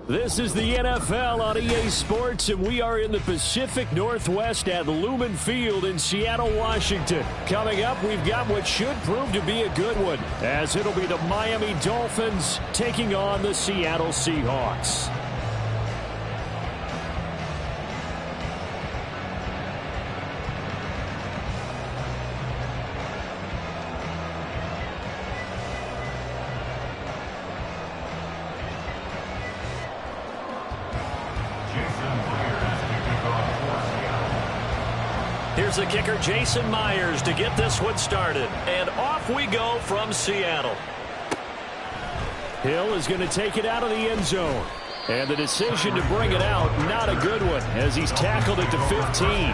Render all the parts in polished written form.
This is the NFL on EA Sports, and we are in the Pacific Northwest at Lumen Field in Seattle, Washington. Coming up, we've got what should prove to be a good one, as it'll be the Miami Dolphins taking on the Seattle Seahawks. Here's the kicker, Jason Myers, to get this one started. And off we go from Seattle. Hill is going to take it out of the end zone. And the decision to bring it out, not a good one, as he's tackled it to 15.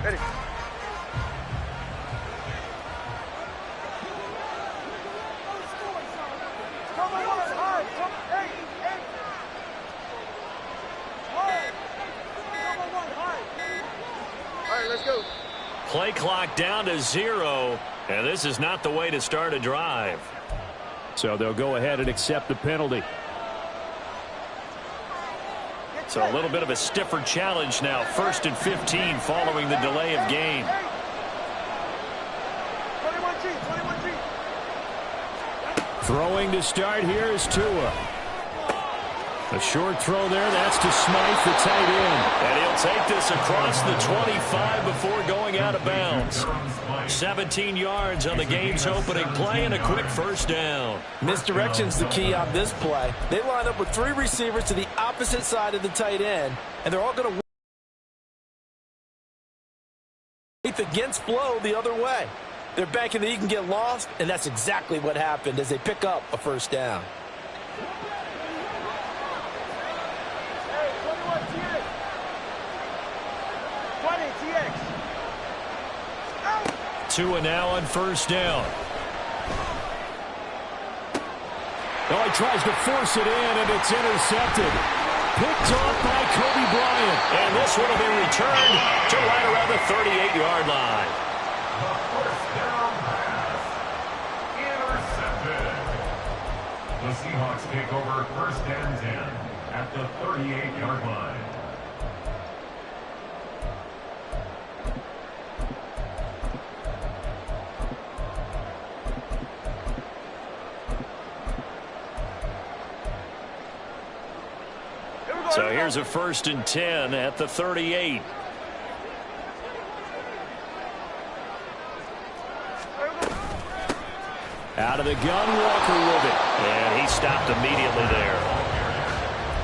Ready. All right, let's go. Play clock down to 0, and this is not the way to start a drive. So they'll go ahead and accept the penalty. So a little bit of a stiffer challenge now. 1st and 15 following the delay of game. 21G. Throwing to start here is Tua. A short throw there. That's to Smythe, the tight end. And he'll take this across the 25 before going out of bounds. 17 yards on the game's opening play and a quick first down. Misdirection's the key on this play. They line up with 3 receivers to the opposite side of the tight end, and they're all going to against flow the other way. They're banking that he can get lost, and that's exactly what happened as they pick up a first down. Tua now on first down. Oh, he tries to force it in, and it's intercepted. Picked off by Kobe Bryant. And this one will be returned to right around the 38-yard line. The first down pass. Intercepted. The Seahawks take over 1st and 10 at the 38-yard line. So here's a 1st and 10 at the 38. Out of the gun, Walker with it. And he stopped immediately there.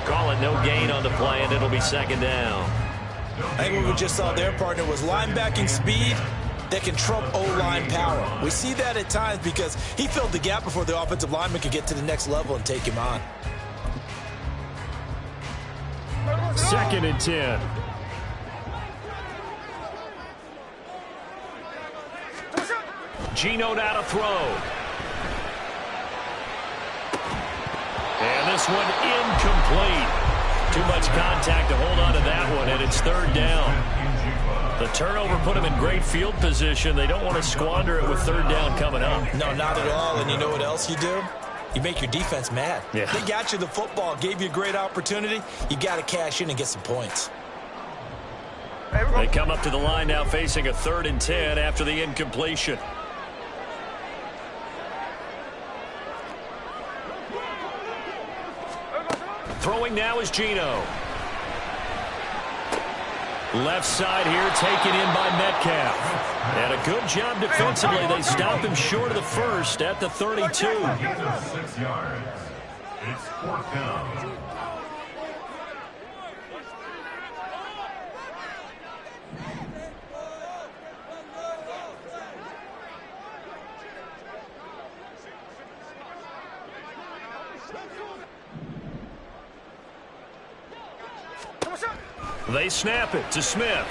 Call it no gain on the play, and it'll be 2nd down. I think what we just saw their partner was linebacking speed that can trump O-line power. We see that at times because he filled the gap before the offensive lineman could get to the next level and take him on. 2nd and 10. Geno now to throw. And this one incomplete. Too much contact to hold on to that one, and it's 3rd down. The turnover put them in great field position. They don't want to squander it with 3rd down coming up. No, not at all. And you know what else you do? You make your defense mad. Yeah. They got you the football, gave you a great opportunity. You got to cash in and get some points. They come up to the line now facing a 3rd and 10 after the incompletion. Throwing now is Geno. Left side here taken in by Metcalf. And a good job defensively. They stop him short of the 1st at the 32. 6 yards. It's 4th down. They snap it to Smith.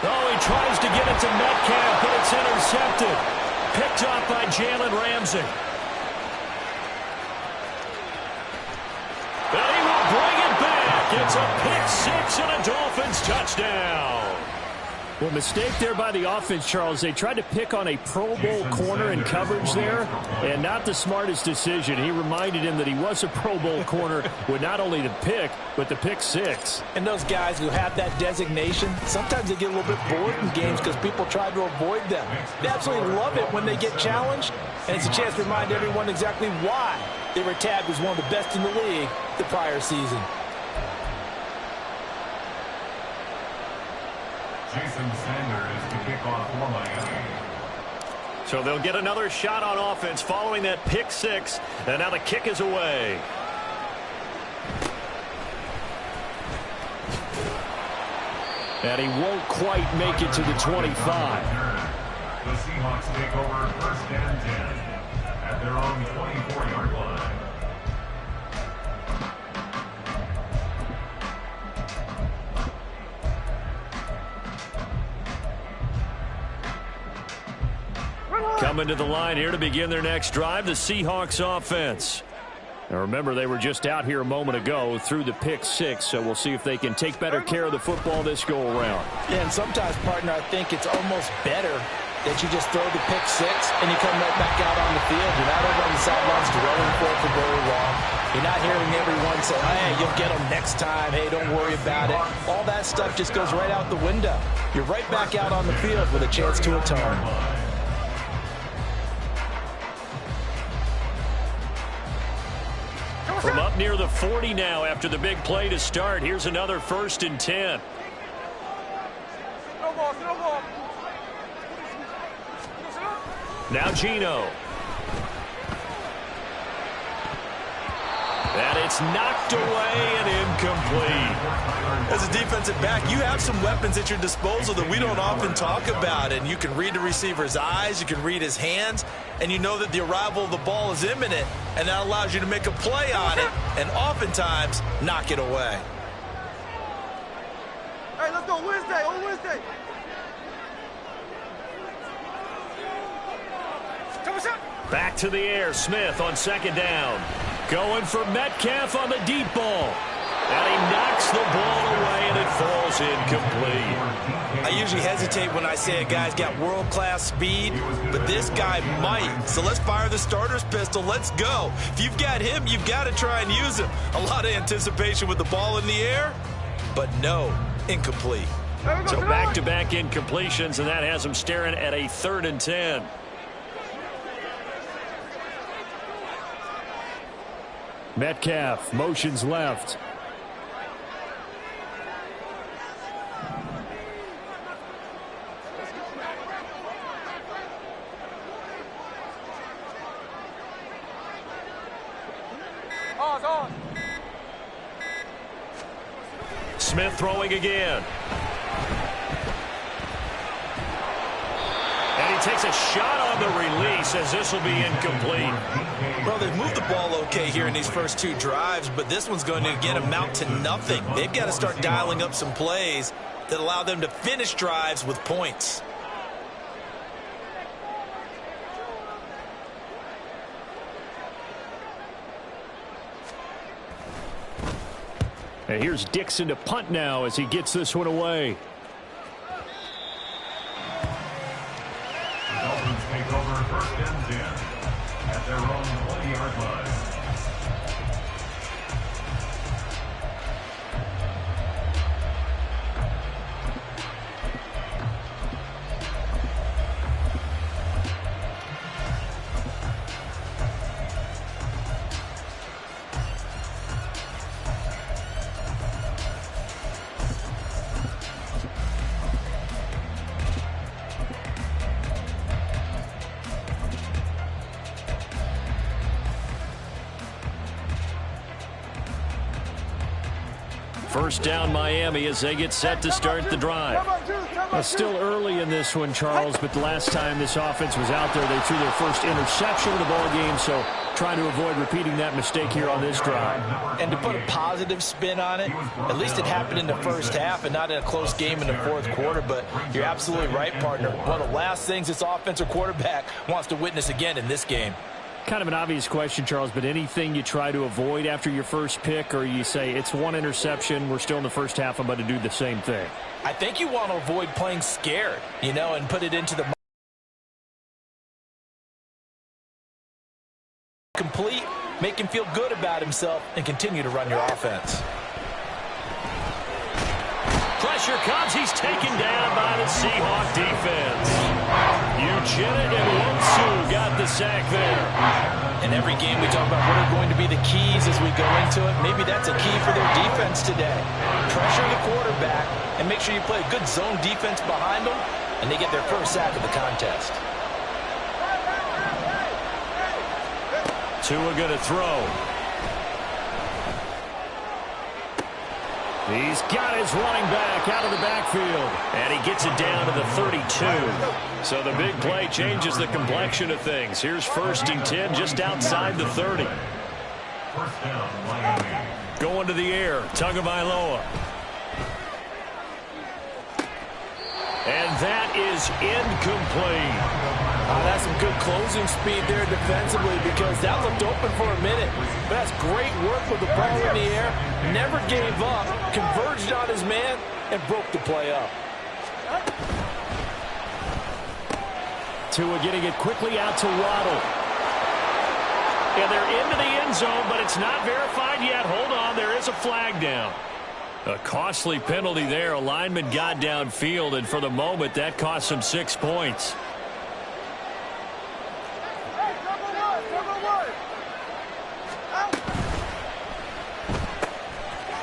Oh, he tries to get it to Metcalf, but it's intercepted. Picked off by Jalen Ramsey. And he will bring it back. It's a pick 6 and a Dolphins touchdown. Well, mistake there by the offense, Charles. They tried to pick on a Pro Bowl corner in coverage there, and not the smartest decision. He reminded him that he was a Pro Bowl corner with not only the pick, but the pick 6. And those guys who have that designation, sometimes they get a little bit bored in games because people try to avoid them. They absolutely love it when they get challenged, and it's a chance to remind everyone exactly why they were tagged as one of the best in the league the prior season. Jason Sanders to kick off for Miami. So they'll get another shot on offense following that pick 6, and now the kick is away. And he won't quite make it to the 25. The Seahawks take over 1st and 10 at their own 24-yard line. Coming to the line here to begin their next drive, the Seahawks offense. Now remember, they were just out here a moment ago through the pick 6, so we'll see if they can take better care of the football this go-around. Yeah, and sometimes, partner, I think it's almost better that you just throw the pick 6 and you come right back out on the field. You're not over on the sidelines dwelling for very long. You're not hearing everyone say, hey, you'll get them next time. Hey, don't worry about it. All that stuff just goes right out the window. You're right back out on the field with a chance to atone. From up near the 40 now after the big play to start. Here's another 1st and 10. Now Geno. And it's knocked away and incomplete. As a defensive back, you have some weapons at your disposal that we don't often talk about. And you can read the receiver's eyes, you can read his hands, and you know that the arrival of the ball is imminent, and that allows you to make a play on it and oftentimes knock it away. Hey, let's go Wednesday, on Wednesday. Back to the air, Smith on 2nd down. Going for Metcalf on the deep ball. And he knocks the ball away, and it falls incomplete. I usually hesitate when I say a guy's got world-class speed, but this guy might. So let's fire the starter's pistol. Let's go. If you've got him, you've got to try and use him. A lot of anticipation with the ball in the air, but no, incomplete. So back-to-back incompletions, and that has him staring at a 3rd and 10. Metcalf motions left. Smith throwing again. And he takes a shot on the release as this will be incomplete. Well, they've moved the ball okay here in these first 2 drives, but this one's going to again amount to nothing. They've got to start dialing up some plays that allow them to finish drives with points. And here's Dixon to punt now as he gets this one away. The Dolphins take over 1st and 10 at their own 20-yard line. First down Miami as they get set to start the drive. Still early in this one, Charles, but the last time this offense was out there, they threw their first interception of the ball game, so trying to avoid repeating that mistake here on this drive. And to put a positive spin on it, at least it happened in the first half and not in a close game in the fourth quarter, but you're absolutely right, partner. One of the last things this offensive quarterback wants to witness again in this game. Kind of an obvious question, Charles, but anything you try to avoid after your first pick, or you say it's one interception, we're still in the first half, I'm going to do the same thing? I think you want to avoid playing scared, and put it into the complete, make him feel good about himself, and continue to run your offense. Pressure comes. He's taken down by the Seahawk defense. Ugetta and Wonsu got the sack there. In every game we talk about what are going to be the keys as we go into it. Maybe that's a key for their defense today. Pressure the quarterback and make sure you play a good zone defense behind them, and they get their first sack of the contest. Tua going to throw. He's got his running back out of the backfield. And he gets it down to the 32. So the big play changes the complexion of things. Here's 1st and 10 just outside the 30. First down, Miami. Going to the air. Tagovailoa. And that is incomplete. That's some good closing speed there defensively, because that looked open for a minute. But that's great work with the ball in the air. Never gave up, converged on his man, and broke the play up. Tua getting it quickly out to Waddle. And they're into the end zone, but it's not verified yet. Hold on, there is a flag down. A costly penalty there. A lineman got downfield, and for the moment, that cost him 6 points.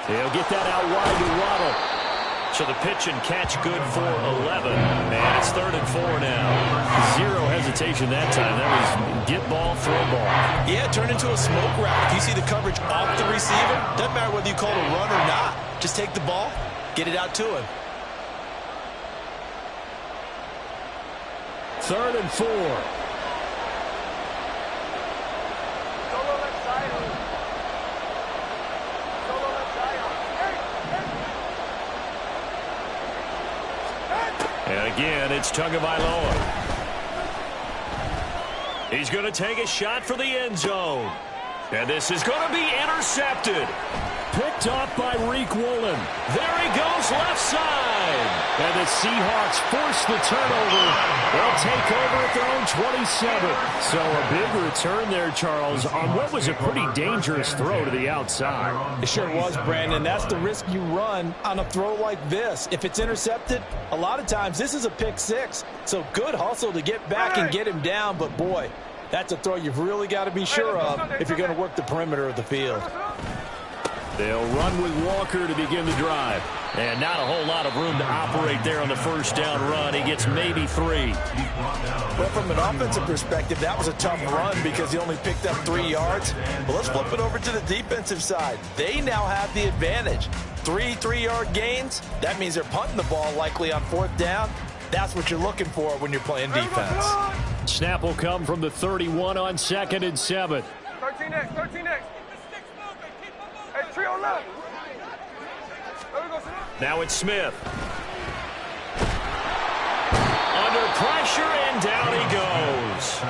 He'll get that out wide to Waddle. So the pitch and catch good for 11. And it's 3rd and 4 now. Zero hesitation that time. That was get ball, throw ball. Yeah, it turned into a smoke route. If you see the coverage off the receiver, doesn't matter whether you call it a run or not. Just take the ball, get it out to him. 3rd and 4. And again, it's Tagovailoa. He's going to take a shot for the end zone. And this is going to be intercepted. Picked off by Reek Woolen. There he goes, left side. And the Seahawks force the turnover. They'll take over at their own 27. So a big return there, Charles, on what was a pretty dangerous throw to the outside. It sure was, Brandon. That's the risk you run on a throw like this. If it's intercepted, a lot of times this is a pick six. So good hustle to get back and get him down. But, boy, that's a throw you've really got to be sure of if you're going to work the perimeter of the field. They'll run with Walker to begin the drive. And not a whole lot of room to operate there on the first down run. He gets maybe 3. Well, from an offensive perspective, that was a tough run because he only picked up 3 yards. But let's flip it over to the defensive side. They now have the advantage. 3 3-yard gains. That means they're punting the ball likely on 4th down. That's what you're looking for when you're playing defense. Snap will come from the 31 on 2nd and 7. 13 next, 13 next. Hey, trio left. There we go, now it's Smith. Under pressure, and down he goes.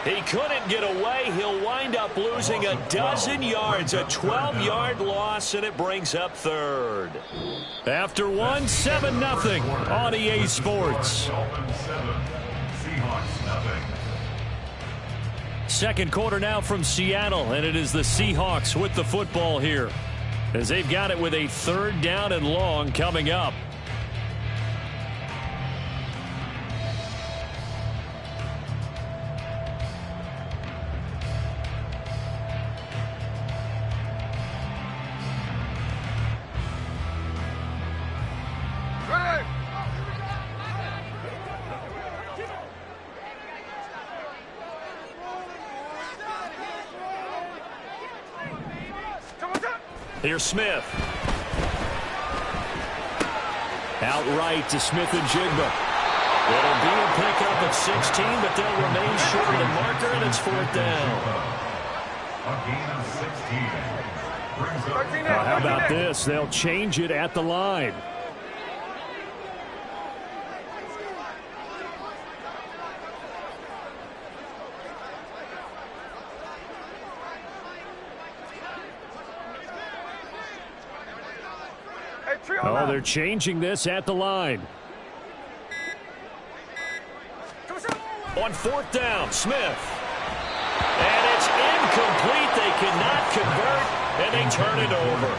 He couldn't get away. He'll wind up losing a dozen yards, a 12-yard loss, and it brings up 3rd. After 1, 7-0 on EA Sports. Second quarter now from Seattle, and it is the Seahawks with the football here, as they've got it with a 3rd down and long coming up. Here's Smith. Outright to Smith and Jigba. It'll be a pickup at 16, but they'll remain short of the marker, and it's 4th down. A gain of 16. Brings up How about this? They'll change it at the line. Oh, they're changing this at the line. On 4th down, Smith. And it's incomplete. They cannot convert, and they turn it over.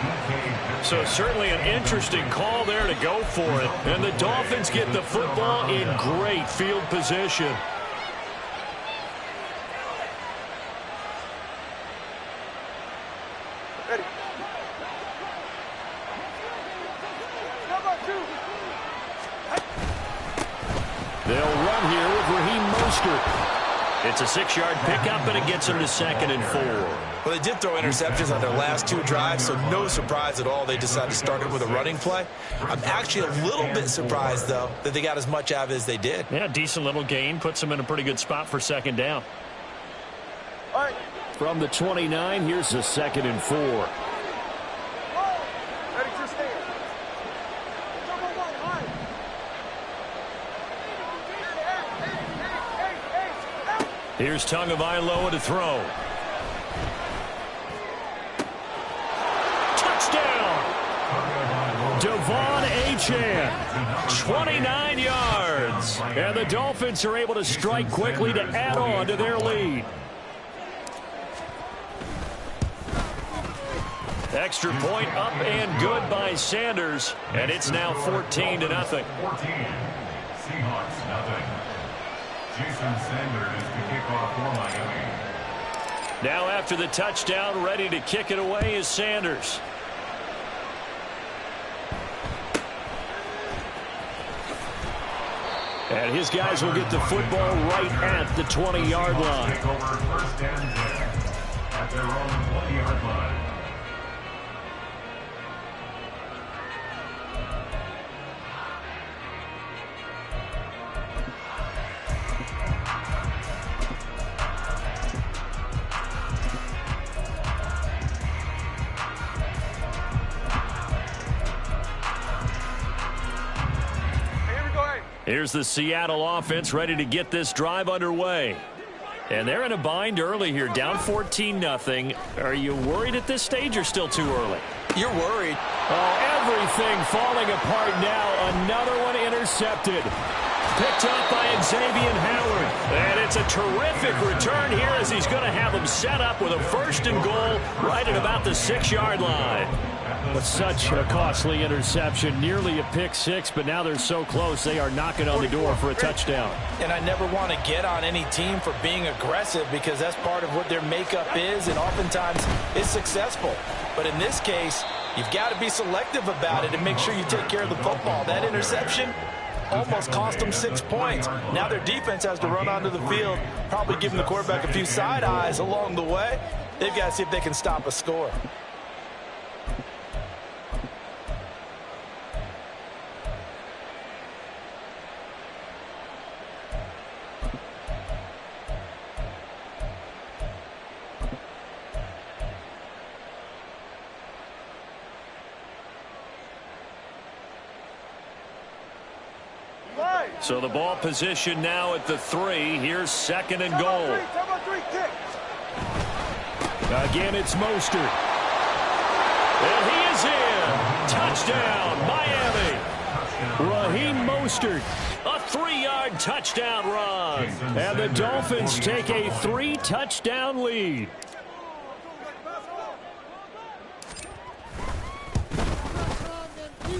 So certainly an interesting call there to go for it. And the Dolphins get the football in great field position. They'll run here with Raheem Mostert. It's a 6-yard pickup, and it gets them to 2nd and 4. Well, they did throw interceptions on their last 2 drives, so no surprise at all they decided to start it with a running play. I'm actually a little bit surprised, though, that they got as much out of it as they did. Yeah, decent little gain. Puts them in a pretty good spot for 2nd down. All right. From the 29, here's a 2nd and 4. Here's Tagovailoa to throw. Touchdown! Devon Achane, 29 yards. And the Dolphins are able to strike quickly to add on to their lead. Extra point up and good by Sanders. And it's now 14-0. 14. Seahawks, nothing. Jason Sanders to kick off for Miami. Now after the touchdown, ready to kick it away is Sanders. And his guys will get the football right at the 20-yard line. Take over 1st and 10 at their own 20-yard line. Here's the Seattle offense ready to get this drive underway. And they're in a bind early here, down 14-0. Are you worried at this stage or still too early? You're worried. Oh, everything falling apart now. Another one intercepted. Picked up by Xavier Howard. And it's a terrific return here as he's going to have them set up with a 1st and goal right at about the 6-yard line. But such a costly interception, nearly a pick 6, but now they're so close they are knocking on the door for a touchdown. And I never want to get on any team for being aggressive because that's part of what their makeup is, and oftentimes it's successful. But in this case, you've got to be selective about it and make sure you take care of the football. That interception almost cost them 6 points. Now their defense has to run onto the field, probably giving the quarterback a few side eyes along the way. They've got to see if they can stop a score. So the ball position now at the 3. Here's 2nd and goal. Again, it's Mostert. And he is in. Touchdown, Miami. Raheem Mostert, a 3-yard touchdown run. And the Dolphins take a 3-touchdown lead.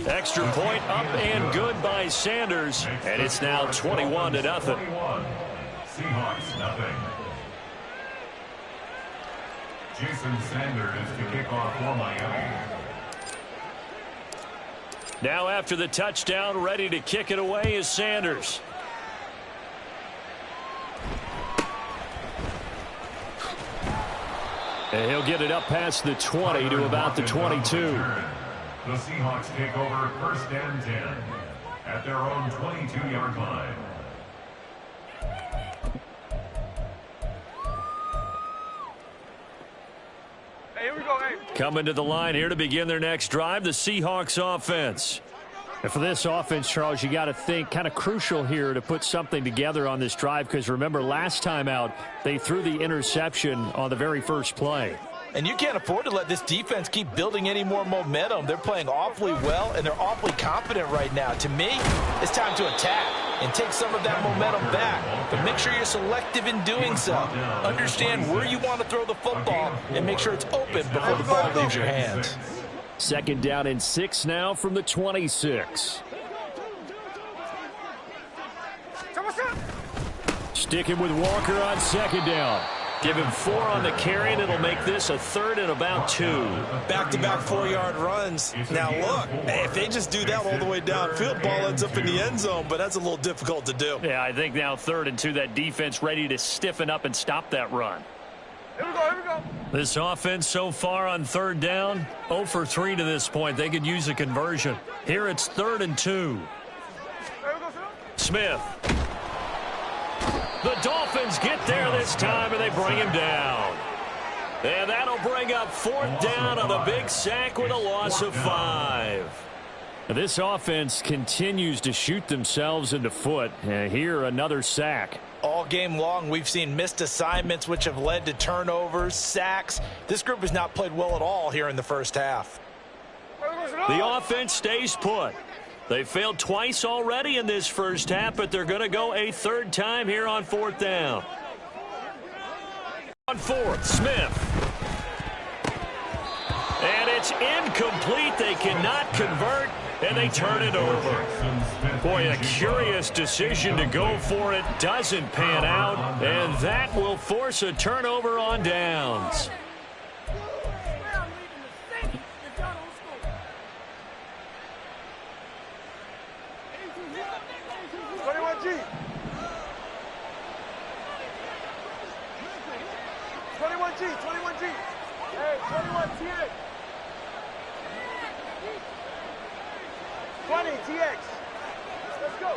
Extra point up and good by Sanders. And it's now 21-0. Seahawks, nothing. Jason Sanders to kick off for Miami. Now after the touchdown, ready to kick it away is Sanders. And he'll get it up past the 20 to about the 22. The Seahawks take over 1st and 10. at their own 22-yard line. Hey, here we go, hey. Coming to the line here to begin their next drive, the Seahawks offense. And for this offense, Charles, you got to think kind of crucial here to put something together on this drive, because remember last time out they threw the interception on the very first play. And you can't afford to let this defense keep building any more momentum. They're playing awfully well, and they're awfully confident right now. To me, it's time to attack and take some of that momentum back. But make sure you're selective in doing so. Understand where you want to throw the football and make sure it's open before the ball leaves your hands. Second down and 6 now from the 26. Sticking with Walker on second down. Give him 4 on the carry, and it'll make this a 3rd and about 2. Back-to-back 4-yard runs. Now, look, if they just do that all the way downfield, ball ends up in the end zone, but that's a little difficult to do. Yeah, I think now 3rd and 2, that defense ready to stiffen up and stop that run. Here we go, here we go. This offense so far on 3rd down, 0 for 3 to this point. They could use a conversion. Here it's 3rd and 2. Smith. The Dolphins get there this time, and they bring him down. And that'll bring up 4th down on a big sack with a loss of 5. This offense continues to shoot themselves in the foot. Here, another sack. All game long, we've seen missed assignments, which have led to turnovers, sacks. This group has not played well at all here in the first half. The offense stays put. They failed twice already in this first half, but they're going to go a 3rd time here on 4th down. On 4th, Smith. And it's incomplete. They cannot convert, and they turn it over. Boy, a curious decision to go for it. Doesn't pan out, and that will force a turnover on downs. Hey, 21 TX. 20 TX. Let's go.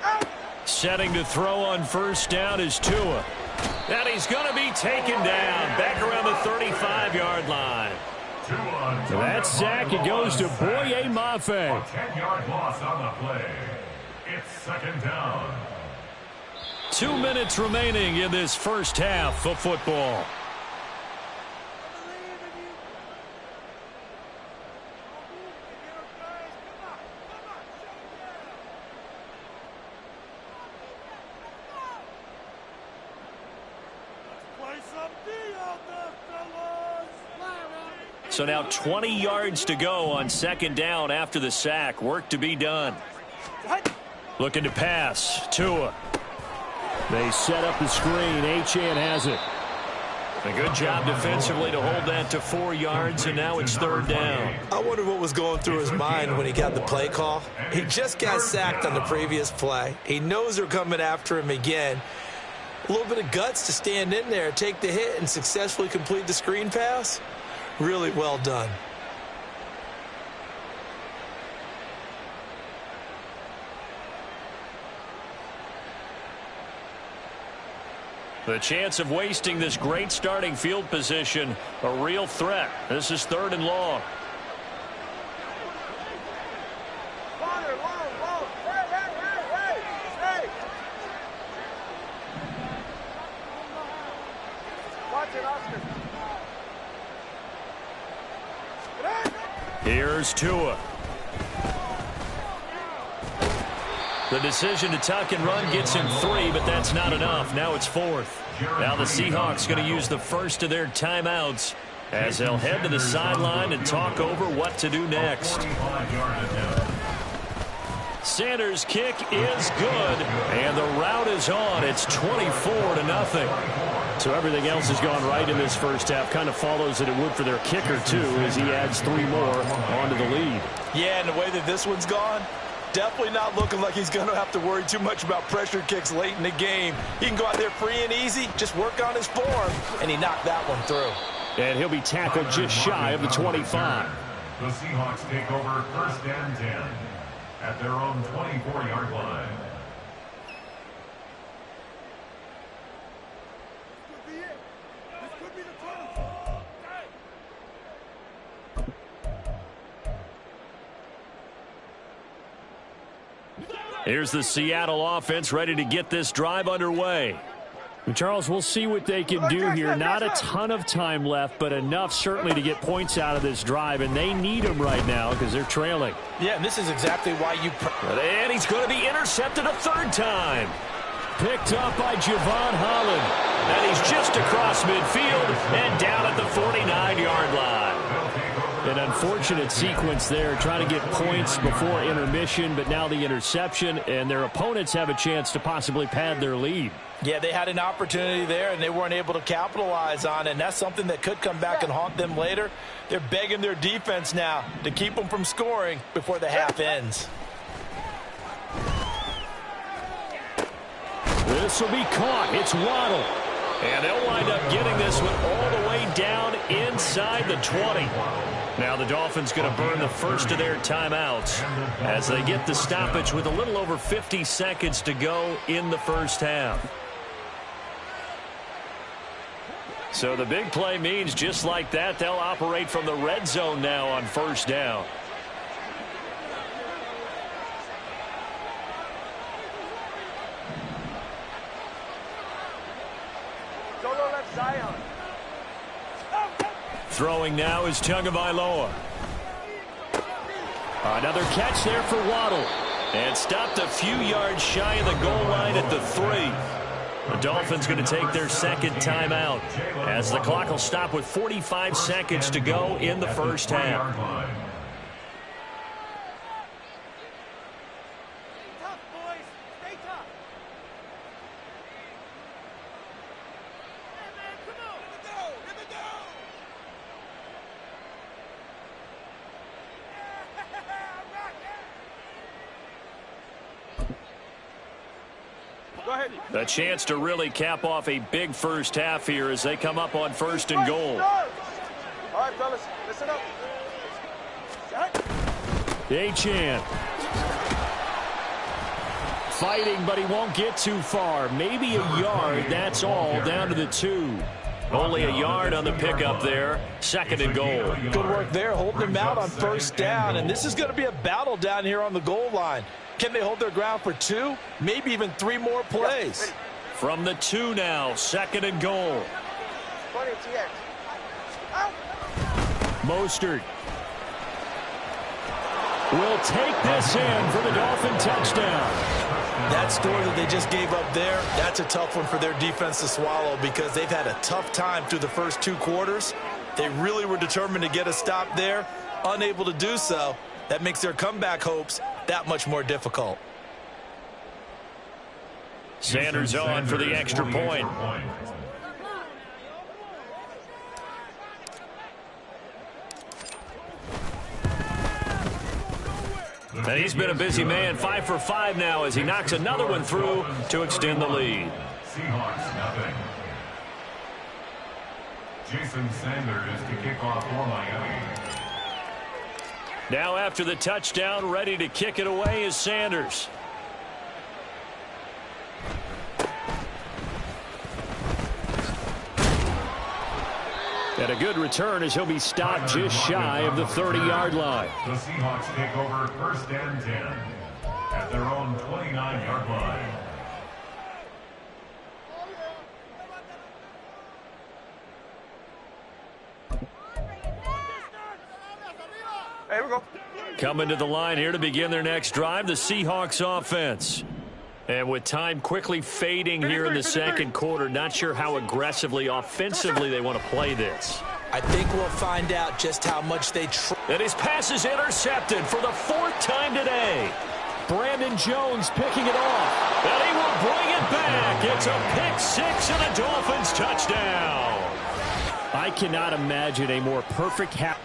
Out. Setting to throw on 1st down is Tua. And he's going to be taken down back around the 35-yard line. That sack, it goes to Boye Mafe. A 10-yard loss on the play. It's 2nd down. 2 minutes remaining in this first half of football. So now 20 yards to go on 2nd down after the sack. Work to be done. Looking to pass. Tua. They set up the screen. Achane has it. A good job defensively to hold that to 4 yards, and now it's 3rd down. I wonder what was going through his mind when he got the play call. He just got sacked on the previous play. He knows they're coming after him again. A little bit of guts to stand in there, take the hit, and successfully complete the screen pass. Really well done. The chance of wasting this great starting field position, a real threat. This is 3rd and long. Here's Tua. The decision to tuck and run gets him 3, but that's not enough. Now it's 4th. Now the Seahawks going to use the first of their timeouts as they'll head to the sideline and talk over what to do next. Sanders' kick is good, and the route is on. It's 24-0. So everything else has gone right in this first half. Kind of follows that it would for their kicker, too, as he adds 3 more onto the lead. Yeah, and the way that this one's gone, definitely not looking like he's going to have to worry too much about pressure kicks late in the game. He can go out there free and easy, just work on his form, and he knocked that one through. And he'll be tackled just shy of the 25. The Seahawks take over 1st and 10. at their own 24-yard line. Here's the Seattle offense ready to get this drive underway. Charles, we'll see what they can do here. Not a ton of time left, but enough certainly to get points out of this drive, and they need them right now because they're trailing. Yeah, and this is exactly why you... And he's going to be intercepted a third time. Picked up by Javon Holland. And he's just across midfield and down at the 49-yard line. An unfortunate sequence there, trying to get points before intermission, but now the interception, and their opponents have a chance to possibly pad their lead. Yeah, they had an opportunity there, and they weren't able to capitalize on it, and that's something that could come back and haunt them later. They're begging their defense now to keep them from scoring before the half ends. This will be caught. It's Waddle. And they'll wind up getting this one all the way down inside the 20. Now the Dolphins going to burn the first of their timeouts as they get the stoppage with a little over 50 seconds to go in the first half. So the big play means just like that, they'll operate from the red zone now on first down. Throwing now is Tagovailoa. Another catch there for Waddle. And stopped a few yards shy of the goal line at the 3. The Dolphins going to take their second timeout as the clock will stop with 45 seconds to go in the first half. A chance to really cap off a big first half here as they come up on first and goal. All right, fellas, listen up. Achane. Fighting, but he won't get too far. Maybe a yard, that's all, down to the 2. Only a yard on the pickup there. Second and goal. Good work there, holding them out on first down. And this is going to be a battle down here on the goal line. Can they hold their ground for 2, maybe even 3 more plays? From the 2 now, second and goal. Mostert will take this in for the Dolphin touchdown. That score that they just gave up there, that's a tough one for their defense to swallow because they've had a tough time through the first 2 quarters. They really were determined to get a stop there, unable to do so. That makes their comeback hopes that much more difficult. Sanders on for the extra point. And he's been a busy man, 5 for 5 now as he knocks another one through to extend the lead. Seahawks, nothing. Jason Sanders to kick off for Miami. Now after the touchdown, ready to kick it away is Sanders. And a good return as he'll be stopped just shy of the 30-yard line. The Seahawks take over first and 10 at their own 29-yard line. Here we go. Coming to the line here to begin their next drive, the Seahawks offense. And with time quickly fading here in the second quarter, not sure how aggressively, offensively they want to play this. I think we'll find out just how much they try. And his pass is intercepted for the 4th time today. Brandon Jones picking it off. And he will bring it back. It's a pick 6 and a Dolphins touchdown. I cannot imagine a more perfect half.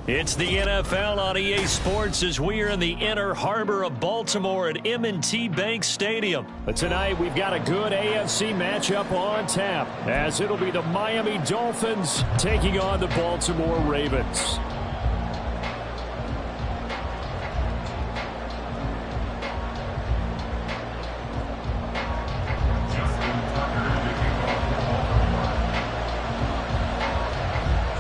It's the NFL on EA Sports as we are in the inner harbor of Baltimore at M&T Bank Stadium. But tonight we've got a good AFC matchup on tap, as it'll be the Miami Dolphins taking on the Baltimore Ravens.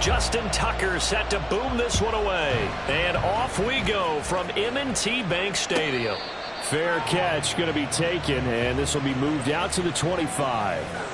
Justin Tucker set to boom this one away. And off we go from M&T Bank Stadium. Fair catch going to be taken, and this will be moved out to the 25.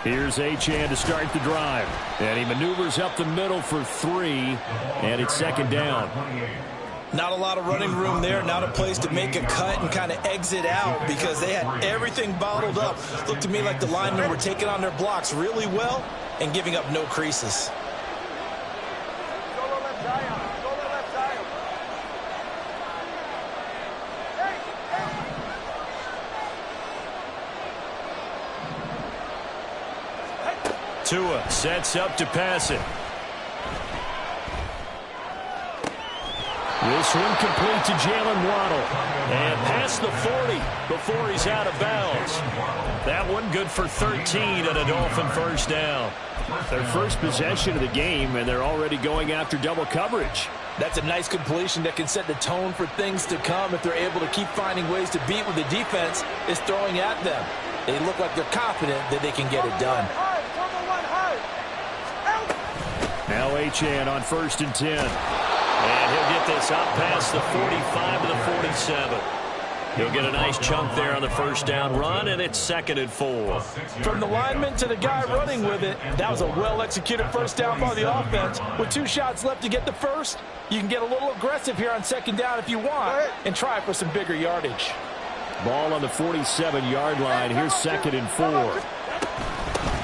Here's Achane to start the drive. And he maneuvers up the middle for 3, and it's second down. Not a lot of running room there, not a place to make a cut and kind of exit out because they had everything bottled up. Looked to me like the linemen were taking on their blocks really well and giving up no creases. Tua sets up to pass it. This one complete to Jalen Waddle. And past the 40 before he's out of bounds. That one good for 13 and a Dolphin first down. Their first possession of the game, and they're already going after double coverage. That's a nice completion that can set the tone for things to come if they're able to keep finding ways to beat what the defense is throwing at them. They look like they're confident that they can get it done. Now Achane on 1st and 10. And he'll get this up past the 45 to the 47. He'll get a nice chunk there on the first down run, and it's 2nd and 4. From the lineman to the guy running with it, that was a well-executed first down by the offense. With 2 shots left to get the first, you can get a little aggressive here on 2nd down if you want and try for some bigger yardage. Ball on the 47-yard line. Here's 2nd and 4.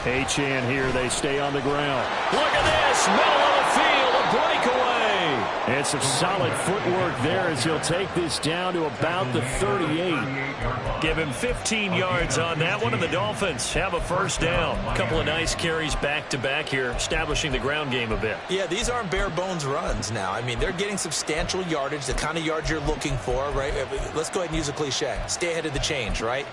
Achane here. They stay on the ground. Look at this. Middle of the field. A breakaway. And some solid footwork there as he'll take this down to about the 38. Give him 15 yards on that one, and the Dolphins have a first down. A couple of nice carries back-to-back here, establishing the ground game a bit. Yeah, these aren't bare-bones runs now. I mean, they're getting substantial yardage, the kind of yards you're looking for, right? Let's go ahead and use a cliche. Stay ahead of the change, right?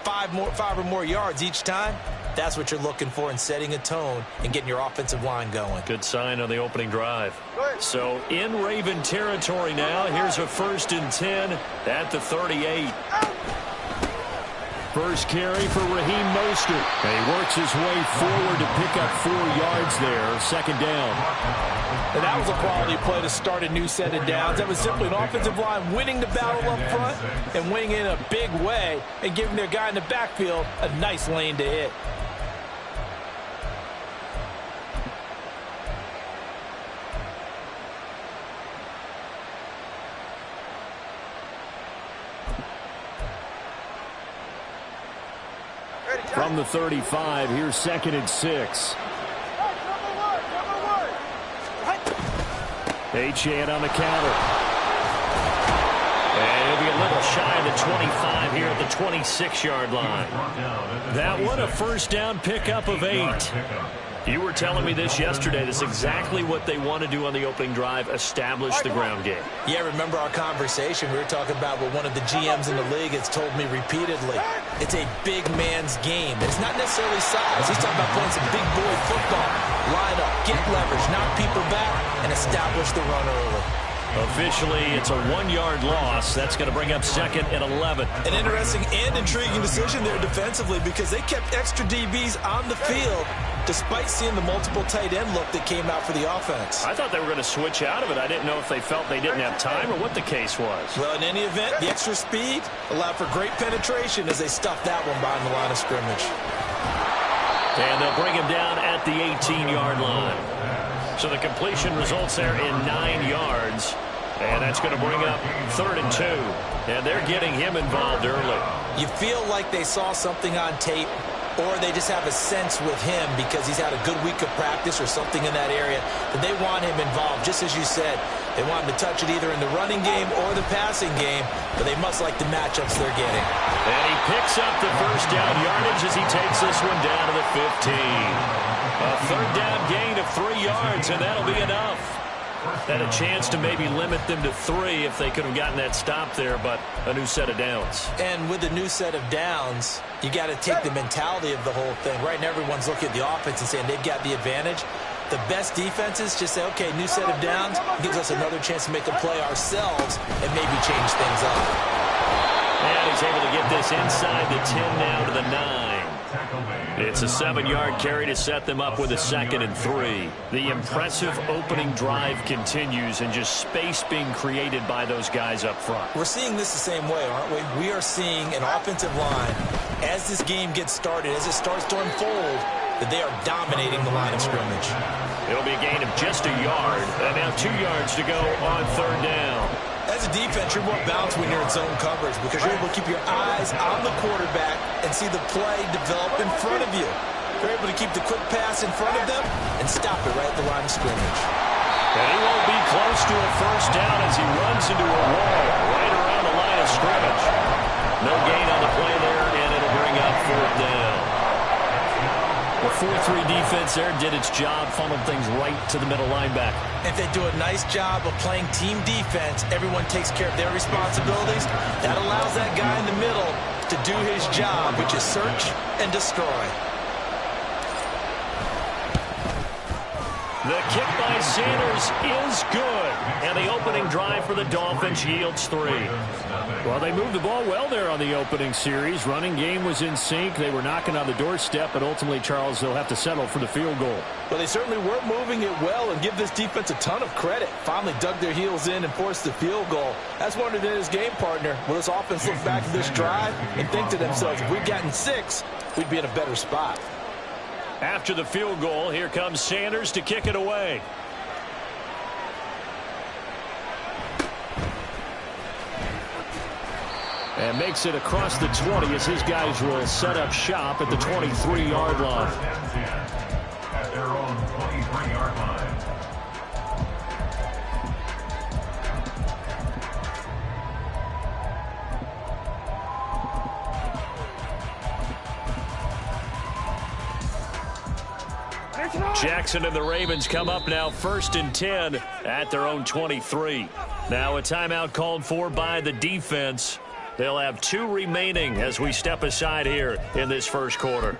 5 or more yards each time. That's what you're looking for in setting a tone and getting your offensive line going. Good sign on the opening drive. So in Raven territory now. Here's a 1st and 10 at the 38. First carry for Raheem Mostert. And he works his way forward to pick up 4 yards there. 2nd down. And that was a quality play to start a new set of downs. That was simply an offensive line winning the battle up front and winning in a big way and giving their guy in the backfield a nice lane to hit. From from the 35. Here's 2nd and 6. Achane on the counter. And he'll be a little shy of the 25 here at the 26-yard line. That one, a first down pickup of 8. You were telling me this yesterday. This is exactly what they want to do on the opening drive, establish the ground game. Yeah, remember our conversation? We were talking about what one of the GMs in the league has told me repeatedly. It's a big man's game. It's not necessarily size. He's talking about playing some big boy football. Line up, get leverage, knock people back, and establish the run early. Officially, it's a 1-yard loss. That's going to bring up 2nd and 11. An interesting and intriguing decision there defensively because they kept extra DBs on the field despite seeing the multiple tight end look that came out for the offense. I thought they were going to switch out of it. I didn't know if they felt they didn't have time or what the case was. Well, in any event, the extra speed allowed for great penetration as they stuffed that one behind the line of scrimmage. And they'll bring him down at the 18-yard line. So the completion results there in 9 yards. And that's going to bring up 3rd and 2. And they're getting him involved early. You feel like they saw something on tape, or they just have a sense with him because he's had a good week of practice or something in that area that they want him involved. Just as you said, they want him to touch it either in the running game or the passing game, but they must like the matchups they're getting. And he picks up the first down yardage as he takes this one down to the 15. A 3rd down gain of 3 yards, and that'll be enough. Had a chance to maybe limit them to 3 if they could have gotten that stop there, but a new set of downs. And with the new set of downs, you got to take the mentality of the whole thing. Right now, everyone's looking at the offense and saying they've got the advantage. The best defenses just say, okay, new set of downs gives us another chance to make a play ourselves and maybe change things up. And he's able to get this inside the 10 now to the 9. It's a 7-yard carry to set them up with a 2nd and 3. The impressive opening drive continues and just space being created by those guys up front. We're seeing this the same way, aren't we? We are seeing an offensive line, as this game gets started, as it starts to unfold, that they are dominating the line of scrimmage. It'll be a gain of just a yard. And now 2 yards to go on 3rd down. As a defense, you're more balanced when you're in zone coverage because you're able to keep your eyes on the quarterback and see the play develop in front of you. You're able to keep the quick pass in front of them and stop it right at the line of scrimmage. And he won't be close to a first down as he runs into a wall right around the line of scrimmage. No gain on the play there, and it'll bring up 4th down. The 4-3 defense there did its job, funneled things right to the middle linebacker. If they do a nice job of playing team defense, everyone takes care of their responsibilities. That allows that guy in the middle to do his job, which is search and destroy. The kick by Sanders is good, and the opening drive for the Dolphins yields 3. Well, they moved the ball well there on the opening series. Running game was in sync. They were knocking on the doorstep, but ultimately, Charles, they'll have to settle for the field goal. Well, they certainly were moving it well and give this defense a ton of credit. Finally dug their heels in and forced the field goal. That's one of his game partner. Will this offense look back at this drive and think to themselves, if we'd gotten 6, we'd be in a better spot. After the field goal, here comes Sanders to kick it away. And makes it across the 20 as his guys will set up shop at the 23-yard line. At their own 23-yard line. Jackson and the Ravens come up now 1st and 10 at their own 23. Now a timeout called for by the defense. They'll have 2 remaining as we step aside here in this first quarter.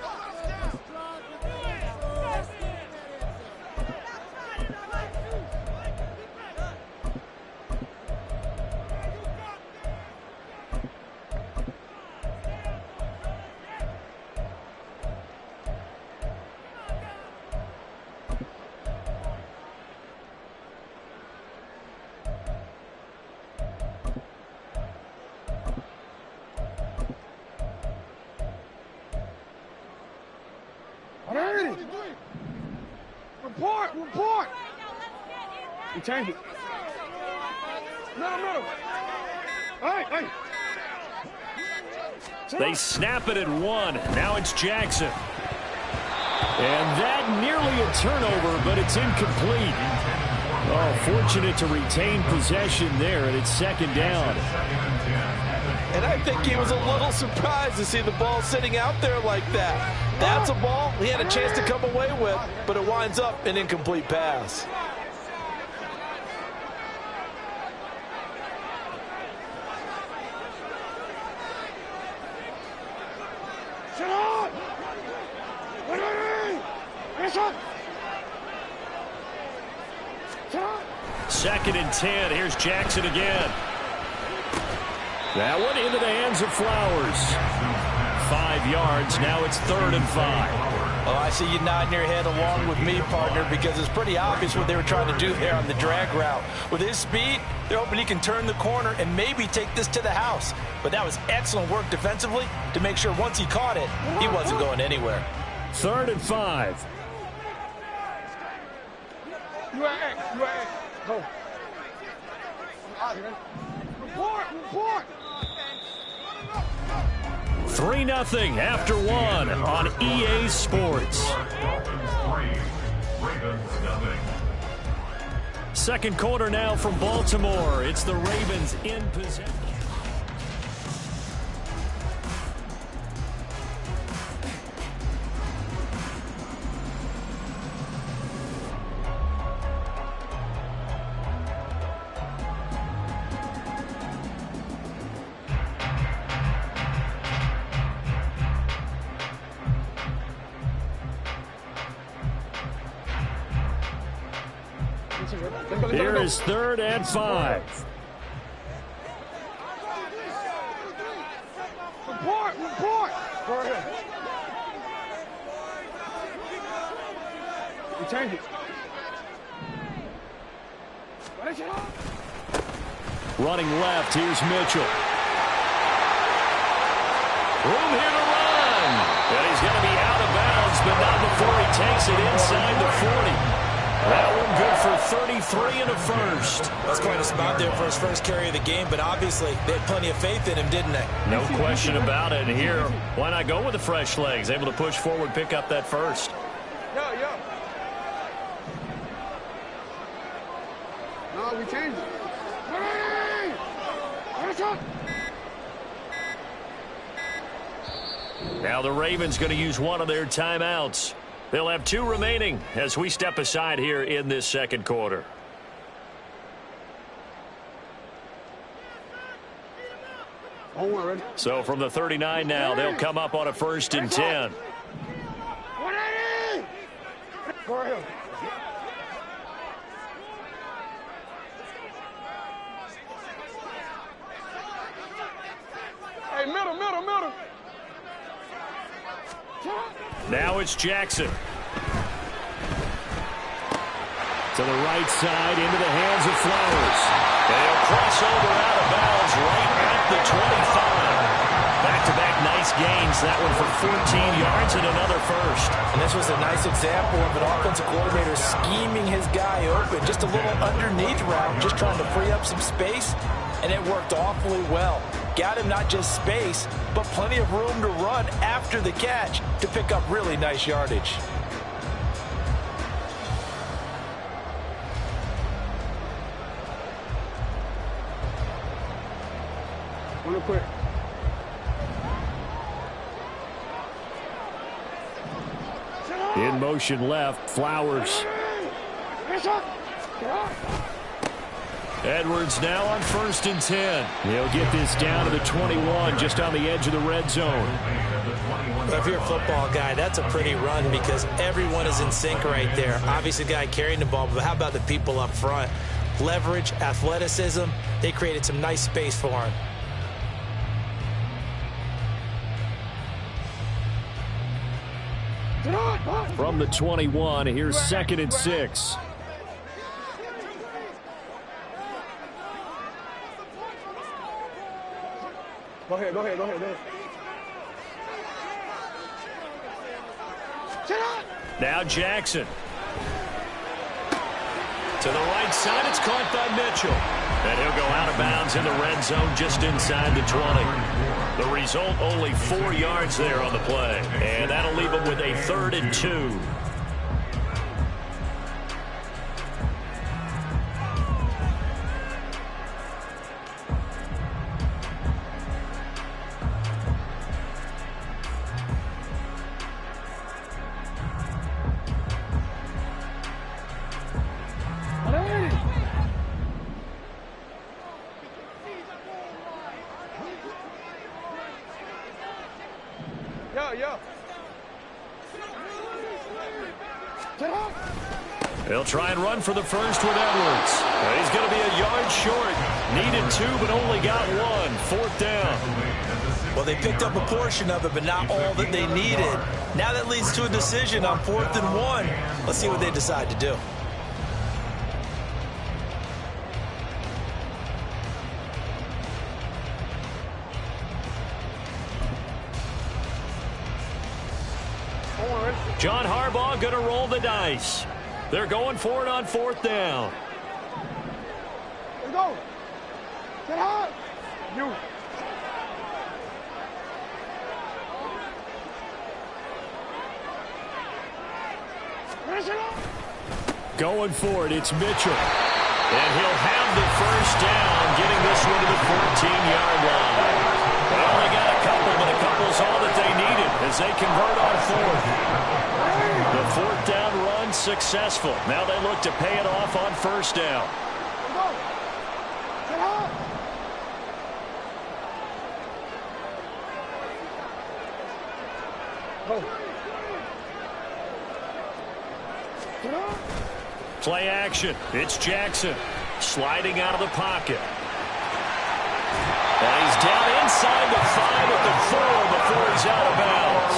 Report! You change it. Middle. Hey! They snap it at 1. Now it's Jackson. And that nearly a turnover, but it's incomplete. Oh, fortunate to retain possession there, and it's second down. And I think he was a little surprised to see the ball sitting out there like that. That's a ball he had a chance to come away with, but it winds up an incomplete pass. Second and 10. Here's Jackson again. That one into the hands of Flowers. 5 yards. Now it's 3rd and 5. Oh, I see you nodding your head along with me, partner, because it's pretty obvious what they were trying to do there on the drag route. With his speed, they're hoping he can turn the corner and maybe take this to the house. But that was excellent work defensively to make sure once he caught it, he wasn't going anywhere. 3rd and 5. You at X. Go. Report. 3-0 after 1 on EA Sports. Second quarter now from Baltimore. It's the Ravens in possession. Here is 3rd and 5. Report. Go ahead. We change it. Running left, here's Mitchell. Room here to run. And he's going to be out of bounds, but not before he takes it inside the 40. That one good for 33 and a first. That's quite a spot there for his first carry of the game, but obviously they had plenty of faith in him, didn't they? No question about it. And here, why not go with the fresh legs? Able to push forward, pick up that first. Yo. No, we changed it. Now the Ravens going to use one of their timeouts. They'll have 2 remaining as we step aside here in this second quarter. So from the 39 now, they'll come up on a 1st and 10. Go ahead. Hey, middle. Now it's Jackson. To the right side, into the hands of Flowers. And he'll cross over out of bounds right at the 25. Back-to-back nice gains. That one for 14 yards and another first. And this was a nice example of an offensive coordinator scheming his guy open. Just a little underneath route, just trying to free up some space. And it worked awfully well. Got him not just space, but plenty of room to run after the catch to pick up really nice yardage. Real quick. In motion left, Flowers. Edwards now on 1st and 10. He'll get this down to the 21, just on the edge of the red zone. If you're a football guy, that's a pretty run because everyone is in sync right there. Obviously, the guy carrying the ball, but how about the people up front? Leverage, athleticism, they created some nice space for him. From the 21, here's 2nd and 6. Go ahead. Now Jackson. To the right side, it's caught by Mitchell. And he'll go out of bounds in the red zone just inside the 20. The result, only 4 yards there on the play. And that'll leave them with a 3rd and 2. They'll try and run for the first with Edwards. He's going to be a yard short. Needed 2, but only got 1. 4th down. Well, they picked up a portion of it, but not all that they needed. Now that leads to a decision on 4th and 1. Let's see what they decide to do. John Harbaugh going to roll the dice. They're going for it on 4th down. Let's go. Get hot. You. Going for it, it's Mitchell. And he'll have the first down, getting this one to the 14-yard line. They only got a couple, but a couple's all that they needed as they convert on 4th. The 4th down run successful. Now they look to pay it off on 1st down. Play action. It's Jackson sliding out of the pocket. And he's down inside the 5 at the 4 before he's out of bounds.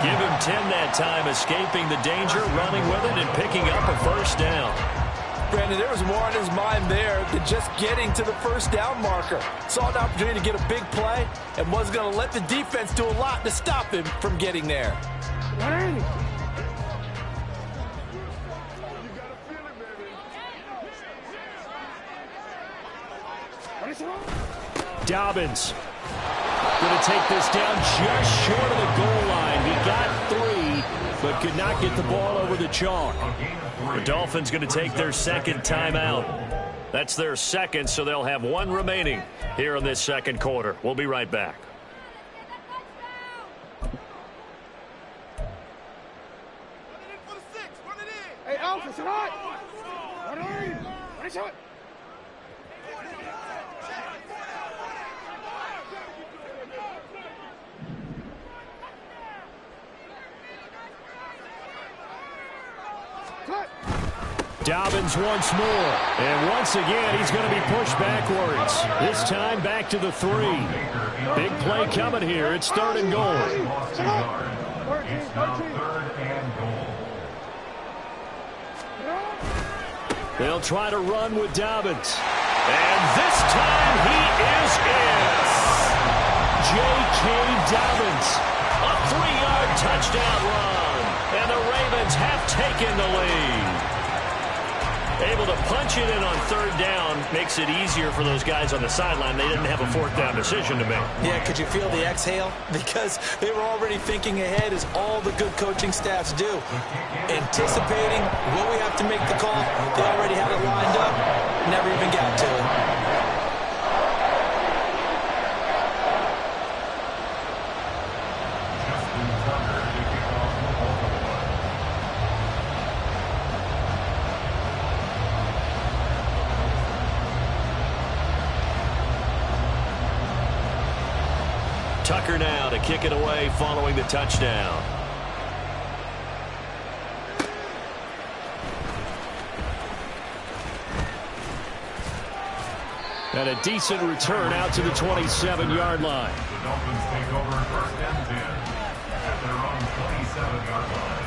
Give him 10 that time, escaping the danger, running with it, and picking up a 1st down. Brandon, there was more on his mind there than just getting to the 1st down marker. Saw an opportunity to get a big play and was going to let the defense do a lot to stop him from getting there. Dobbins going to take this down just short of the goal line. He got 3, but could not get the ball over the chalk. The Dolphins going to take their 2nd timeout. That's their 2nd, so they'll have 1 remaining here in this 2nd quarter. We'll be right back. Hey, Alpha, sit high. Run in. Run into it. Dobbins once more. And once again, he's going to be pushed backwards. This time back to the 3. Big play coming here. It's 3rd and goal. It's now 3rd and goal. They'll try to run with Dobbins. And this time he is in. J.K. Dobbins. A 3-yard touchdown run. And the Ravens have taken the lead. Able to punch it in on 3rd down makes it easier for those guys on the sideline. They didn't have a 4th down decision to make. Yeah, could you feel the exhale? Because they were already thinking ahead, as all the good coaching staffs do. Anticipating, will we have to make the call? They already had it lined up, never even got to it. Tucker now to kick it away following the touchdown. And a decent return out to the 27-yard line. The Dolphins take over 1st and 10 at their own 27-yard line.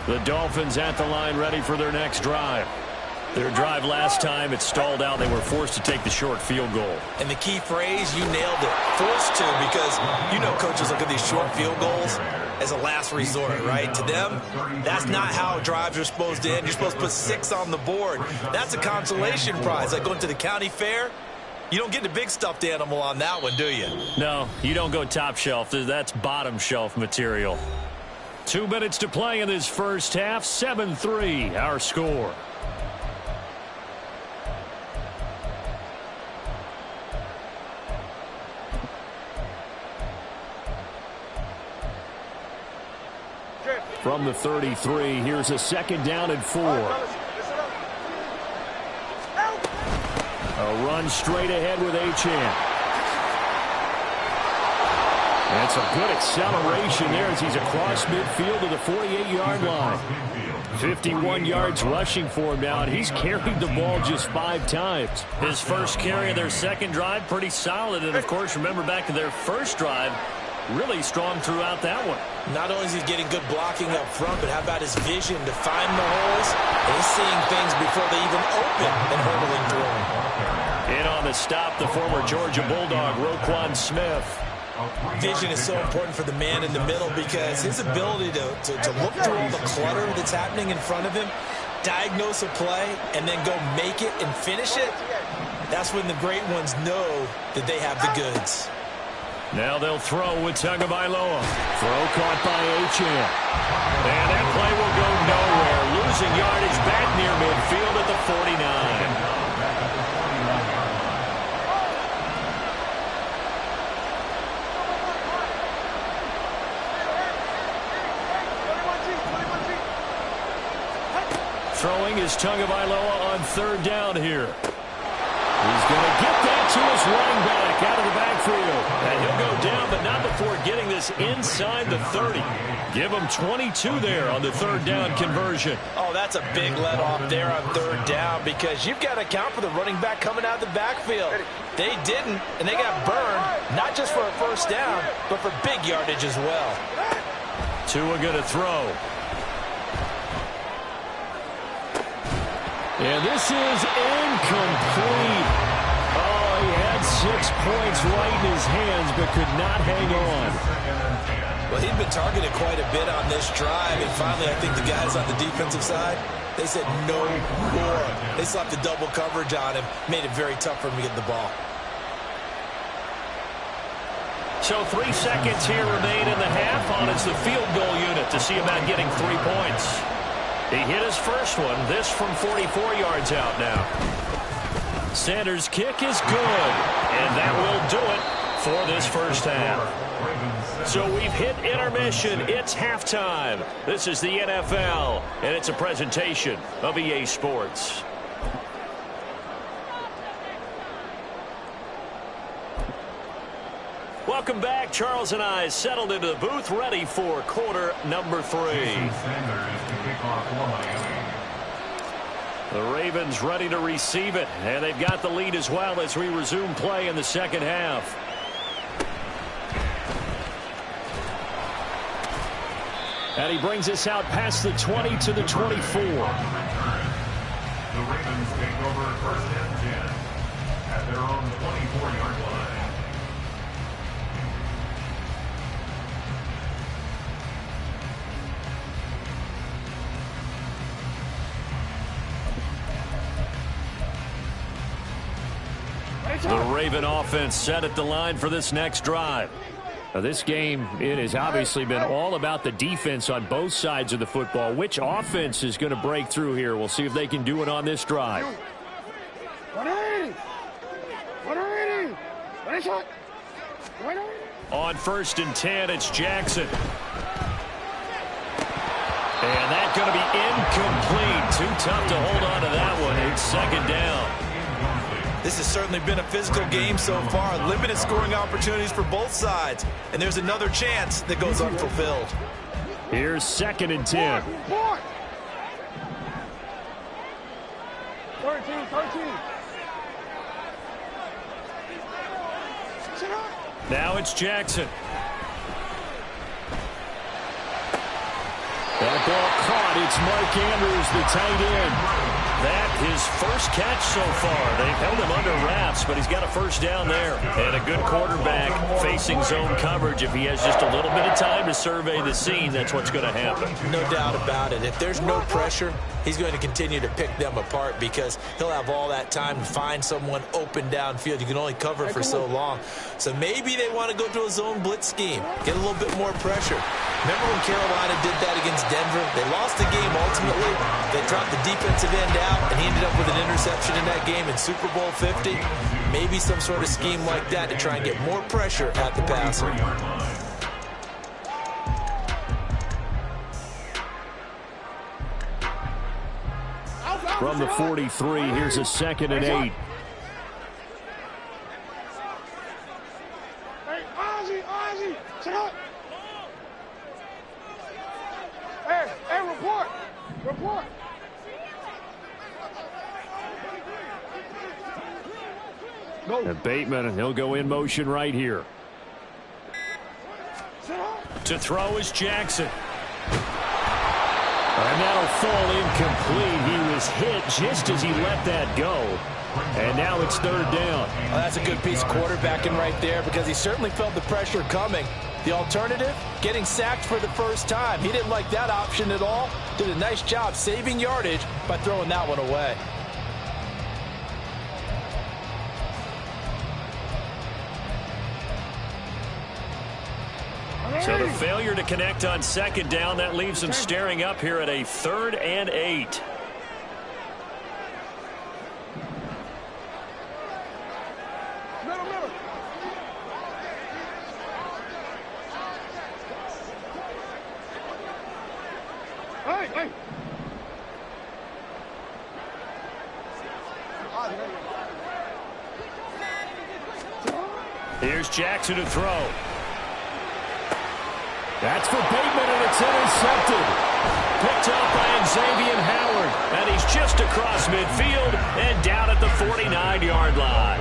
The Dolphins at the line, ready for their next drive. Their drive last time, it stalled out. They were forced to take the short field goal. And the key phrase, you nailed it, forced to, because you know coaches look at these short field goals as a last resort, right? To them, that's not how drives are supposed to end. You're supposed to put 6 on the board. That's a consolation prize. Like going to the county fair, you don't get the big stuffed animal on that one, do you? No, you don't go top shelf. That's bottom shelf material. 2 minutes to play in this first half. 7-3, our score. From the 33, here's a 2nd down and 4. A run straight ahead with Achane. And it's a good acceleration there as he's across midfield to the 48-yard line. 51 yards rushing for him now, and he's carried the ball just 5 times. His first carry of their second drive, pretty solid. And, of course, remember back to their first drive, really strong throughout that one. Not only is he getting good blocking up front, but how about his vision to find the holes? And he's seeing things before they even open and hurdling through them. In on the stop, the former Georgia Bulldog, Roquan Smith. Vision is so important for the man in the middle because his ability to look through all the clutter that's happening in front of him, diagnose a play, and then go make it and finish it, that's when the great ones know that they have the goods. Now they'll throw with Tagovailoa. Throw caught by Achane. And that play will go nowhere. Losing yardage back near midfield at the 49. Throwing is Tagovailoa on 3rd down here. He's going to get that to his running back out of the backfield. And he'll go down, but not before getting this inside the 30. Give him 22 there on the 3rd down conversion. Oh, that's a big let off there on 3rd down because you've got to account for the running back coming out of the backfield. They didn't, and they got burned, not just for a 1st down, but for big yardage as well. Tua going to throw. And this is incomplete. Oh, he had 6 points right in his hands, but could not hang on. Well, he'd been targeted quite a bit on this drive, and finally I think the guys on the defensive side, they said no more. They slapped the double coverage on him, made it very tough for him to get the ball. So 3 seconds here remain in the half on as the field goal unit to see about getting 3 points. He hit his first one, this from 44 yards out now. Sanders' kick is good, and that will do it for this first half. So we've hit intermission. It's halftime. This is the NFL, and it's a presentation of EA Sports. Welcome back. Charles and I settled into the booth, ready for quarter number 3. The Ravens ready to receive it, and they've got the lead as well as we resume play in the second half. And he brings us out past the 20 to the 24. The Ravens take over 1st and 10 at their own 24-yard line. The Raven offense set at the line for this next drive. Now, this game, it has obviously been all about the defense on both sides of the football. Which offense is going to break through here? We'll see if they can do it on this drive. 180! 180! On 1st and 10, it's Jackson. And that's going to be incomplete. Too tough to hold on to that one. It's 2nd down. This has certainly been a physical game so far. Limited scoring opportunities for both sides. And there's another chance that goes unfulfilled. Here's 2nd and 10. 13. Now it's Jackson. That ball caught. It's Mark Andrews, the tight end. that his first catch so far. They've held him under wraps, but he's got a first down there. And a good quarterback facing zone coverage. If he has just a little bit of time to survey the scene, that's what's going to happen. No doubt about it. If there's no pressure, he's going to continue to pick them apart because he'll have all that time to find someone open downfield. You can only cover for so long. So maybe they want to go to a zone blitz scheme, get a little bit more pressure. Remember when Carolina did that against Denver? They lost the game ultimately. They dropped the defensive end out, and he ended up with an interception in that game in Super Bowl 50. Maybe some sort of scheme like that to try and get more pressure at the passer. From the 43, here's a 2nd and 8. Hey, Ozzie, sit up. Hey, report. And Bateman, he'll go in motion right here. To throw is Jackson. And that'll fall incomplete. He was hit just as he let that go. And now it's 3rd down. Well, that's a good piece of quarterbacking right there because he certainly felt the pressure coming. The alternative, getting sacked for the first time. He didn't like that option at all. Did a nice job saving yardage by throwing that one away. So the failure to connect on 2nd down, that leaves them staring up here at a 3rd and 8. Middle. Hey. Here's Jackson to throw. That's for Bateman, and it's intercepted. Picked up by Xavier Howard, and he's just across midfield and down at the 49-yard line.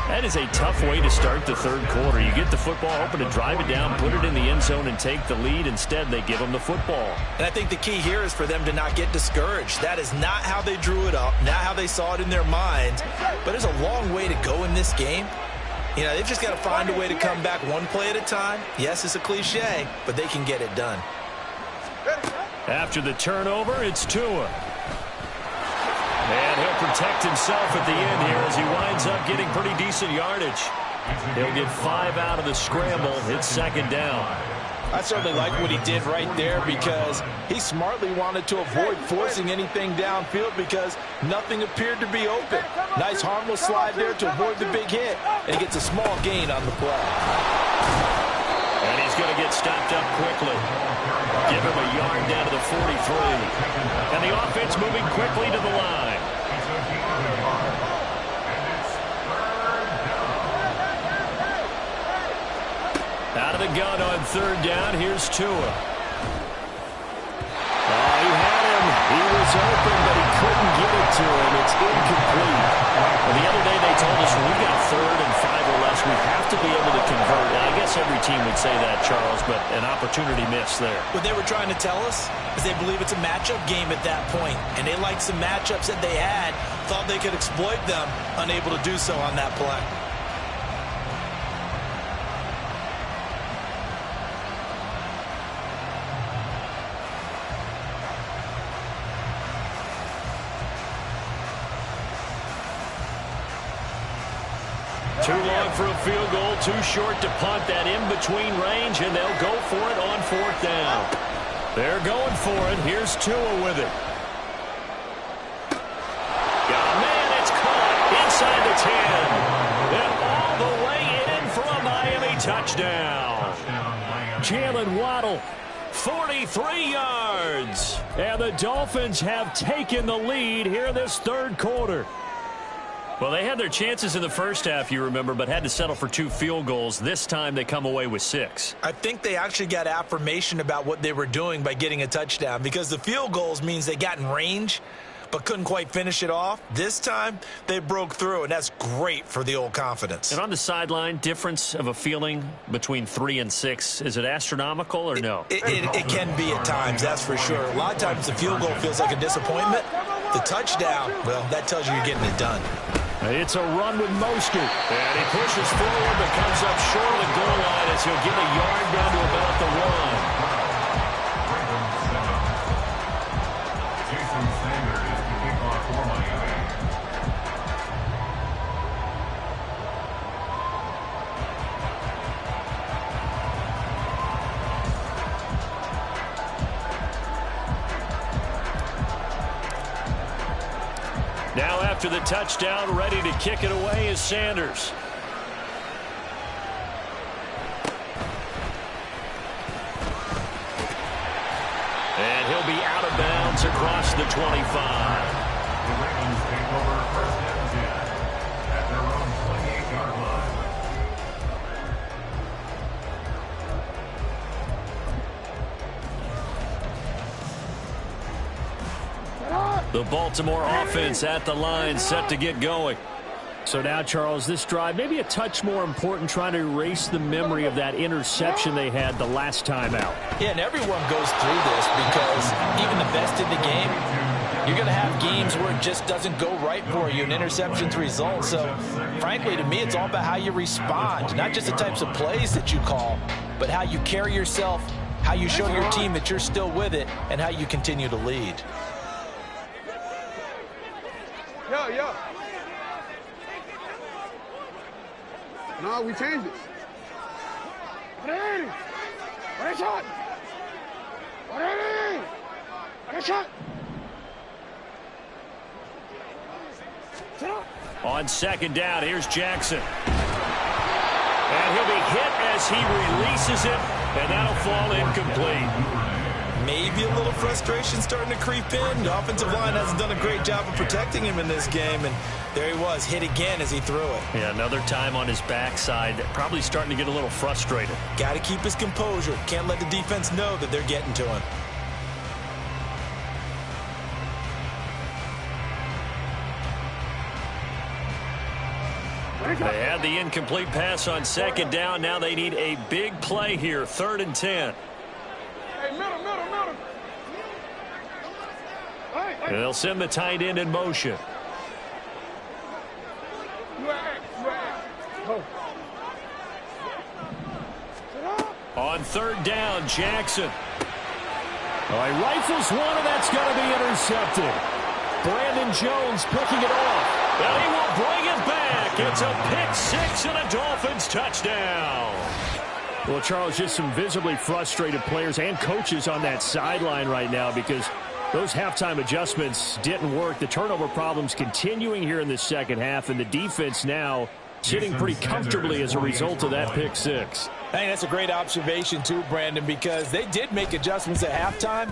That is a tough way to start the 3rd quarter. You get the football, hoping to drive it down, put it in the end zone, and take the lead. Instead, they give them the football. And I think the key here is for them to not get discouraged. That is not how they drew it up, not how they saw it in their minds. But there's a long way to go in this game. You know, they've just got to find a way to come back one play at a time. Yes, it's a cliche, but they can get it done. After the turnover, it's Tua. And he'll protect himself at the end here as he winds up getting pretty decent yardage. He'll get 5 out of the scramble. It's 2nd down. I certainly like what he did right there because he smartly wanted to avoid forcing anything downfield because nothing appeared to be open. Nice harmless slide there to avoid the big hit, and he gets a small gain on the play. And he's going to get stopped up quickly. Give him a yard down to the 43. And the offense moving quickly to the line. Out of the gun on 3rd down, here's Tua. Oh, he had him. He was open, but he couldn't get it to him. It's incomplete. Well, the other day they told us when we got 3rd and 5 or less, we have to be able to convert. I guess every team would say that, Charles, but an opportunity missed there. What they were trying to tell us is they believe it's a matchup game at that point, and they liked some matchups that they had, thought they could exploit them, unable to do so on that play. Too long for a field goal, too short to punt that in-between range, and they'll go for it on 4th down. They're going for it. Here's Tua with it. Got a man, it's caught inside the 10. And all the way in for a Miami touchdown. Jalen Waddle, 43 yards. And the Dolphins have taken the lead here in this 3rd quarter. Well, they had their chances in the first half, you remember, but had to settle for 2 field goals. This time they come away with 6. I think they actually got affirmation about what they were doing by getting a touchdown because the field goals means they got in range. but couldn't quite finish it off. This time, they broke through, and that's great for the old confidence. And on the sideline, difference of a feeling between 3 and 6, is it astronomical or no? It can be at times, that's for sure. A lot of times the field goal feels like a disappointment. The touchdown, well, that tells you you're getting it done. It's a run with Mostert. And he pushes forward but comes up short of the goal line as he'll get a yard down to about the 1. Now after the touchdown, ready to kick it away is Sanders. And he'll be out of bounds across the 25. The Ravens take over first and 10 at their own 28-yard line. The Baltimore offense at the line, set to get going. So now, Charles, this drive maybe a touch more important, trying to erase the memory of that interception they had the last time out. Yeah, and everyone goes through this because even the best in the game, you're going to have games where it just doesn't go right for you, and interceptions result. So, frankly, to me, it's all about how you respond, not just the types of plays that you call, but how you carry yourself, how you show your team that you're still with it, and how you continue to lead. Yo. No, we changed it. Ready. Ready, shot. Ready. Ready, shot. On second down, here's Jackson. And he'll be hit as he releases it, and that'll fall incomplete. Maybe a little frustration starting to creep in. The offensive line hasn't done a great job of protecting him in this game, and there he was, hit again as he threw it. Yeah, another time on his backside, probably starting to get a little frustrated. Got to keep his composure. Can't let the defense know that they're getting to him. They had the incomplete pass on second down. Now they need a big play here, 3rd and 10. Hey, middle. And they'll send the tight end in motion. On 3rd down, Jackson. All right, rifles one, and that's going to be intercepted. Brandon Jones picking it off. And he will bring it back. It's a pick 6 and a Dolphins touchdown. Well, Charles, just some visibly frustrated players and coaches on that sideline right now because those halftime adjustments didn't work. The turnover problems continuing here in the second half, and the defense now sitting pretty comfortably as a result of that pick 6. I think that's a great observation too, Brandon, because they did make adjustments at halftime.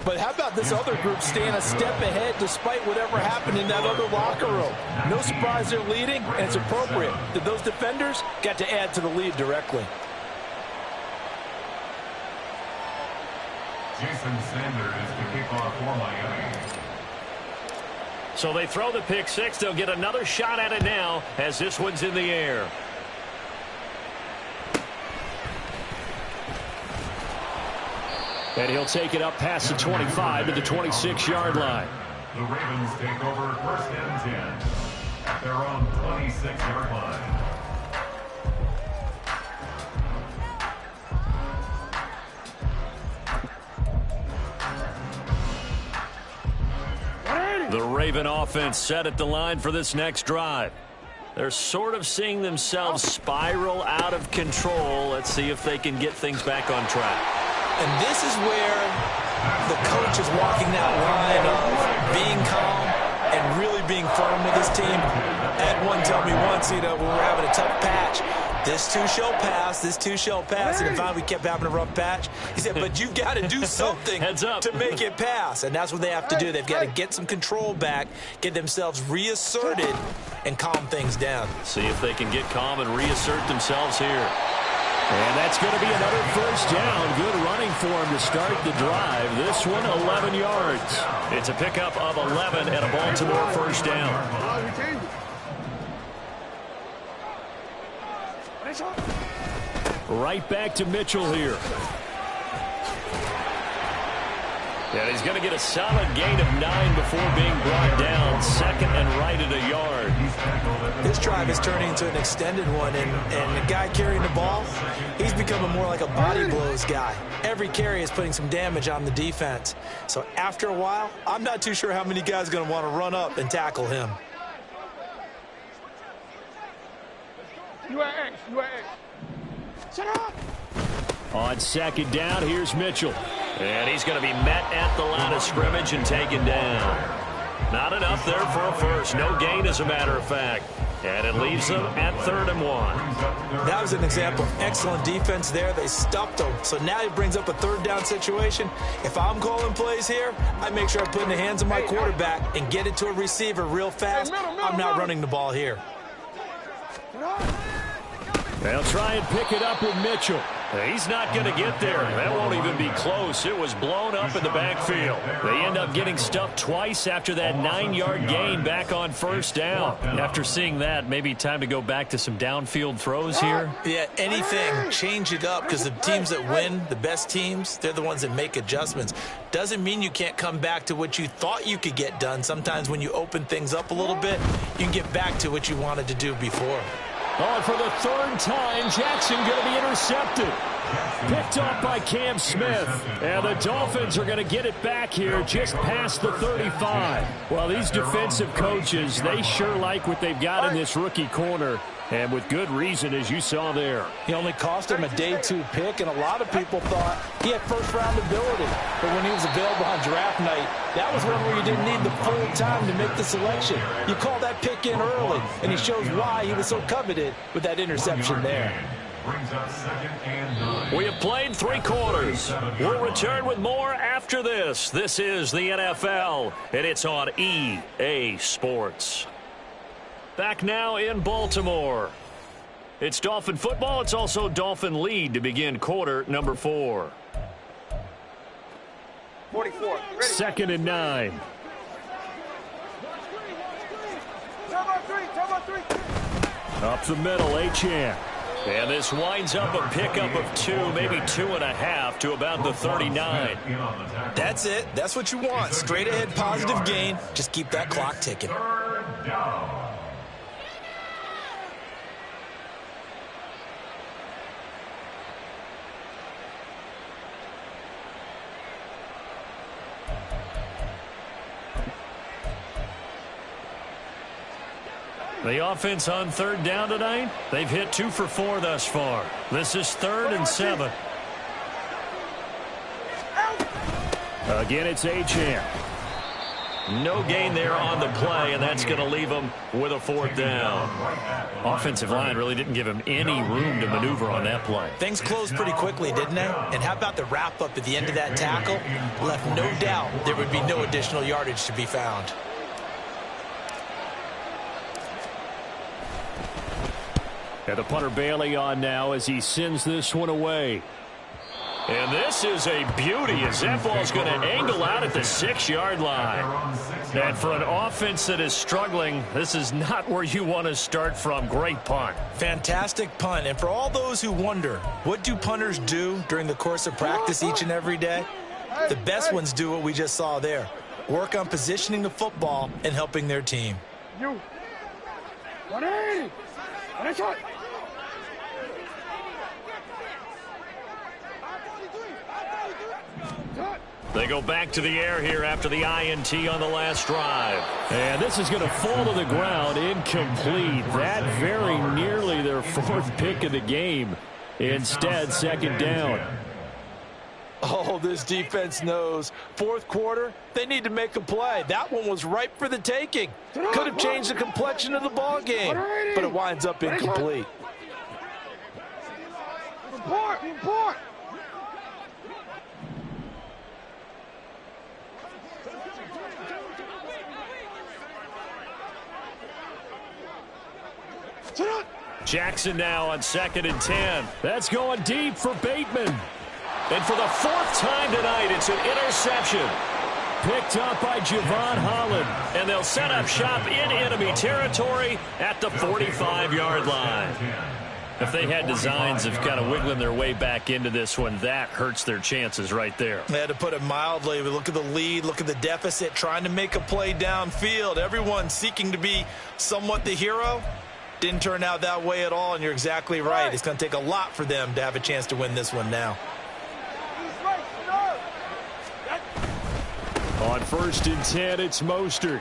But how about this other group staying a step ahead despite whatever happened in that other locker room? No surprise they're leading, and it's appropriate that those defenders got to add to the lead directly. Jason Sanders is the kickoff for Miami. So they throw the pick 6. They'll get another shot at it now as this one's in the air. And he'll take it up past the 25 to the 26-yard line. The Ravens take over 1st and 10 at their own 26-yard line. The Raven offense set at the line for this next drive. They're sort of seeing themselves spiral out of control. Let's see if they can get things back on track. And this is where the coach is walking that line of being calm and really being firm with his team. Ed one told me once, when we were having a tough patch, this too shall pass, this too shall pass. And finally we kept having a rough patch. He said, but you've got to do something Heads up. to make it pass. And that's what they have to do. They've got to get some control back, get themselves reasserted, and calm things down. See if they can get calm and reassert themselves here. And that's going to be another first down. Good running for him to start the drive. This one, 11 yards. It's a pickup of 11 and a Baltimore first down. Right back to Mitchell here. And he's going to get a solid gain of 9 before being brought down. Second and right at a yard. This drive is turning into an extended one, and the guy carrying the ball, he's becoming more like a body blows guy. Every carry is putting some damage on the defense. So after a while, I'm not too sure how many guys are going to want to run up and tackle him. You at X. You at X. Shut up. On second down, here's Mitchell. And he's going to be met at the line of scrimmage and taken down. Not enough there for a first. No gain, as a matter of fact. And it leaves them at 3rd and 1. That was an example of excellent defense there. They stuffed him. So now he brings up a 3rd down situation. If I'm calling plays here, I make sure I put in the hands of my quarterback and get it to a receiver real fast. I'm not running the ball here. They'll try and pick it up with Mitchell. He's not going to get there. That won't even be close. It was blown up in the backfield. They end up getting stuffed twice after that 9-yard gain back on first down. After seeing that, maybe time to go back to some downfield throws here. Yeah, anything. Change it up, because the teams that win, the best teams, they're the ones that make adjustments. Doesn't mean you can't come back to what you thought you could get done. Sometimes when you open things up a little bit, you can get back to what you wanted to do before. Oh, and for the 3rd time, Jackson going to be intercepted. Picked off by Cam Smith. And the Dolphins are going to get it back here just past the 35. Well, these defensive coaches, they sure like what they've got in this rookie corner. And with good reason, as you saw there. He only cost him a day 2 pick, and a lot of people thought he had first-round ability. But when he was available on draft night, that was one where you didn't need the full time to make the selection. You call that pick in early, and he shows why he was so coveted with that interception there. We have played 3 quarters. We'll return with more after this. This is the NFL, and it's on EA Sports. Back now in Baltimore. It's Dolphin football. It's also Dolphin lead to begin quarter number 4. 44. Ready. 2nd and 9. Time 3. Up the middle, Achane. And this winds up a pickup of 2, maybe 2.5 to about the 39. That's it. That's what you want. Straight ahead, positive gain. Just keep that clock ticking. 3rd down. The offense on 3rd down tonight, they've hit 2 for 4 thus far. This is 3rd and 7. Again, it's Achane. No gain there on the play, and that's going to leave them with a 4th down. Offensive line really didn't give him any room to maneuver on that play. Things closed pretty quickly, didn't they? And how about the wrap-up at the end of that tackle? Left no doubt there would be no additional yardage to be found. And the punter Bailey on now as he sends this one away. And this is a beauty as that ball's going to angle out at the 6-yard line. And for an offense that is struggling, this is not where you want to start from. Great punt. Fantastic punt. And for all those who wonder, what do punters do during the course of practice each and every day? The best ones do what we just saw there. Work on positioning the football and helping their team. You. 180. Nice shot. They go back to the air here after the INT on the last drive. And this is going to fall to the ground, incomplete. That very nearly their 4th pick of the game. Instead, 2nd down. Oh, this defense knows. 4th quarter, they need to make a play. That one was ripe for the taking. Could have changed the complexion of the ball game, but it winds up incomplete. Report. Jackson now on 2nd and 10. That's going deep for Bateman. And for the 4th time tonight, it's an interception. Picked up by Javon Holland. And they'll set up shop in enemy territory at the 45-yard line. If they had designs of kind of wiggling their way back into this one, that hurts their chances right there. They had to put it mildly. Look at the lead, look at the deficit, trying to make a play downfield. Everyone seeking to be somewhat the hero. Didn't turn out that way at all, and you're exactly right. It's going to take a lot for them to have a chance to win this one now. On 1st and 10, it's Mostert.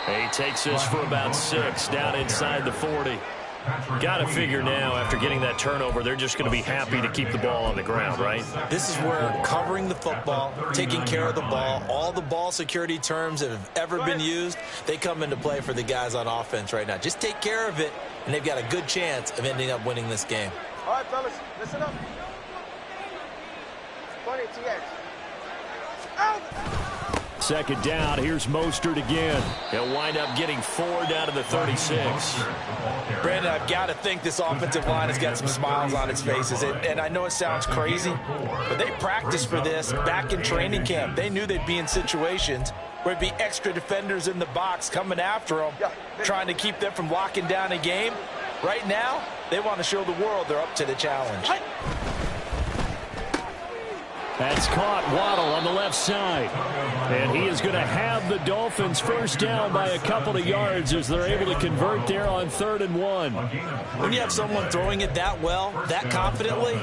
He takes this for about 6 down inside the 40. Got to figure now, after getting that turnover, they're just going to be happy to keep the ball on the ground, right? This is where covering the football, taking care of the ball, all the ball security terms that have ever been used, they come into play for the guys on offense right now. Just take care of it, and they've got a good chance of ending up winning this game. All right, fellas, listen up. 20 TX. Out! 2nd down, here's Mostert again. He'll wind up getting 4 down to the 36. Brandon, I've got to think this offensive line has got some smiles on its faces. And I know it sounds crazy, but they practiced for this back in training camp. They knew they'd be in situations where it'd be extra defenders in the box coming after them, trying to keep them from locking down a game. Right now, they want to show the world they're up to the challenge. That's caught. Waddle on the left side. And he is going to have the Dolphins first down by a couple of yards as they're able to convert there on 3rd and 1. When you have someone throwing it that well, that confidently,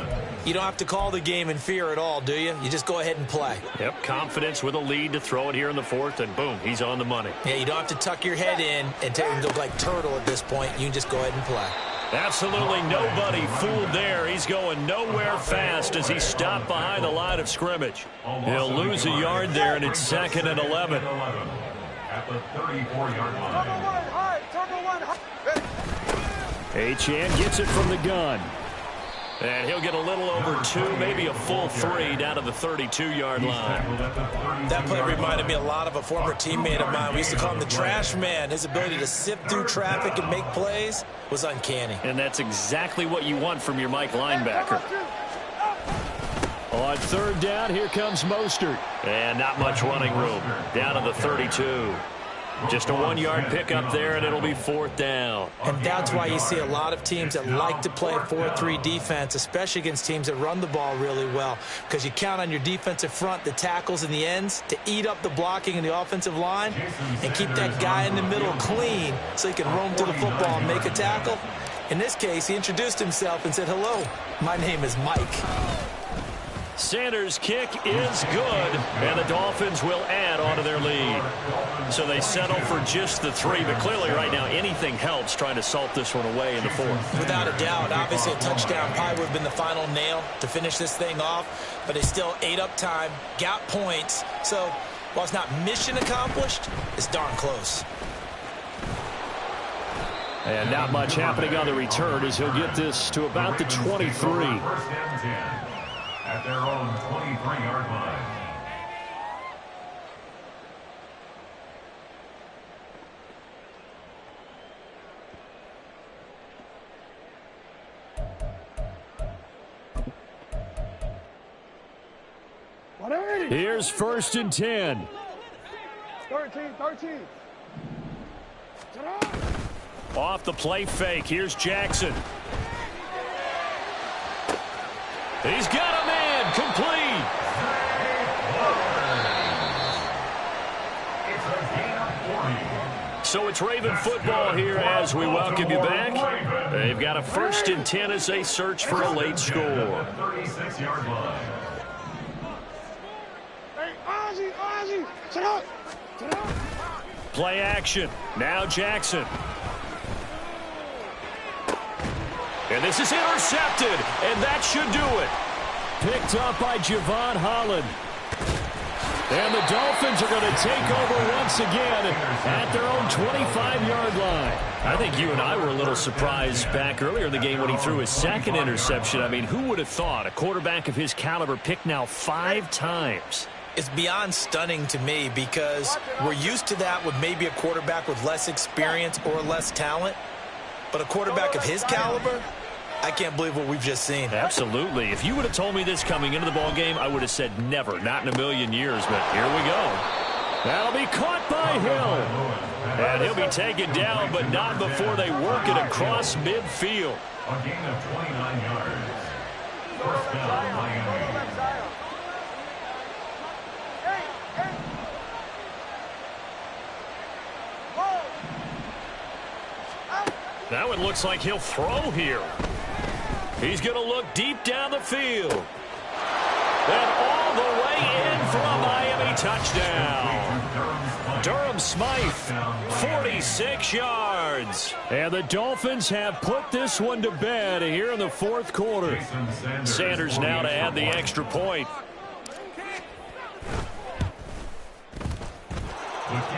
you don't have to call the game in fear at all, do you? You just go ahead and play. Yep, confidence with a lead to throw it here in the 4th, and boom, he's on the money. Yeah, you don't have to tuck your head in and look like turtle at this point. You can just go ahead and play. Absolutely nobody fooled there. He's going nowhere fast as he's stopped behind the line of scrimmage. He'll lose a yard there, and it's 2nd and 11. At the 34-yard line. Achane gets it from the gun. And he'll get a little over 2, maybe a full 3 down to the 32-yard line. That play reminded me a lot of a former teammate of mine. We used to call him the trash man. His ability to sift through traffic and make plays was uncanny. And that's exactly what you want from your Mike linebacker. On 3rd down, here comes Mostert. And not much running room. Down to the 32. Just a 1-yard pickup there, and it'll be 4th down. And that's why you see a lot of teams that like to play 4-3 defense, especially against teams that run the ball really well, because you count on your defensive front, the tackles and the ends, to eat up the blocking in the offensive line and keep that guy in the middle clean so he can roam through the football and make a tackle. In this case, he introduced himself and said, "Hello, my name is Mike." Sanders' kick is good, and the Dolphins will add on to their lead. So they settle for just the 3, but clearly right now anything helps trying to salt this one away in the 4th. Without a doubt, obviously a touchdown probably would have been the final nail to finish this thing off, but they still ate up time, got points. So while it's not mission accomplished, it's darn close. And not much happening on the return as he'll get this to about the 23. At their own 23-yard line. Here's 1st and 10. 13. Off the play fake, here's Jackson. He's got a man, complete. So it's Raven football here as we welcome you back. They've got a 1st and 10 as they search for a late score. 36-yard line. Hey, Ozzy, sit up. Play action. Now Jackson. And this is intercepted, and that should do it. Picked up by Javon Holland. And the Dolphins are going to take over once again at their own 25-yard line. I think you and I were a little surprised back earlier in the game when he threw his 2nd interception. I mean, who would have thought a quarterback of his caliber picked now 5 times? It's beyond stunning to me because we're used to that with maybe a quarterback with less experience or less talent. But a quarterback of his caliber, I can't believe what we've just seen. Absolutely. If you would have told me this coming into the ball game, I would have said never, not in a million years. But here we go. That'll be caught by Hill. And he'll be taken down, but not before they work it across midfield. A gain of 29 yards. First down, Miami. That one looks like he'll throw here. He's going to look deep down the field. And all the way in for a Miami touchdown. Durham Smythe, 46 yards. And the Dolphins have put this one to bed here in the fourth quarter. Sanders now to add the extra point.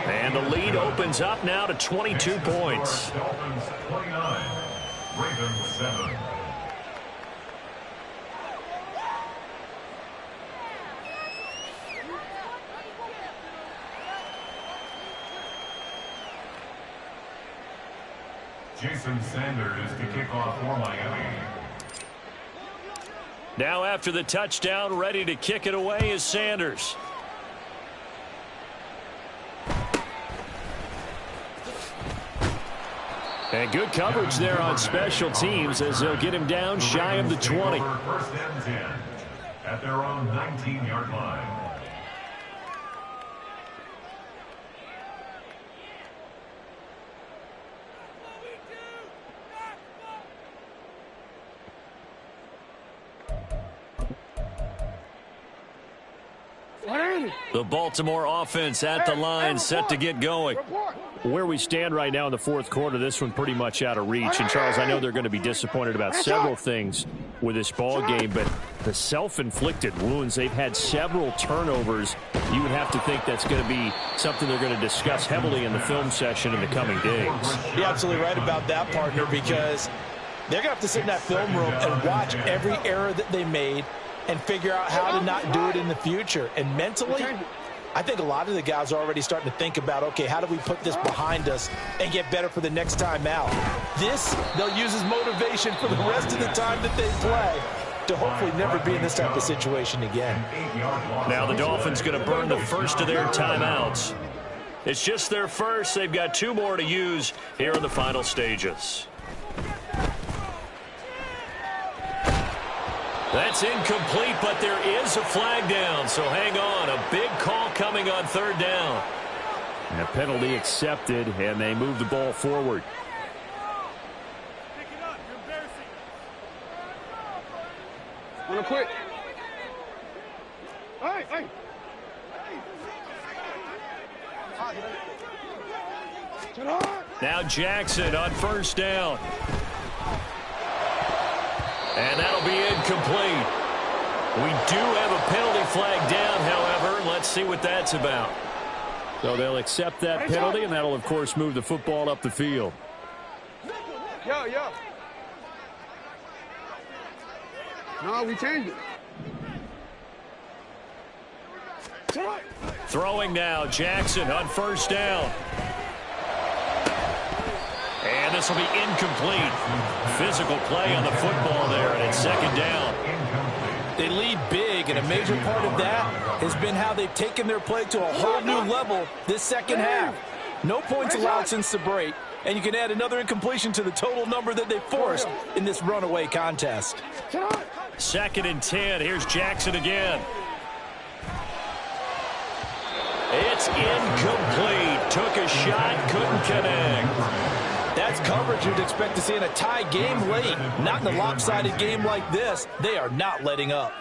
And the lead opens up now to 22 points. Dolphins 29, Ravens 7. Jason Sanders to kick off for Miami. Now after the touchdown, ready to kick it away is Sanders. And good coverage there on special teams as they'll get him down shy of the 20. First and 10 at their own 19-yard line. The Baltimore offense at the line, set to get going. Where we stand right now in the fourth quarter, this one pretty much out of reach. And, Charles, I know they're going to be disappointed about several things with this ball game, but the self-inflicted wounds, they've had several turnovers. You would have to think that's going to be something they're going to discuss heavily in the film session in the coming days. You're absolutely right about that, partner, because they're going to have to sit in that film room and watch every error that they made and figure out how to not do it in the future. And mentally, I think a lot of the guys are already starting to think about, okay, how do we put this behind us and get better for the next time out? This, they'll use as motivation for the rest of the time that they play to hopefully never be in this type of situation again. Now the Dolphins going to burn the first of their timeouts. It's just their first. They've got two more to use here in the final stages. That's incomplete, but there is a flag down, so hang on. A big call coming on third down. And a penalty accepted, and they move the ball forward. Pick it up. You're embarrassing. Wanna quit? Hey! Now Jackson on first down. And that'll be incomplete. We do have a penalty flag down, however. Let's see what that's about. So they'll accept that penalty, and that'll, of course, move the football up the field. Yo. No, we changed it. Throwing now, Jackson on first down. And this will be incomplete. Physical play on the football there, and it's second down. They lead big, and a major part of that has been how they've taken their play to a whole new level this second half. No points allowed since the break, and you can add another incompletion to the total number that they forced in this runaway contest. Second and 10. Here's Jackson again. It's incomplete. Took a shot, couldn't connect. That's coverage you'd expect to see in a tie game late. Not in a lopsided game like this. They are not letting up.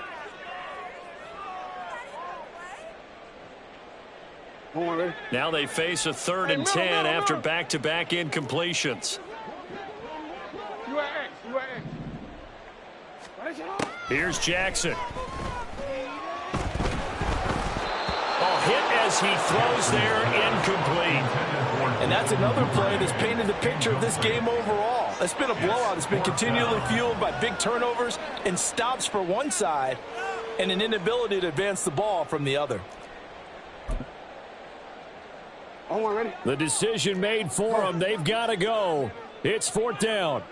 Now they face a third and 10 after back-to-back incompletions. Here's Jackson. Hit as he throws there, incomplete. And that's another play that's painted the picture of this game overall. It's been a blowout. It's been continually fueled by big turnovers and stops for one side and an inability to advance the ball from the other. The decision made for them. They've got to go. It's 4th down.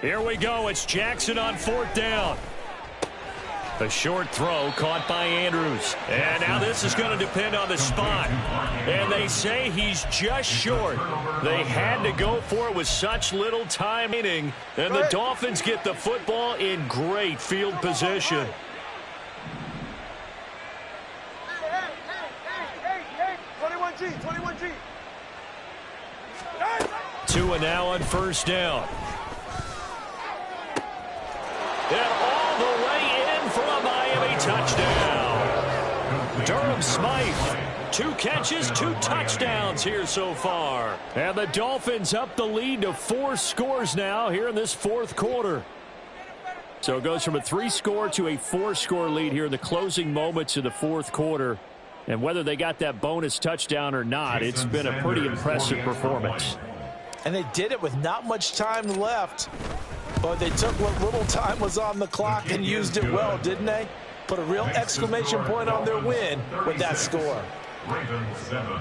Here we go. It's Jackson on 4th down. A short throw caught by Andrews. And now this is going to depend on the spot. And they say he's just short. They had to go for it with such little time remaining. And the Dolphins get the football in great field position. Hey, 21G. Tua now on 1st down. And all the way in for a Miami touchdown. Durham Smythe, 2 catches, 2 touchdowns here so far. And the Dolphins up the lead to 4 scores now here in this 4th quarter. So it goes from a 3-score to a 4-score lead here in the closing moments of the 4th quarter. And whether they got that bonus touchdown or not, it's been a pretty impressive performance. And they did it with not much time left. But they took what little time was on the clock and used it well, didn't they? Put a real exclamation point on their win with that score. Ravens 7.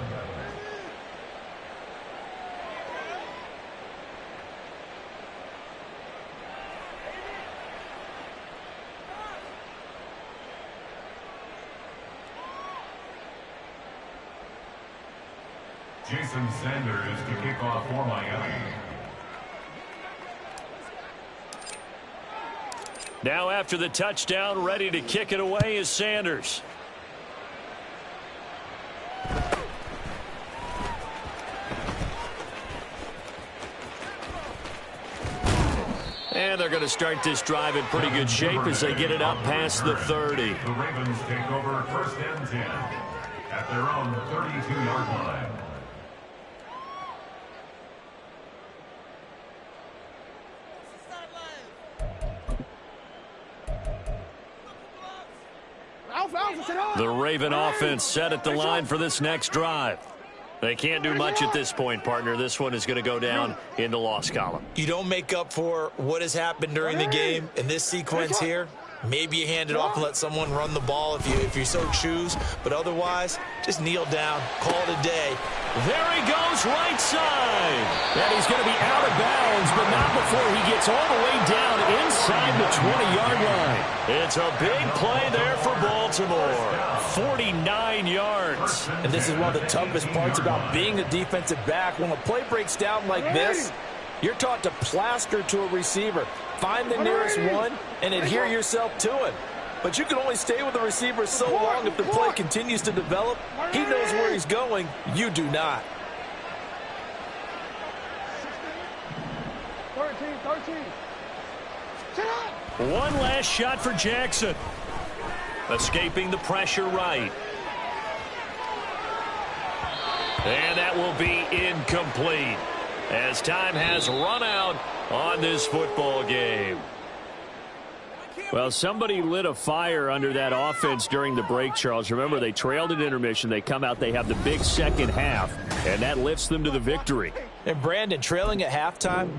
Jason Sanders to kick off for Miami. Now after the touchdown, ready to kick it away is Sanders. And they're going to start this drive in pretty good shape as they get it up past the 30. The Ravens take over 1st and 10 at their own 32-yard line. The Raven offense set at the line for this next drive. They can't do much at this point, partner. This one is going to go down in the loss column. You don't make up for what has happened during the game in this sequence here. Maybe you hand it off and let someone run the ball if you so choose. But otherwise, just kneel down, call it a day. There he goes, right side. And he's going to be out of bounds, but not before he gets all the way down inside the 20-yard line. It's a big play there for Baltimore. 49 yards. And this is one of the toughest parts about being a defensive back. When a play breaks down like this, you're taught to plaster to a receiver. Find the nearest one and adhere yourself to it. But you can only stay with the receiver so long if the play continues to develop. He knows where he's going. You do not. 13. One last shot for Jackson. Escaping the pressure right. And that will be incomplete as time has run out on this football game. Well, somebody lit a fire under that offense during the break, Charles. Remember, they trailed at intermission. They come out, they have the big second half, and that lifts them to the victory. And Brandon, trailing at halftime,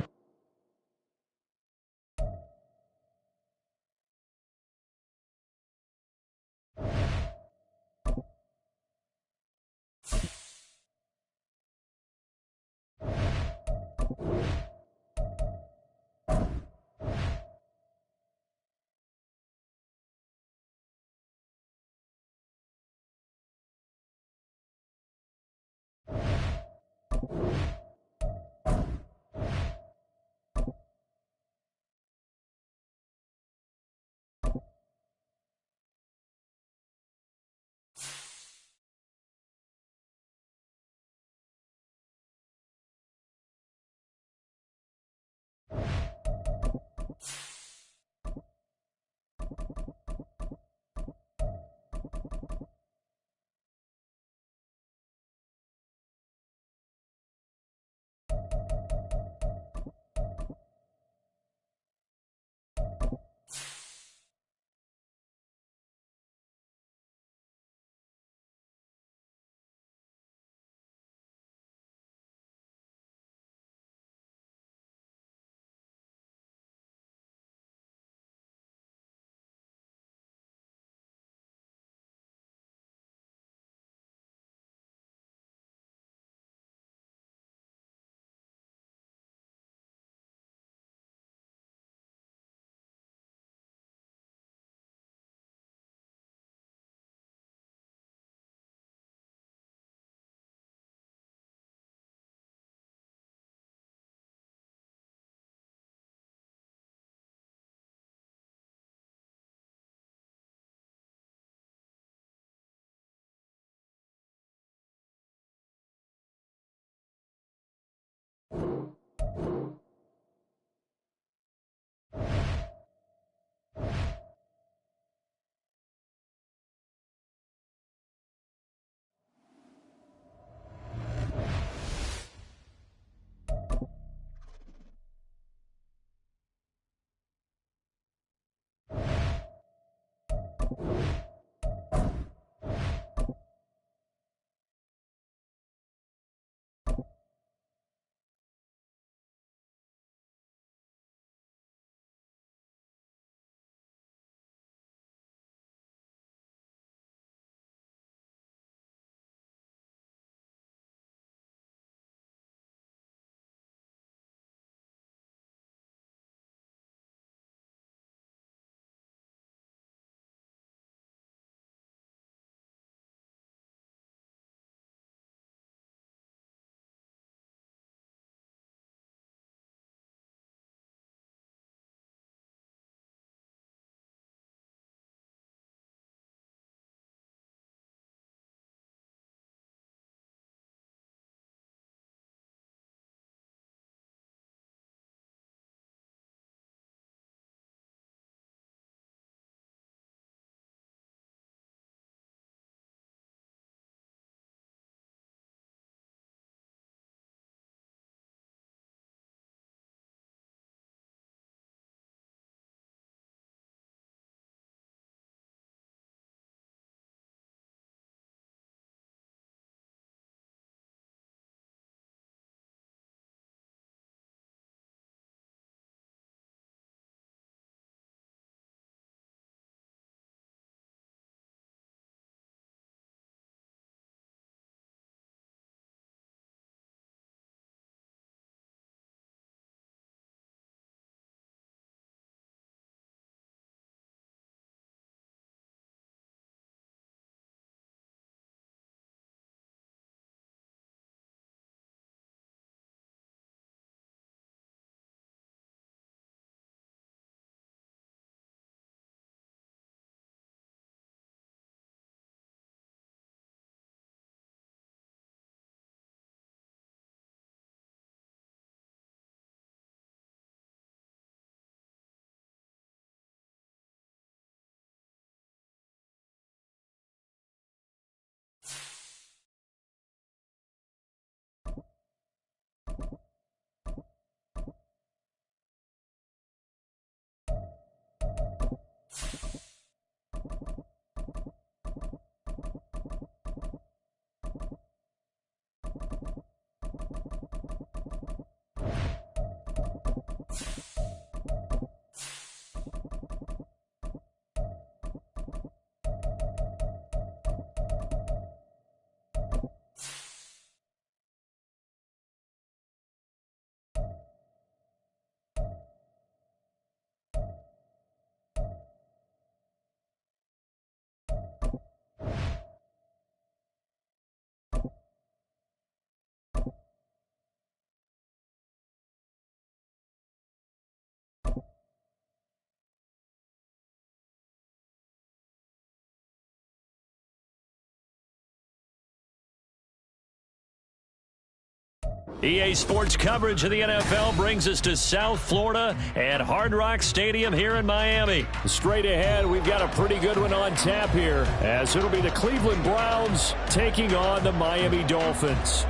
EA Sports coverage of the NFL brings us to South Florida at Hard Rock Stadium here in Miami. Straight ahead, we've got a pretty good one on tap here, as it'll be the Cleveland Browns taking on the Miami Dolphins.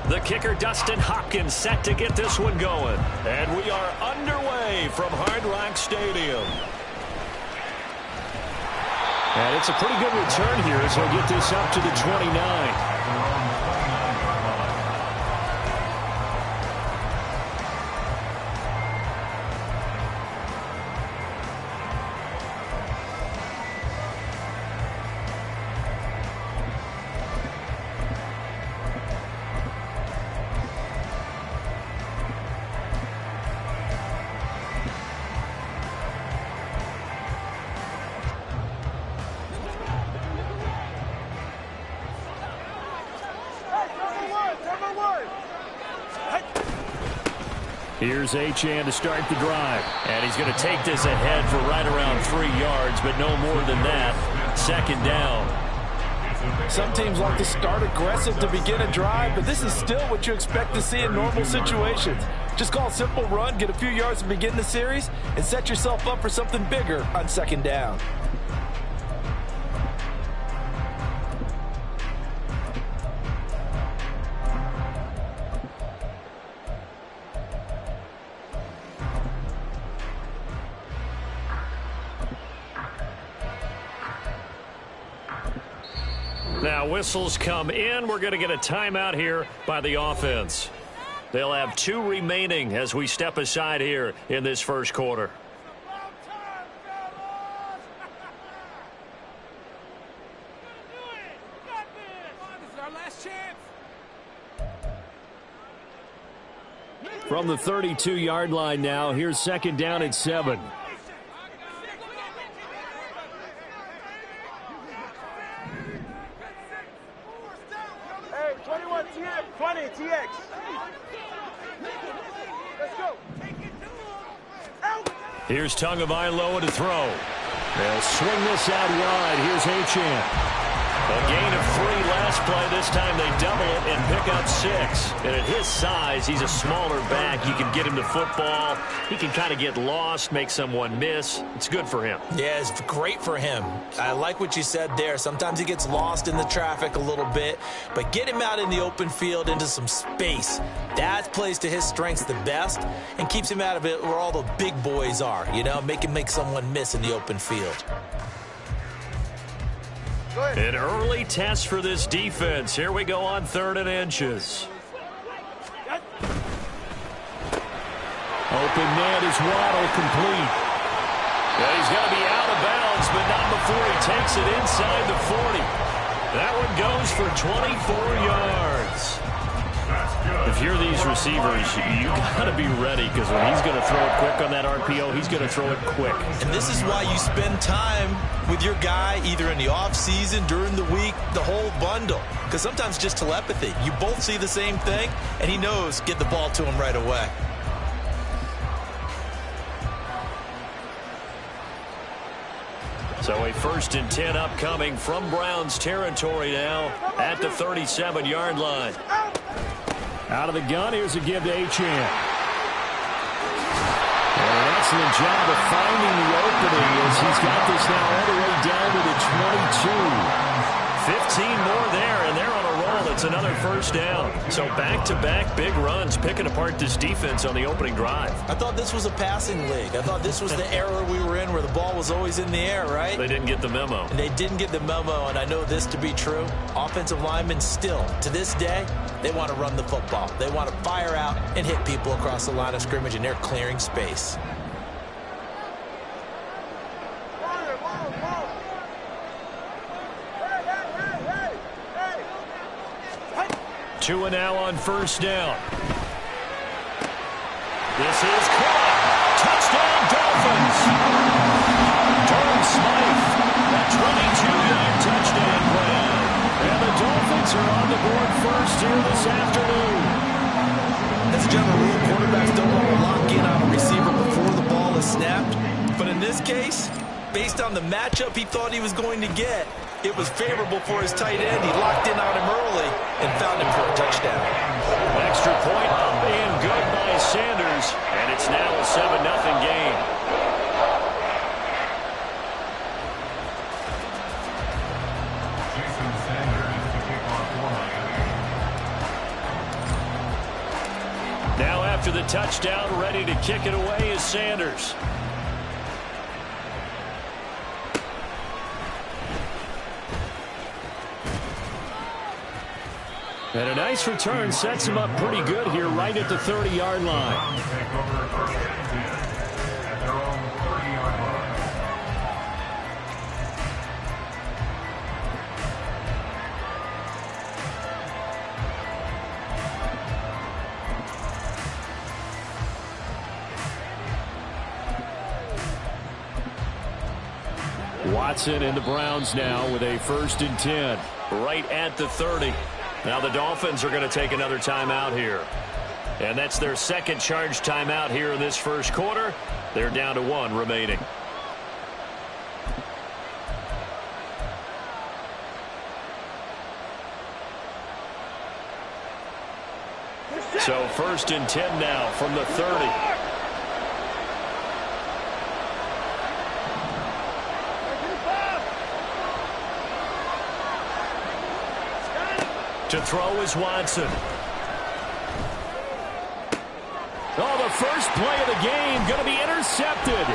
The kicker, Dustin Hopkins, set to get this one going. And we are underway from Hard Rock Stadium. And it's a pretty good return here as he'll get this up to the 29. Here's Achane to start the drive. And he's going to take this ahead for right around 3 yards, but no more than that. Second down. Some teams like to start aggressive to begin a drive, but this is still what you expect to see in normal situations. Just call a simple run, get a few yards to begin the series, and set yourself up for something bigger on second down. Now whistles come in. We're going to get a timeout here by the offense. They'll have 2 remaining as we step aside here in this first quarter. From the 32-yard line now, here's second down at 7. Hey, 21 TX, 20 TX. Let's go. Here's Tagovailoa to throw. They'll swing this out wide. Here's Achane. A gain of 3 last play. This time they double it and pick up 6. And at his size, he's a smaller back. You can get him to football. He can kind of get lost, make someone miss. It's good for him. Yeah, it's great for him. I like what you said there. Sometimes he gets lost in the traffic a little bit, but get him out in the open field into some space. That plays to his strengths the best and keeps him out of it where all the big boys are, you know, make someone miss in the open field. An early test for this defense. Here we go on 3rd and inches. Open man is Waddle, complete. Yeah, he's going to be out of bounds, but not before he takes it inside the 40. That one goes for 24 yards. If you're these receivers, you got to be ready, because when he's going to throw it quick on that RPO, he's going to throw it quick. And this is why you spend time with your guy either in the offseason, during the week, the whole bundle. Because sometimes just telepathy. You both see the same thing, and he knows get the ball to him right away. So a 1st and 10 upcoming from Browns territory now at the 37-yard line. Out of the gun, here's a give to Achane. And an excellent job of finding the opening as he's got this now all the way down to the 22. 15 more there, and they're on a roll. It's another 1st down. So back-to-back big runs, picking apart this defense on the opening drive. I thought this was a passing league. I thought this was the era we were in where the ball was always in the air, right? They didn't get the memo. And they didn't get the memo, and I know this to be true. Offensive linemen still, to this day, they want to run the football. They want to fire out and hit people across the line of scrimmage, and they're clearing space. Tua now on 1st down. This is caught. Touchdown, Dolphins. Durham Smythe, that 22-yard touchdown grab. And the Dolphins are on the board first here this afternoon. As a general rule, quarterbacks don't want to lock in on a receiver before the ball is snapped. But in this case, based on the matchup he thought he was going to get, it was favorable for his tight end. He locked in on him early and found him for a touchdown. Extra point being good by Sanders, and it's now a 7-0 game. Jason Sanders to kick off for Miami. Now after the touchdown, ready to kick it away is Sanders. And a nice return sets him up pretty good here right at the 30-yard line. Take over 1st and 10 at their own 30-yard line. Watson and the Browns now with a 1st and 10 right at the 30. Now the Dolphins are going to take another timeout here. And that's their 2nd charge timeout here in this first quarter. They're down to 1 remaining. So 1st and 10 now from the 30. To throw is Watson. Oh, the first play of the game going to be intercepted.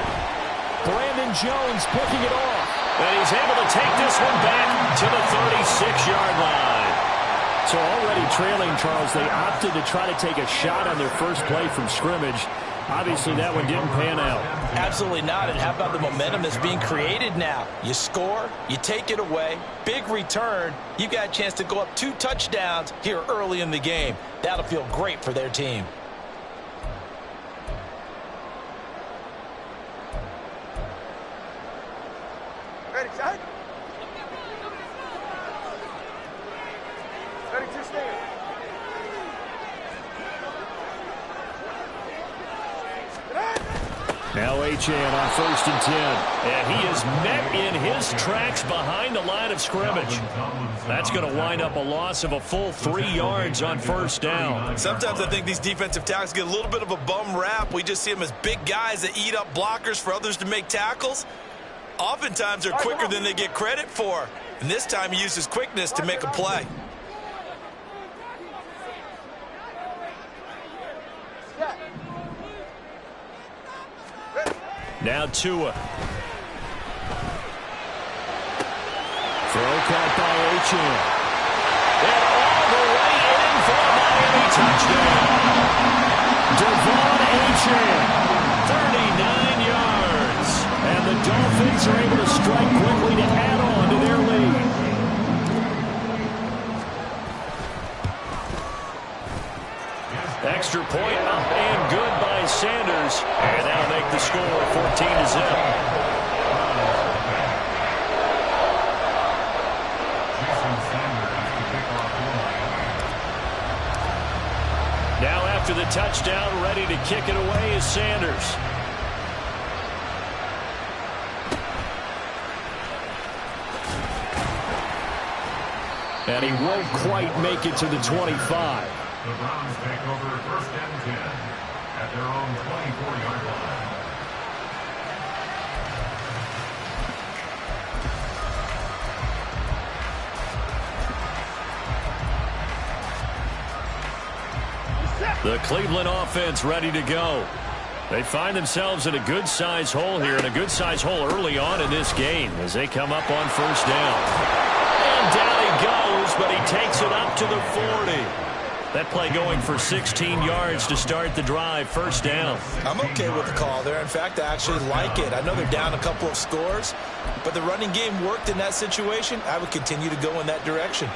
Brandon Jones picking it off. And he's able to take this one back to the 36-yard line. So already trailing, Charles, they opted to try to take a shot on their first play from scrimmage. Obviously, that one didn't pan out. Absolutely not. And how about the momentum that's being created now? You score, you take it away, big return. You got a chance to go up 2 touchdowns here early in the game. That'll feel great for their team. Ready, shot? Ready to stand. Now Achane on 1st and 10. And he is met in his tracks behind the line of scrimmage. That's going to wind up a loss of a full 3 yards on 1st down. Sometimes I think these defensive tackles get a little bit of a bum rap. We just see them as big guys that eat up blockers for others to make tackles. Oftentimes they're quicker than they get credit for. And this time he used his quickness to make a play. Now Tua. Throw caught by Achane. And all the way in for a Miami touchdown. Devon Achane, 39 yards. And the Dolphins are able to strike quickly to add on to their lead. Extra point up and good by Sanders. And that'll make the score 14-0. Now after the touchdown, ready to kick it away is Sanders. And he won't quite make it to the 25. The Browns take over 1st and 10 at their own 24-yard line. The Cleveland offense ready to go. They find themselves in a good-sized hole here, and a good-sized hole early on in this game as they come up on 1st down. And down he goes, but he takes it up to the 40. That play going for 16 yards to start the drive. 1st down. I'm okay with the call there. In fact, I actually like it. I know they're down a couple of scores, but the running game worked in that situation. I would continue to go in that direction.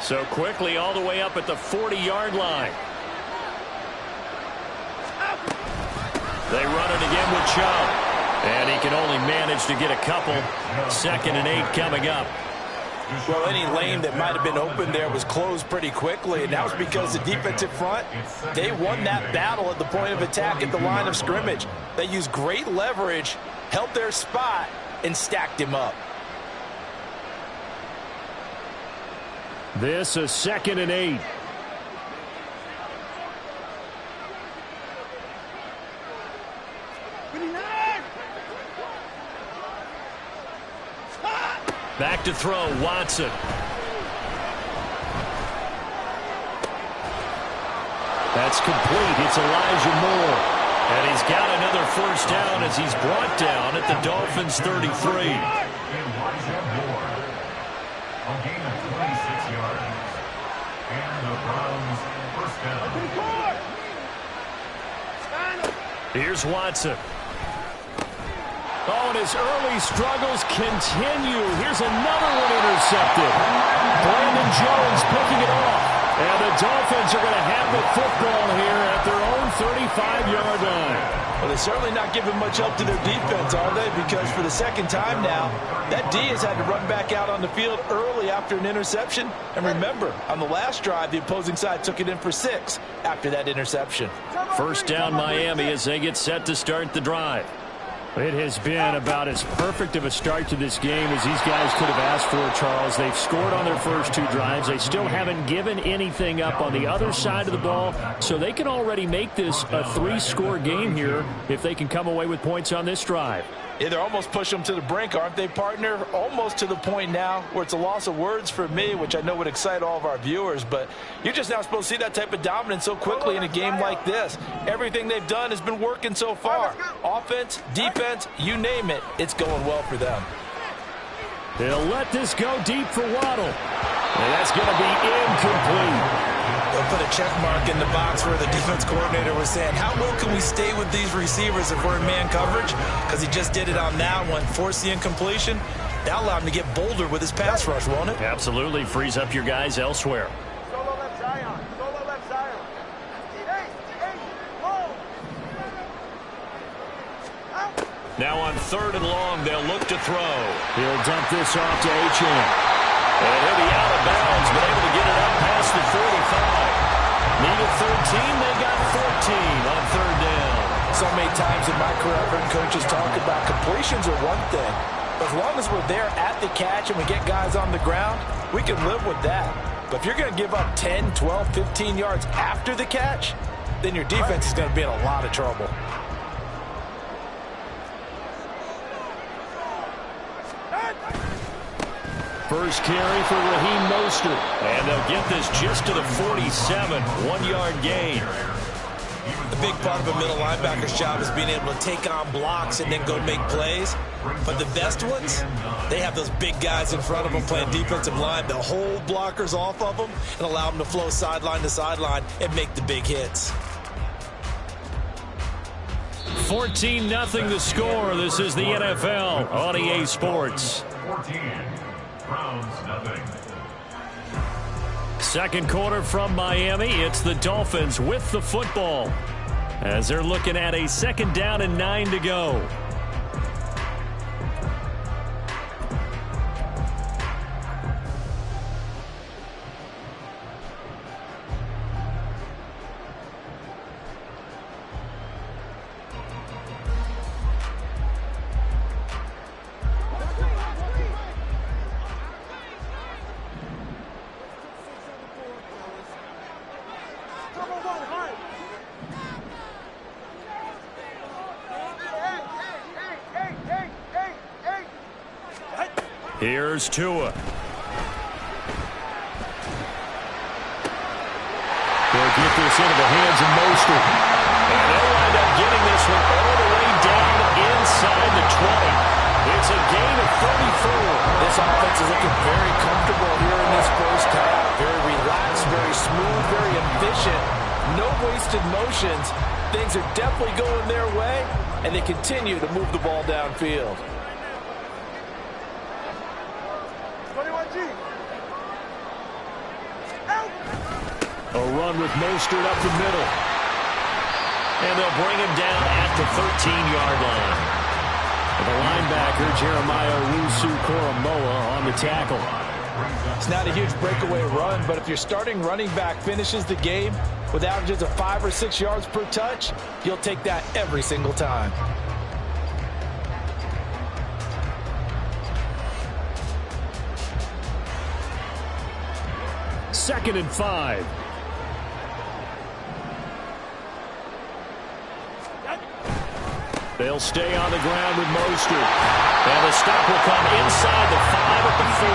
So quickly all the way up at the 40-yard line. They run it again with Chubb. And he can only manage to get a couple. 2nd and 8 coming up. Well, any lane that might have been open there was closed pretty quickly, and that was because the defensive front, they won that battle at the point of attack at the line of scrimmage. They used great leverage, held their spot, and stacked him up. This is 2nd and 8. Back to throw, Watson. That's complete. It's Elijah Moore. And he's got another 1st down as he's brought down at the Dolphins' 33. Elijah Moore. A gain of 26 yards. And the Browns 1st down. Here's Watson. Oh, and his early struggles continue. Here's another one intercepted. Brandon Jones picking it off. And the Dolphins are going to have the football here at their own 35-yard line. Well, they're certainly not giving much help to their defense, are they? Because for the 2nd time now, that D has had to run back out on the field early after an interception. And remember, on the last drive, the opposing side took it in for 6 after that interception. 1st down Miami as they get set to start the drive. It has been about as perfect of a start to this game as these guys could have asked for, Charles. They've scored on their first 2 drives. They still haven't given anything up on the other side of the ball, so they can already make this a 3-score game here if they can come away with points on this drive. Yeah, they're almost pushing them to the brink, aren't they, partner? Almost to the point now where it's a loss of words for me, which I know would excite all of our viewers, but you're just not supposed to see that type of dominance so quickly in a game like this. Everything they've done has been working so far. Offense, defense, you name it, it's going well for them. They'll let this go deep for Waddle. And that's going to be incomplete. They'll put a check mark in the box where the defense coordinator was saying, how well can we stay with these receivers if we're in man coverage? Because he just did it on that one, forced the incompletion. That'll allow him to get bolder with his pass rush, won't it? Absolutely. Frees up your guys elsewhere. Solo left Zion. Solo left Zion. Hey, low. Out. Now on 3rd and long, they'll look to throw. He'll dump this off to Achane. And he'll be out of bounds, but able to get it up past the 45. Needed 13, they got 14 on 3rd down. So many times in my career, I've heard coaches talk about completions are one thing. But as long as we're there at the catch and we get guys on the ground, we can live with that. But if you're going to give up 10, 12, 15 yards after the catch, then your defense is going to be in a lot of trouble. First carry for Raheem Mostert. And they'll get this just to the 47, 1-yard gain. The big part of a middle linebacker's job is being able to take on blocks and then go make plays. But the best ones, they have those big guys in front of them playing defensive line that hold blockers off of them and allow them to flow sideline to sideline and make the big hits. 14-0 the score. This is the NFL on EA Sports. 14. Browns, nothing. Second quarter from Miami. It's the Dolphins with the football as they're looking at a 2nd down and 9 to go. Here's Tua. They'll get this into the hands of Mostert. And they'll wind up getting this one all the way down inside the 20. It's a gain of 34. This offense is looking very comfortable here in this first half. Very relaxed, very smooth, very efficient. No wasted motions. Things are definitely going their way, and they continue to move the ball downfield. A run with Mostert up the middle. And they'll bring him down at the 13-yard line. The linebacker, Jeremiah Owusu-Koramoah, on the tackle. It's not a huge breakaway run, but if your starting running back finishes the game with averages of 5 or 6 yards per touch, you'll take that every single time. Second and 5. They'll stay on the ground with Mostert. And the stop will come inside the 5 at the 4.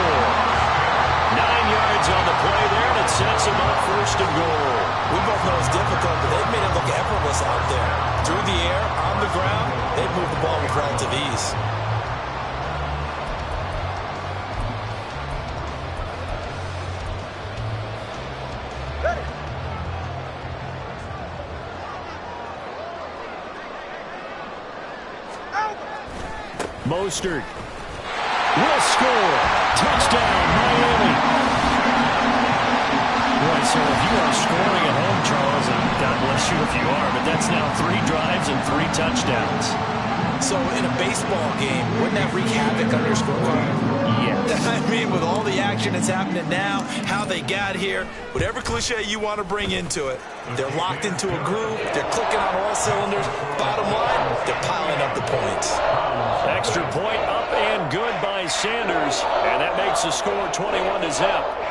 9 yards on the play there, and it sets him up 1st and goal. We both know it's difficult, but they've made it look effortless out there. Through the air, on the ground, they've moved the ball with relative ease. Mostert will score. Touchdown, Miami. Boy, so if you are scoring at home, Charles, and God bless you if you are, but that's now 3 drives and 3 touchdowns. So in a baseball game, wouldn't that wreak havoc on your scorecard? Yes. I mean, with all the action that's happening now, how they got here, whatever cliche you want to bring into it, they're locked into a groove, they're clicking on all cylinders. Bottom line, they're piling up the points. Extra point up and good by Sanders, and that makes the score 21-0.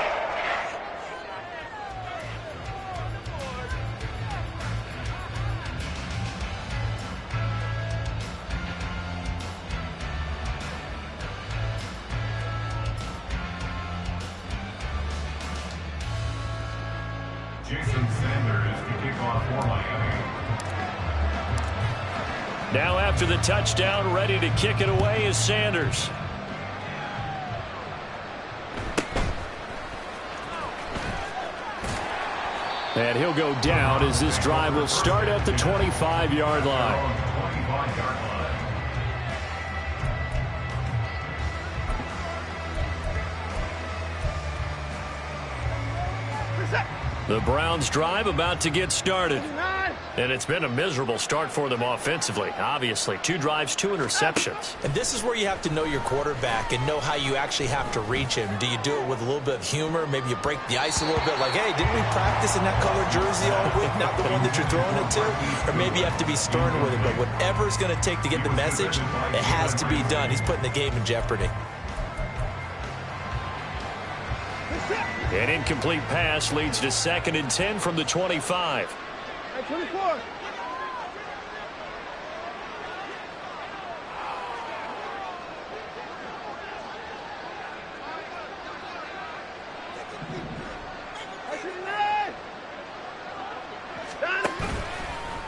Jason Sanders to kick off for Miami. Now after the touchdown, ready to kick it away is Sanders. And he'll go down as this drive will start at the 25-yard line. 25-yard line. The Browns drive about to get started. And it's been a miserable start for them offensively. Obviously, 2 drives, 2 interceptions. And this is where you have to know your quarterback and know how you actually have to reach him. Do you do it with a little bit of humor? Maybe you break the ice a little bit like, hey, didn't we practice in that colored jersey all week, not the one that you're throwing it to? Or maybe you have to be stern with it. But whatever it's going to take to get the message, it has to be done. He's putting the game in jeopardy. An incomplete pass leads to 2nd and 10 from the 25. Hey, 24.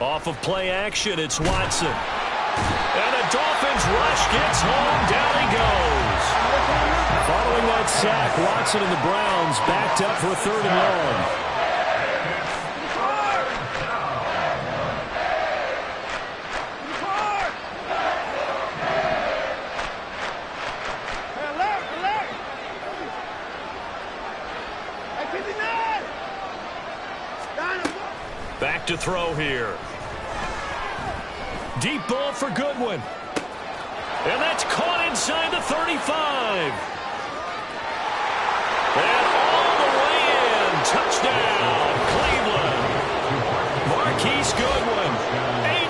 Off of play action, it's Watson. And the Dolphins rush gets home. Down he goes. Following that sack, Watson and the Browns backed up for 3rd and long. Back to throw here. Deep ball for Goodwin. And that's caught inside the 35. And all the way in. Touchdown, Cleveland. Marquise Goodwin,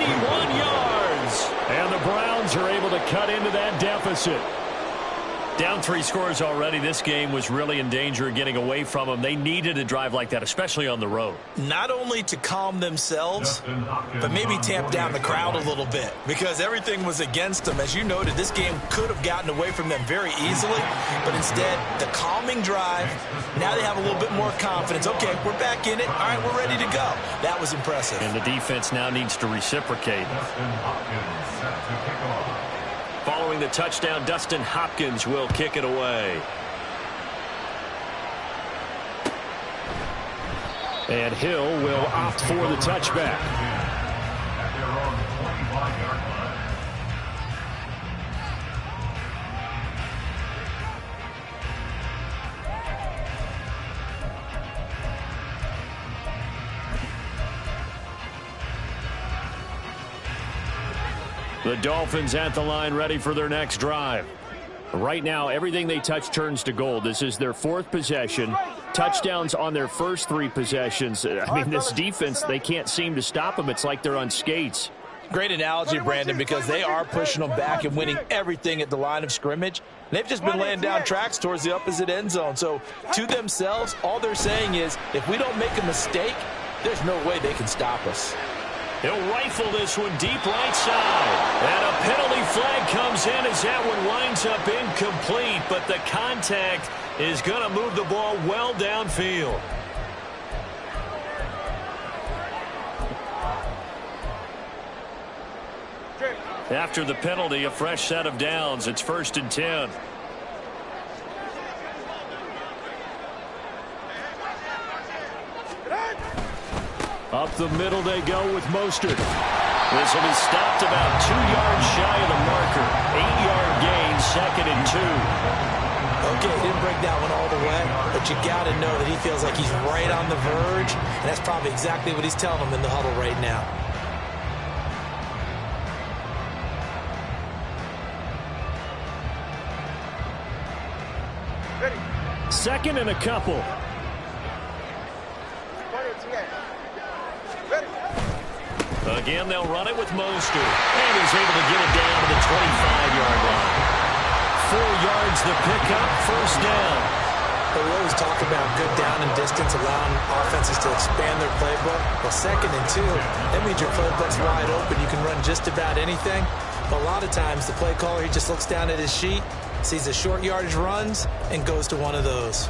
81 yards. And the Browns are able to cut into that deficit. Down 3 scores already. This game was really in danger of getting away from them. They needed a drive like that, especially on the road. Not only to calm themselves, but maybe tamp down the crowd a little bit because everything was against them. As you noted, this game could have gotten away from them very easily, but instead, the calming drive, now they have a little bit more confidence. Okay, we're back in it. All right, we're ready to go. That was impressive. And the defense now needs to reciprocate. Following the touchdown, Dustin Hopkins will kick it away. And Hill will opt for the touchback. At their own 25-yard line. The Dolphins at the line ready for their next drive. Right now, everything they touch turns to gold. This is their 4th possession. Touchdowns on their first 3 possessions. I mean, this defense, they can't seem to stop them. It's like they're on skates. Great analogy, Brandon, because they are pushing them back and winning everything at the line of scrimmage. They've just been laying down tracks towards the opposite end zone. So to themselves, all they're saying is, if we don't make a mistake, there's no way they can stop us. He'll rifle this one deep right side. And a penalty flag comes in as that one winds up incomplete. But the contact is going to move the ball well downfield. After the penalty, a fresh set of downs. It's 1st and 10. Up the middle they go with Mostert. This will be stopped about 2 yards shy of the marker. 8-yard gain, 2nd and 2. Okay, didn't break that one all the way, but you got to know that he feels like he's right on the verge, and that's probably exactly what he's telling them in the huddle right now. 2nd and a couple. Again, they'll run it with Mostert. And he's able to get it down to the 25-yard line. 4 yards the pickup, first down. But we always talk about good down and distance, allowing offenses to expand their playbook. Well, 2nd and 2, that means your playbook's wide open. You can run just about anything. But a lot of times, the play caller, he just looks down at his sheet, sees the short yardage runs, and goes to one of those.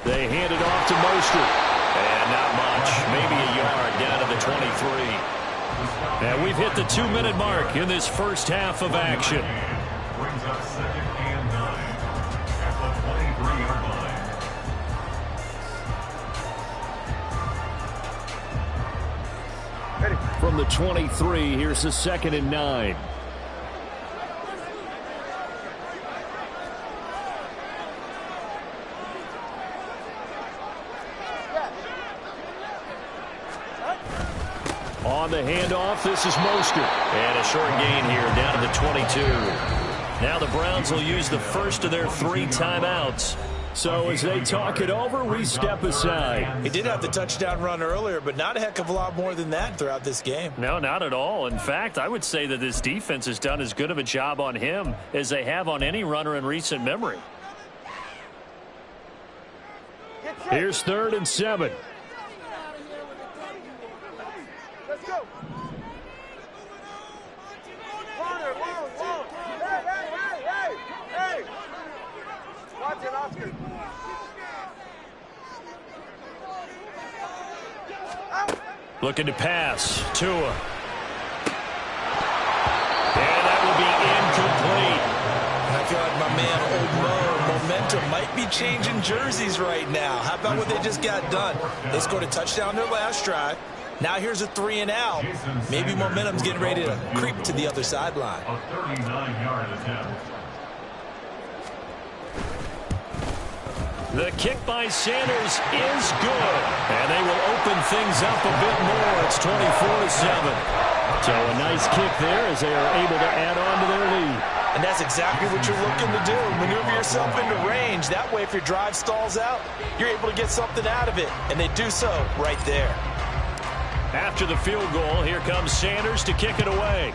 They hand it off to Mostert. And not much. Maybe a yard down to the 23. And we've hit the 2-minute mark in this first half of action. Brings up 2nd and 9 at the 23-yard line. From the 23, here's the 2nd and 9. On the handoff, this is Mostert. And a short gain here down to the 22. Now the Browns will use the first of their 3 timeouts. So as they talk it over, we step aside. He did have the touchdown run earlier, but not a heck of a lot more than that throughout this game. No, not at all. In fact, I would say that this defense has done as good of a job on him as they have on any runner in recent memory. Here's 3rd and 7. Let's go. Corner, whoa. Hey. Watch it, Oscar. Looking to pass. Tua. And that will be incomplete. I feel like my man, Old Mo, momentum might be changing jerseys right now. How about what they just got done? They scored a touchdown their last drive. Now here's a 3 and out. Maybe momentum's getting ready to creep to the other sideline. A 39-yard attempt. The kick by Sanders is good. And they will open things up a bit more. It's 24-7. So a nice kick there as they are able to add on to their lead. And that's exactly what you're looking to do. Maneuver yourself into range. That way, if your drive stalls out, you're able to get something out of it. And they do so right there. After the field goal, here comes Sanders to kick it away.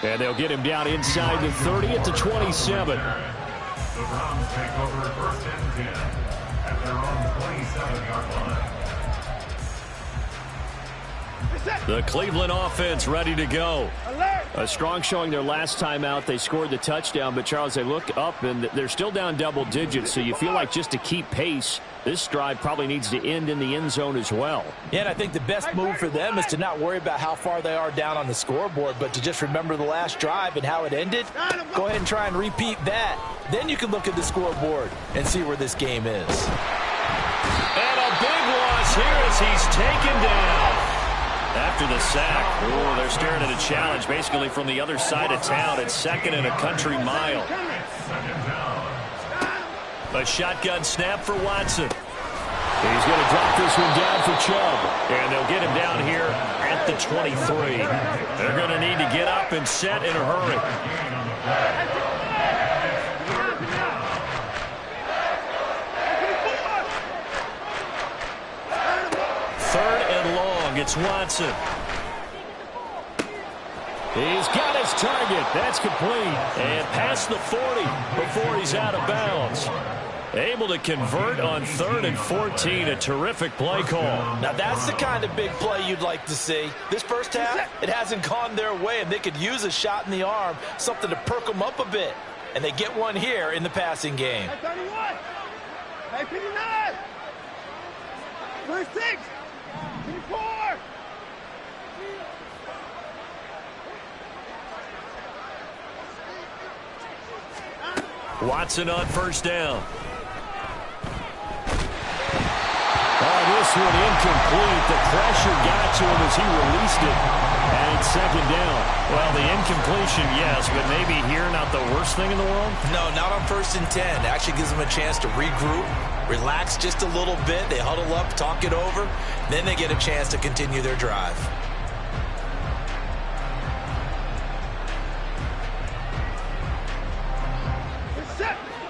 And they'll get him down inside the 30 at the 27. The Browns take over 1st and 10 at their own 27-yard line. The Cleveland offense ready to go. A strong showing their last time out. They scored the touchdown, but Charles, they look up and they're still down double digits, so you feel like just to keep pace, this drive probably needs to end in the end zone as well. Yeah, and I think the best move for them is to not worry about how far they are down on the scoreboard, but to just remember the last drive and how it ended. Go ahead and try and repeat that. Then you can look at the scoreboard and see where this game is. And a big loss here as he's taken down. After the sack, they're staring at a challenge basically from the other side of town. It's 2nd and a country mile. A shotgun snap for Watson. He's going to drop this one down for Chubb. And they'll get him down here at the 23. They're going to need to get up and set in a hurry. It's Watson. He's got his target. That's complete. And past the 40 before he's out of bounds. Able to convert on 3rd and 14. A terrific play call. Now that's the kind of big play you'd like to see. This first half, it hasn't gone their way, and they could use a shot in the arm, something to perk them up a bit. And they get one here in the passing game. 31. 59. 26. 24. Watson on first down. Oh, this one incomplete. The pressure got to him as he released it. And it's 2nd down. Well, the incompletion, yes, but maybe here not the worst thing in the world? No, not on 1st and 10. It actually gives them a chance to regroup, relax just a little bit. They huddle up, talk it over. Then they get a chance to continue their drive.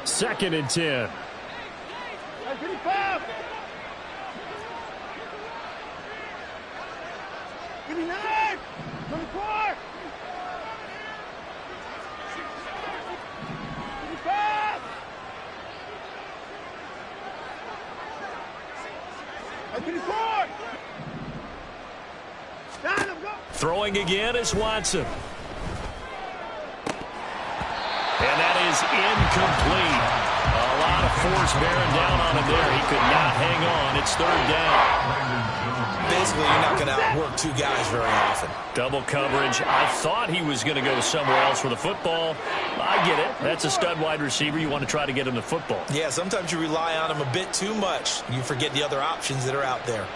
Second and 10. Throwing again is Watson. And that is incomplete. A lot of force bearing down on him there. He could not hang on. It's 3rd down. Basically, you're not going to outwork two guys very often. Double coverage. I thought he was going to go somewhere else with the football. I get it. That's a stud wide receiver. You want to try to get him the football. Yeah, sometimes you rely on him a bit too much. You forget the other options that are out there.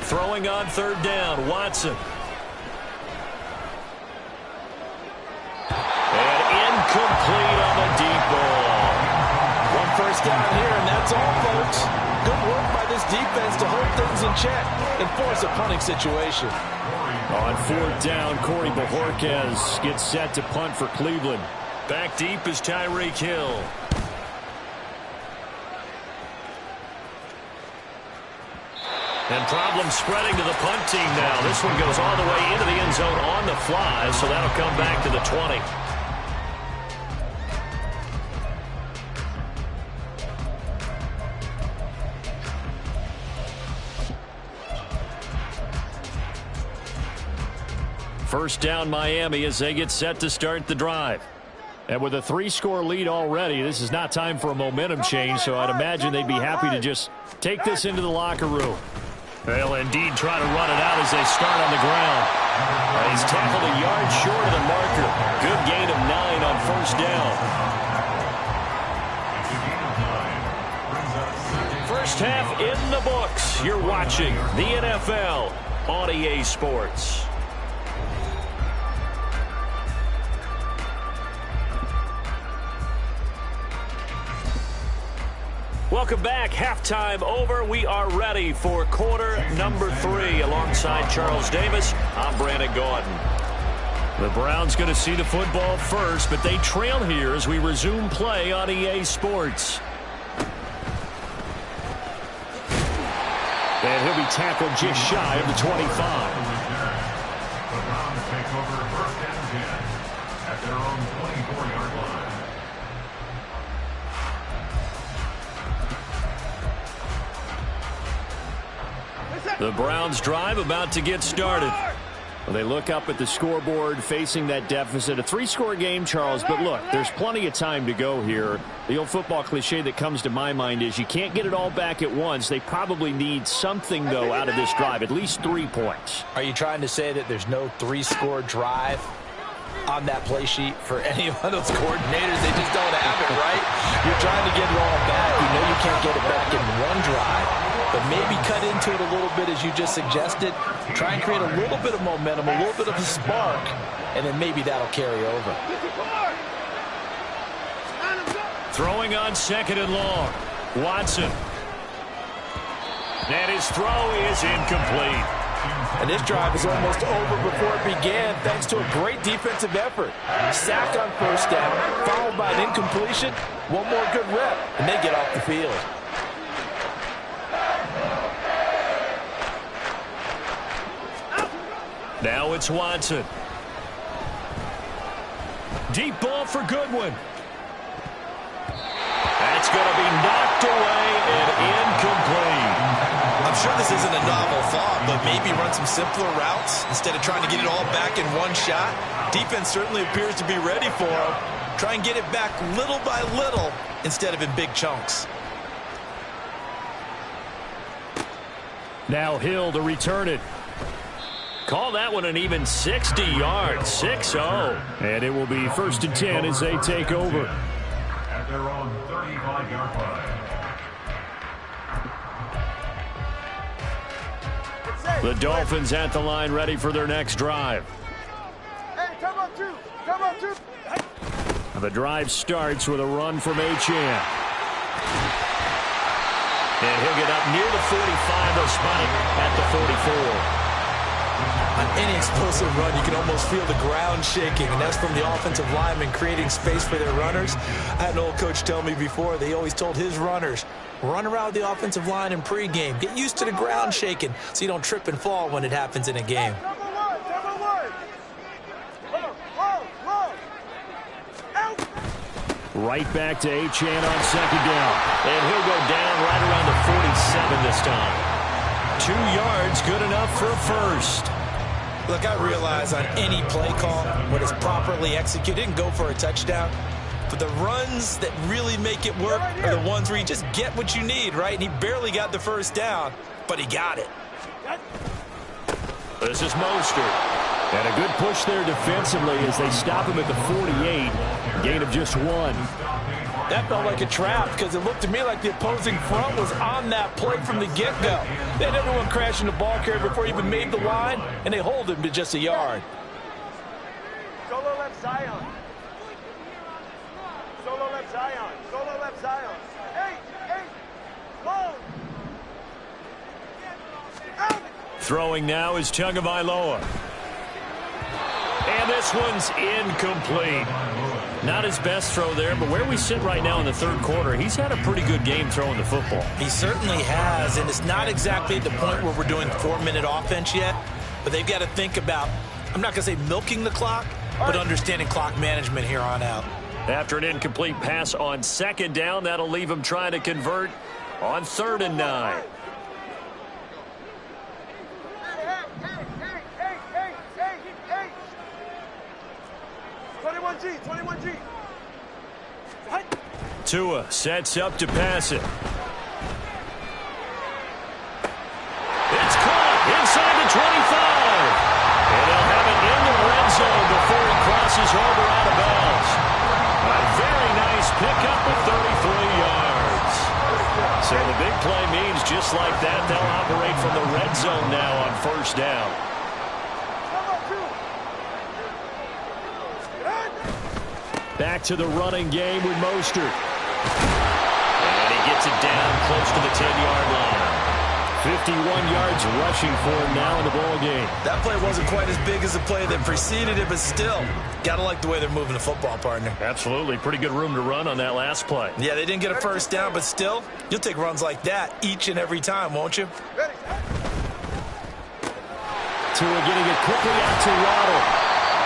Throwing on 3rd down, Watson. And incomplete on the deep ball. 1 first down here, and that's all, folks. Good work by this defense to hold things in check and force a punting situation. On 4th down, Corey Bojorquez gets set to punt for Cleveland. Back deep is Tyreek Hill. And problems spreading to the punt team now. This one goes all the way into the end zone on the fly, so that'll come back to the 20. First down, Miami, as they get set to start the drive. And with a 3-score lead already, this is not time for a momentum change, so I'd imagine they'd be happy to just take this into the locker room. They'll indeed try to run it out as they start on the ground. He's tackled a yard short of the marker. Good gain of 9 on 1st down. First half in the books. You're watching the NFL on EA Sports. Welcome back. Halftime over. We are ready for quarter number 3. Alongside Charles Davis, I'm Brandon Gordon. The Browns going to see the football first, but they trail here as we resume play on EA Sports. And he'll be tackled just shy of the 25. The Browns take over 1st and 10 at their own 24-yard line. The Browns drive about to get started. Well, they look up at the scoreboard facing that deficit. A 3-score game, Charles, but look, there's plenty of time to go here. The old football cliche that comes to my mind is you can't get it all back at once. They probably need something, though, out of this drive, at least 3 points. Are you trying to say that there's no 3-score drive on that play sheet for any of those coordinators? They just don't have it, right? You're trying to get it all back. You know you can't get it back in one drive, but maybe cut into it a little bit as you just suggested. Try and create a little bit of momentum, a little bit of a spark, and then maybe that'll carry over. Throwing on 2nd and long. Watson. And his throw is incomplete. And this drive is almost over before it began thanks to a great defensive effort. Sack on 1st down, followed by an incompletion. One more good rep, and they get off the field. Now it's Watson. Deep ball for Goodwin. That's going to be knocked away and incomplete. I'm sure this isn't a novel thought, but maybe run some simpler routes instead of trying to get it all back in one shot. Defense certainly appears to be ready for him. Try and get it back little by little instead of in big chunks. Now Hill to return it. Call that one an even 60 yards, 6-0. And it will be 1st and 10 as they take over. At their own 35-yard line. The Dolphins at the line ready for their next drive. Hey, come on, two. Come on, two. The drive starts with a run from Gtowncapp. And he'll get up near the 45. They'll spot it at the 44. On any explosive run, you can almost feel the ground shaking, and that's from the offensive linemen creating space for their runners. I had an old coach tell me before, they always told his runners, run around the offensive line in pregame. Get used to the ground shaking so you don't trip and fall when it happens in a game. Number one. Out. Right back to Gtowncapp on second down. And he'll go down right around the 47 this time. 2 yards, good enough for a first. Look, I realize on any play call, when it's properly executed, it can go for a touchdown. But the runs that really make it work are the ones where you just get what you need, right? And he barely got the first down, but he got it. This is Mostert. And a good push there defensively as they stop him at the 48. Gain of just 1. That felt like a trap because it looked to me like the opposing front was on that play from the get-go. They had everyone crashing the ball carrier before he even made the line, and they hold him to just a yard. Solo left Zion. Solo left Zion. Solo left Zion. Hey. Long. Out. Throwing now is Tagovailoa. And this one's incomplete. Not his best throw there, but where we sit right now in the third quarter, he's had a pretty good game throwing the football. He certainly has, and it's not exactly at the point where we're doing 4-minute offense yet, but they've got to think about, I'm not going to say milking the clock, but understanding clock management here on out. After an incomplete pass on second down, that'll leave him trying to convert on 3rd and 9. Hey. 21G. Tua sets up to pass it. It's caught inside the 25. And they'll have it in the red zone before he crosses over out of bounds. A very nice pickup of 33 yards. So the big play means just like that, they'll operate from the red zone now on 1st down. Back to the running game with Mostert. And he gets it down close to the 10-yard line. 51 yards rushing for him now in the ball game. That play wasn't quite as big as the play that preceded it, but still, got to like the way they're moving the football, partner. Absolutely. Pretty good room to run on that last play. Yeah, they didn't get a first down, but still, you'll take runs like that each and every time, won't you? Tua getting it quickly out to Waddle.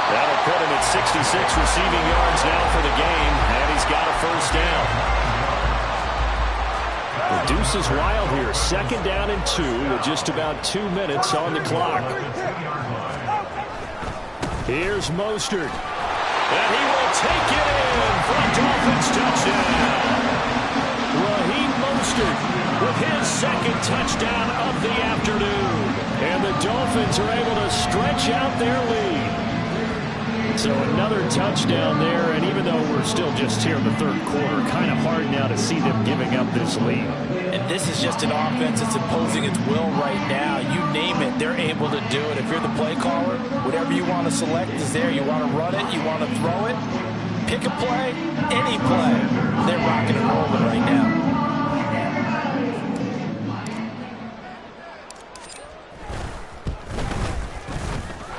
That'll put him at 66 receiving yards now for the game, and he's got a first down. The deuce is wild here. 2nd down and 2 with just about 2 minutes on the clock. Here's Mostert. And he will take it in for a Dolphins touchdown. Raheem Mostert with his 2nd touchdown of the afternoon. And the Dolphins are able to stretch out their lead. So another touchdown there, and even though we're still just here in the 3rd quarter, kind of hard now to see them giving up this lead. And this is just an offense that's imposing its will right now. You name it, they're able to do it. If you're the play caller, whatever you want to select is there. You want to run it, you want to throw it, pick a play, any play. They're rocking and rolling right now.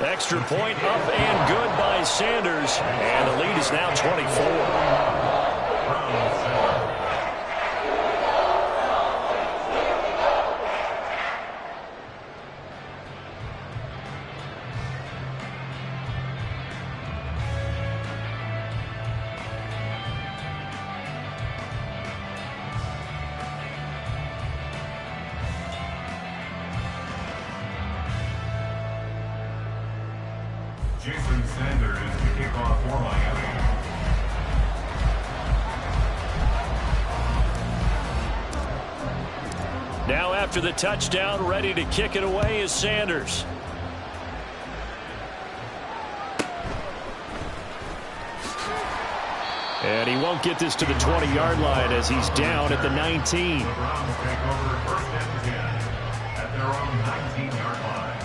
Extra point up and good by Sanders. And the lead is now 24. Jason Sanders to kick off for Miami. Now after the touchdown, ready to kick it away is Sanders. And he won't get this to the 20-yard line as he's down at the 19. The Browns take over 1st and 10 at their own 19-yard line.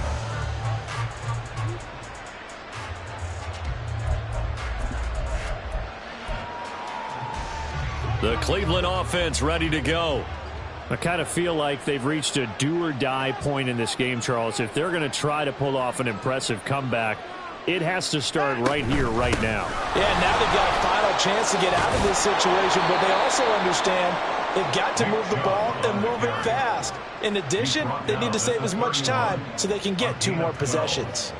The Cleveland offense ready to go. I kind of feel like they've reached a do-or-die point in this game, Charles. If they're going to try to pull off an impressive comeback, it has to start right here, right now. Yeah, now they've got a final chance to get out of this situation, but they also understand they've got to move the ball and move it fast. In addition, they need to save as much time so they can get 2 more possessions.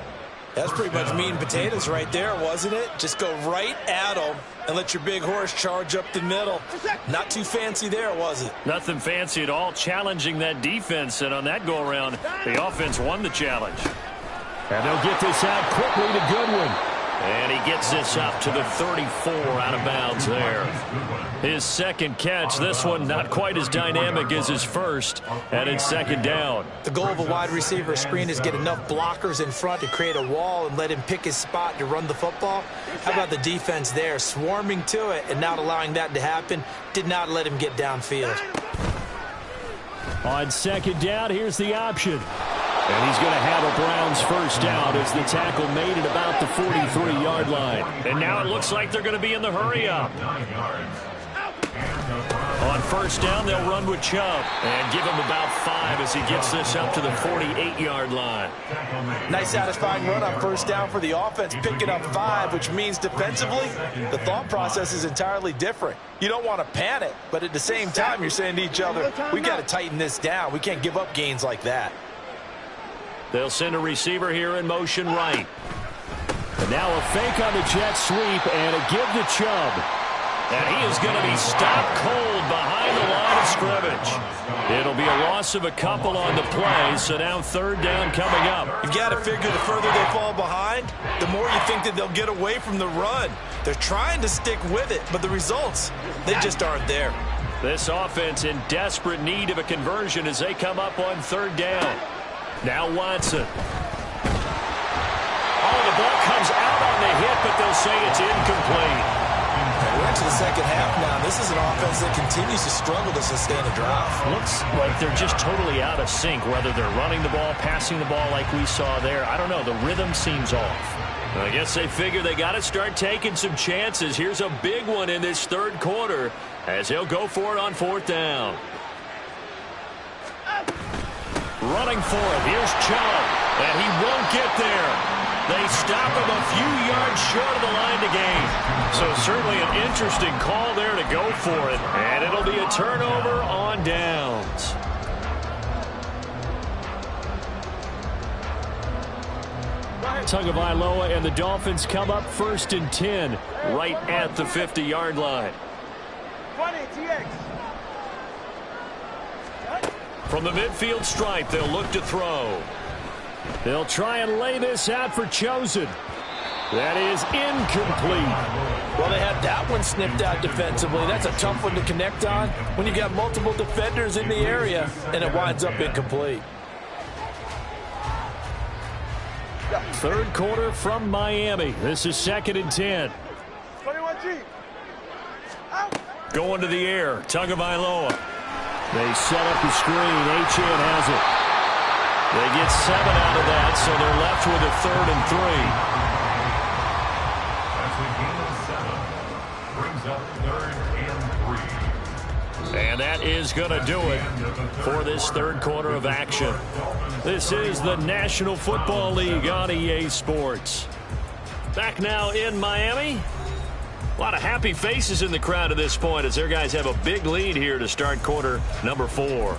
That's pretty much meat and potatoes right there, wasn't it? Just go right at them and let your big horse charge up the middle. Not too fancy there, was it? Nothing fancy at all, challenging that defense, and on that go-around, the offense won the challenge. And they'll get this out quickly to Goodwin. And he gets this up to the 34 out of bounds there. His second catch, this one not quite as dynamic as his first, and it's second down. The goal of a wide receiver screen is get enough blockers in front to create a wall and let him pick his spot to run the football. How about the defense there, swarming to it and not allowing that to happen, did not let him get downfield. On second down, here's the option. And he's going to have a Browns first down as the tackle made at about the 43-yard line. And now it looks like they're going to be in the hurry-up. On first down, they'll run with Chubb and give him about 5 as he gets this up to the 48-yard line. Nice satisfying run on first down for the offense, picking up 5, which means defensively, the thought process is entirely different. You don't want to panic, but at the same time, you're saying to each other, we got to tighten this down. We can't give up gains like that. They'll send a receiver here in motion right. And now a fake on the jet sweep and a give to Chubb. And he is going to be stopped cold behind the line of scrimmage. It'll be a loss of a couple on the play, so now third down coming up. You've got to figure the further they fall behind, the more you think that they'll get away from the run. They're trying to stick with it, but the results, they just aren't there. This offense in desperate need of a conversion as they come up on third down. Now Watson. Oh, the ball comes out on the hit, but they'll say it's incomplete. We're into the second half now. This is an offense that continues to struggle to sustain a drive. Looks like they're just totally out of sync, whether they're running the ball, passing the ball like we saw there. I don't know. The rhythm seems off. I guess they figure they got to start taking some chances. Here's a big one in this third quarter as he'll go for it on fourth down. Running for it. Here's Chubb, and he won't get there. They stop him a few yards short of the line to gain. So certainly an interesting call there to go for it, and it'll be a turnover on downs. Tagovailoa and the Dolphins come up first and 10 right at the 50-yard line. 20, TX. From the midfield stripe, they'll look to throw. They'll try and lay this out for Chosen. That is incomplete. Well, they had that one snipped out defensively. That's a tough one to connect on when you got multiple defenders in the area, and it winds up incomplete. Third quarter from Miami. This is second and 10. 21G. Out. Going to the air. Tagovailoa. They set up the screen. Achane has it. They get 7 out of that, so they're left with a third and 3. That's a gain of 7. Brings up 3rd and 3. And that is going to do it for this third quarter of action. This is the National Football League on EA Sports. Back now in Miami. A lot of happy faces in the crowd at this point as their guys have a big lead here to start quarter number 4.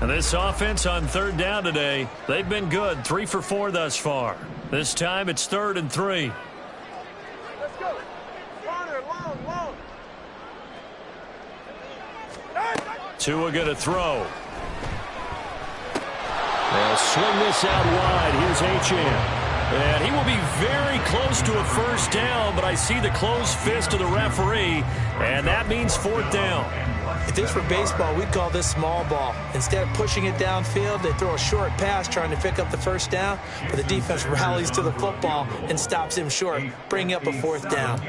And this offense on third down today, they've been good. 3 for 4 thus far. This time it's 3rd and 3. Let's go. Corner, long. Tua going to throw. They'll swing this out wide. Here's Achane. And he will be very close to a first down, but I see the closed fist of the referee, and that means 4th down. If this were baseball, we'd call this small ball. Instead of pushing it downfield, they throw a short pass trying to pick up the first down, but the defense rallies to the football and stops him short, bringing up a 4th down.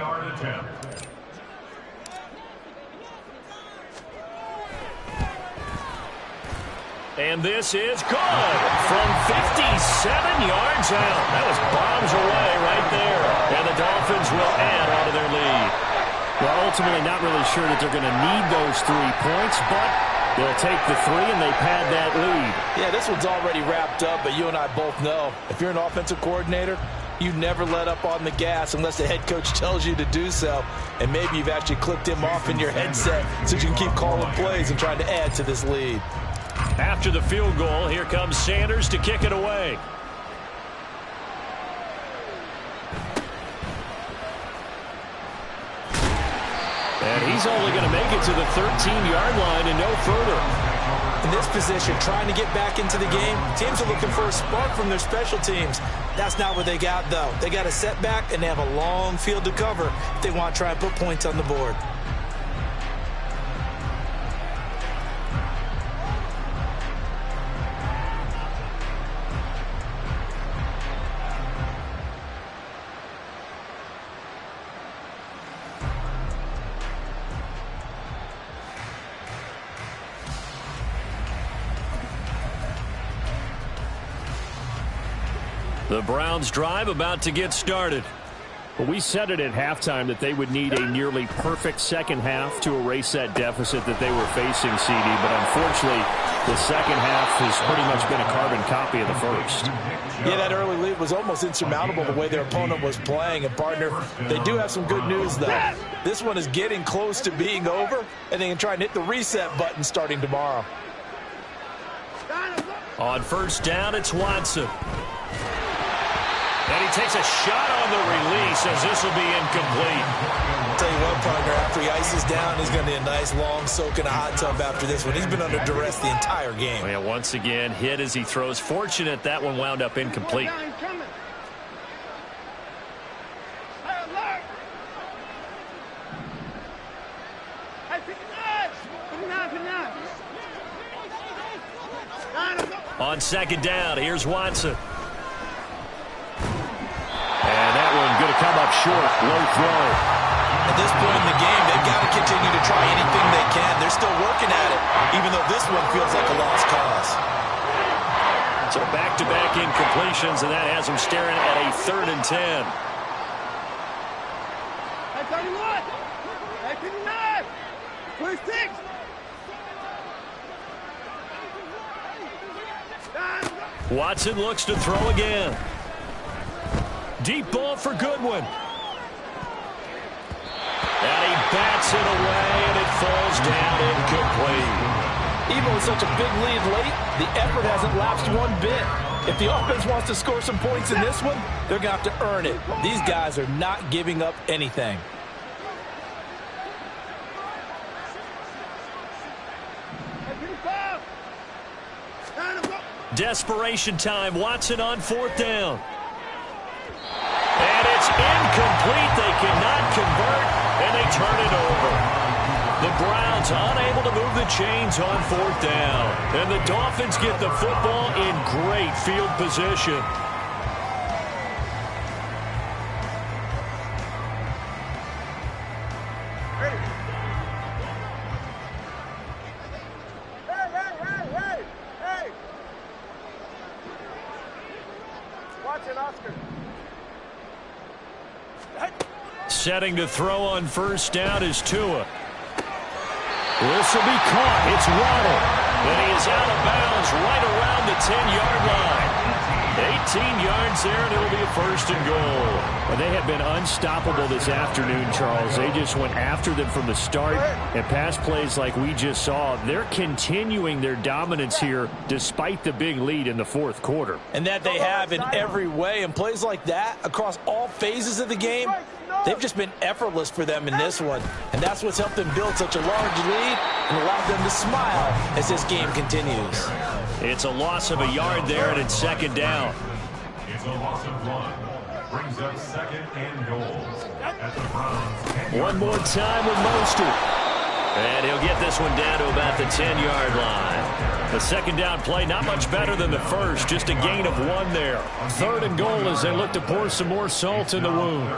And this is good from 57 yards out. That was bombs away right there. And the Dolphins will add on to their lead. Well, ultimately not really sure that they're going to need those 3 points, but they'll take the 3 and they pad that lead. Yeah, this one's already wrapped up, but you and I both know if you're an offensive coordinator, you never let up on the gas unless the head coach tells you to do so. And maybe you've actually clicked him off in your headset so you can keep calling plays and trying to add to this lead. After the field goal, here comes Sanders to kick it away. And he's only going to make it to the 13-yard line and no further. In this position, trying to get back into the game, teams are looking for a spark from their special teams. That's not what they got, though. They got a setback, and they have a long field to cover if they want to try and put points on the board. The Browns drive about to get started. Well, we said it at halftime that they would need a nearly perfect second half to erase that deficit that they were facing, CD. But unfortunately, the second half has pretty much been a carbon copy of the first. Yeah, that early lead was almost insurmountable the way their opponent was playing. And, partner, they do have some good news, though. This one is getting close to being over, and they can try and hit the reset button starting tomorrow. On first down, it's Watson. And he takes a shot on the release as this will be incomplete. I'll tell you what, partner, after he ices down, he's going to need a nice long soak in a hot tub after this one. He's been under duress the entire game. Well, once again, hit as he throws. Fortunate that one wound up incomplete. On second down, here's Watson. And that one going to come up short. Low throw. At this point in the game, they've got to continue to try anything they can. They're still working at it, even though this one feels like a lost cause. So back-to-back incompletions, and that has them staring at a 3rd and 10. Hey, 31! Hey, 59! 26! Watson looks to throw again. Deep ball for Goodwin. And he bats it away, and it falls down incomplete. Even with such a big lead late, the effort hasn't lapsed one bit. If the offense wants to score some points in this one, they're going to have to earn it. These guys are not giving up anything. Desperation time. Watson on 4th down. And it's incomplete. They cannot convert, and they turn it over. The Browns unable to move the chains on 4th down. And the Dolphins get the football in great field position. Hey! Watch it, Oscar. Setting to throw on first down is Tua. This will be caught. It's Waddle. And he is out of bounds right around the 10-yard line. 18 yards there, and it'll be a 1st and goal. Well, they have been unstoppable this afternoon, Charles. They just went after them from the start, and pass plays like we just saw. They're continuing their dominance here despite the big lead in the 4th quarter. And that they have in every way. And plays like that across all phases of the game, they've just been effortless for them in this one. And that's what's helped them build such a large lead and allowed them to smile as this game continues. It's a loss of a yard there, and it's 2nd down. It's a loss of 1. Brings up 2nd and goal. At the Browns. One more time with Mostert. And he'll get this one down to about the 10-yard line. The 2nd down play, not much better than the first, just a gain of 1 there. 3rd and goal as they look to pour some more salt in the wound.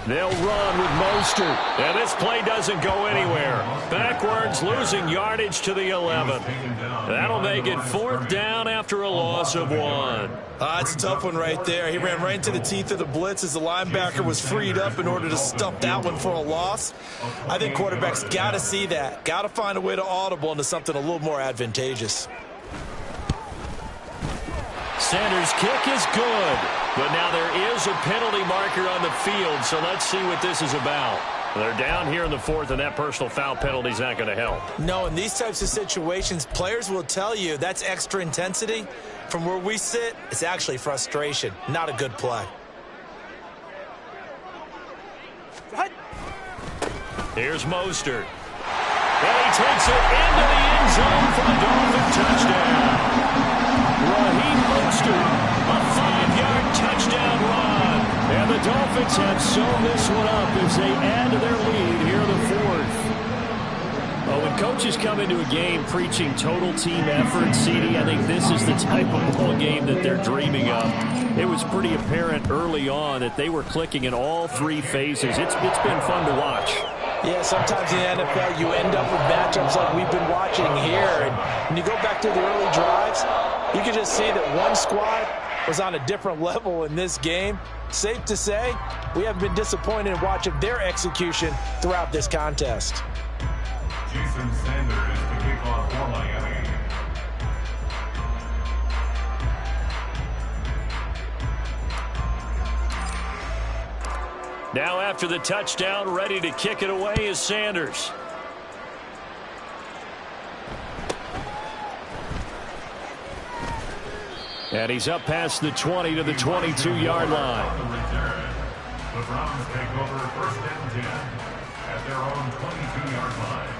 They'll run with Mostert. And this play doesn't go anywhere. Backwards, losing yardage to the 11. That'll make it 4th down after a loss of 1. It's a tough one right there. He ran right into the teeth of the blitz as the linebacker was freed up in order to stuff that one for a loss. I think quarterbacks got to see that. Got to find a way to audible into something a little more advantageous. Sanders' kick is good. But now there is a penalty marker on the field, so let's see what this is about. They're down here in the 4th, and that personal foul penalty is not going to help. No, in these types of situations, players will tell you that's extra intensity. From where we sit, it's actually frustration, not a good play. Here's Mostert. And he takes it into the end zone for the Dolphin touchdown. Raheem Mostert, a 5-yard touchdown run. And the Dolphins have sewn this one up as they add to their lead here in the 4th. Well, when coaches come into a game preaching total team effort, CD, I think this is the type of ball game that they're dreaming of. It was pretty apparent early on that they were clicking in all 3 phases. It's been fun to watch. Yeah, sometimes in the NFL you end up with matchups like we've been watching here. And when you go back to the early drives, you can just see that one squad was on a different level in this game. Safe to say, we haven't been disappointed in watching their execution throughout this contest. Jason Sanders to kick off for Miami. Now after the touchdown, ready to kick it away is Sanders. And he's up past the 20 to the 22-yard line. The Browns take over 1st and 10 at their own 22-yard line.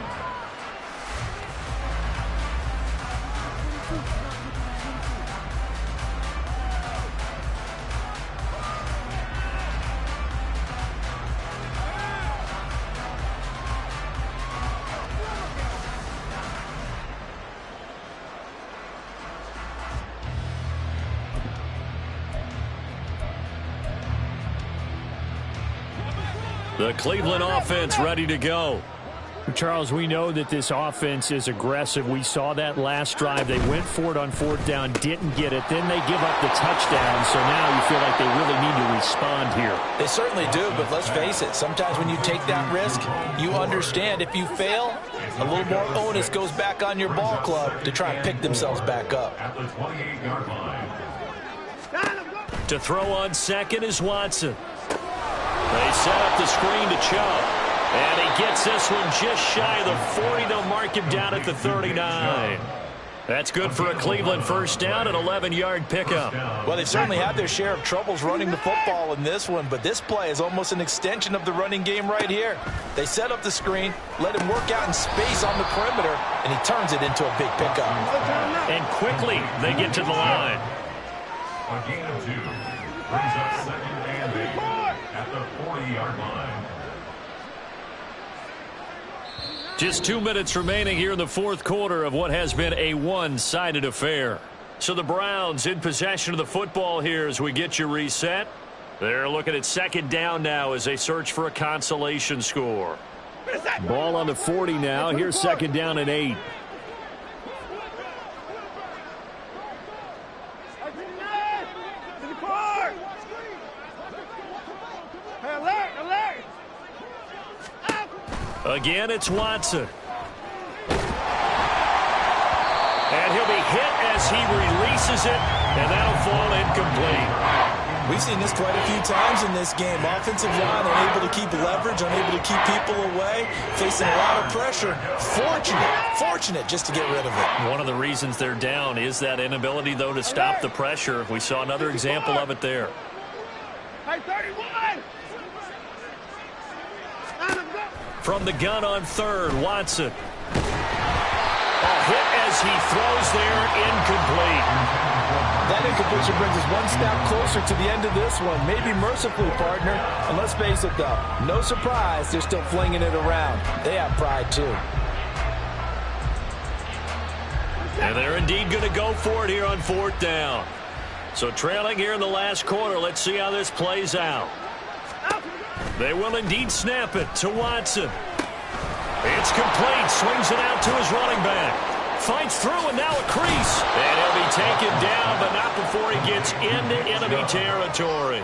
The Cleveland offense ready to go. Charles, we know that this offense is aggressive. We saw that last drive. They went for it on 4th down, didn't get it. Then they give up the touchdown, so now you feel like they really need to respond here. They certainly do, but let's face it, sometimes when you take that risk, you understand if you fail, a little more onus goes back on your ball club to try and pick themselves back up. At the 28-yard line. To throw on 2nd is Watson. They set up the screen to Chubb. And he gets this one just shy of the 40. They'll mark him down at the 39. That's good for a Cleveland 1st down, an 11-yard pickup. Well, they've certainly had their share of troubles running the football in this one, but this play is almost an extension of the running game right here. They set up the screen, let him work out in space on the perimeter, and he turns it into a big pickup. And quickly they get to the line. A gain of 2 brings up 2nd and 8 at the 40-yard line. Just 2 minutes remaining here in the 4th quarter of what has been a one-sided affair. So the Browns in possession of the football here as we get you reset. They're looking at 2nd down now as they search for a consolation score. Ball on the 40 now. Here's 2nd down and 8. Again, it's Watson. And he'll be hit as he releases it, and that'll fall incomplete. We've seen this quite a few times in this game. Offensive line unable to keep leverage, unable to keep people away, facing a lot of pressure. Fortunate just to get rid of it. One of the reasons they're down is that inability, though, to stop the pressure. We saw another example of it there. Hey, 31! From the gun on 3rd, Watson. A hit as he throws there, incomplete. That incompletion brings us one step closer to the end of this one. Maybe mercifully, partner. And let's face it, though, no surprise, they're still flinging it around. They have pride, too. And they're indeed going to go for it here on 4th down. So trailing here in the last quarter, let's see how this plays out. They will indeed snap it to Watson. It's complete. Swings it out to his running back. Fights through, and now a crease. And he'll be taken down, but not before he gets into enemy territory.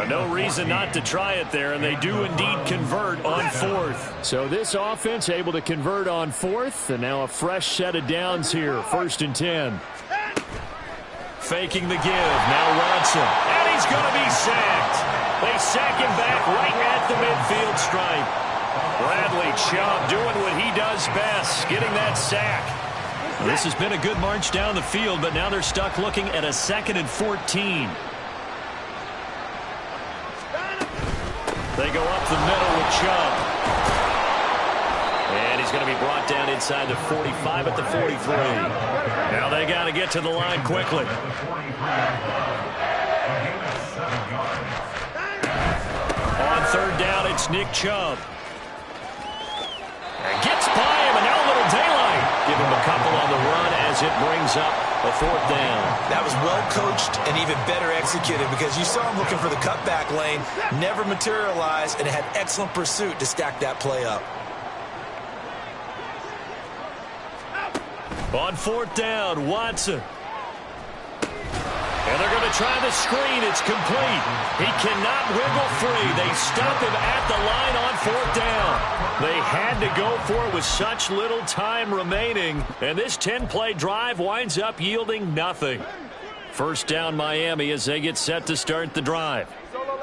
No reason not to try it there, and they do indeed convert on fourth. So this offense able to convert on fourth, and now a fresh set of downs here, 1st and 10. Faking the give. Now Watson. And he's going to be sacked. They sack him back right at the midfield stripe. Bradley Chubb doing what he does best, getting that sack. Well, this has been a good march down the field, but now they're stuck looking at a 2nd and 14. They go up the middle with Chubb. And he's going to be brought down inside the 45 at the 43. Now they got to get to the line quickly. On 3rd down, it's Nick Chubb. And gets by him, and now a little daylight. Give him a couple on the run as it brings up a 4th down. That was well coached and even better executed because you saw him looking for the cutback lane, never materialized, and had excellent pursuit to stack that play up. On 4th down, Watson. And they're going to try the screen. It's complete. He cannot wiggle free. They stop him at the line on 4th down. They had to go for it with such little time remaining. And this 10-play drive winds up yielding nothing. 1st down, Miami, as they get set to start the drive.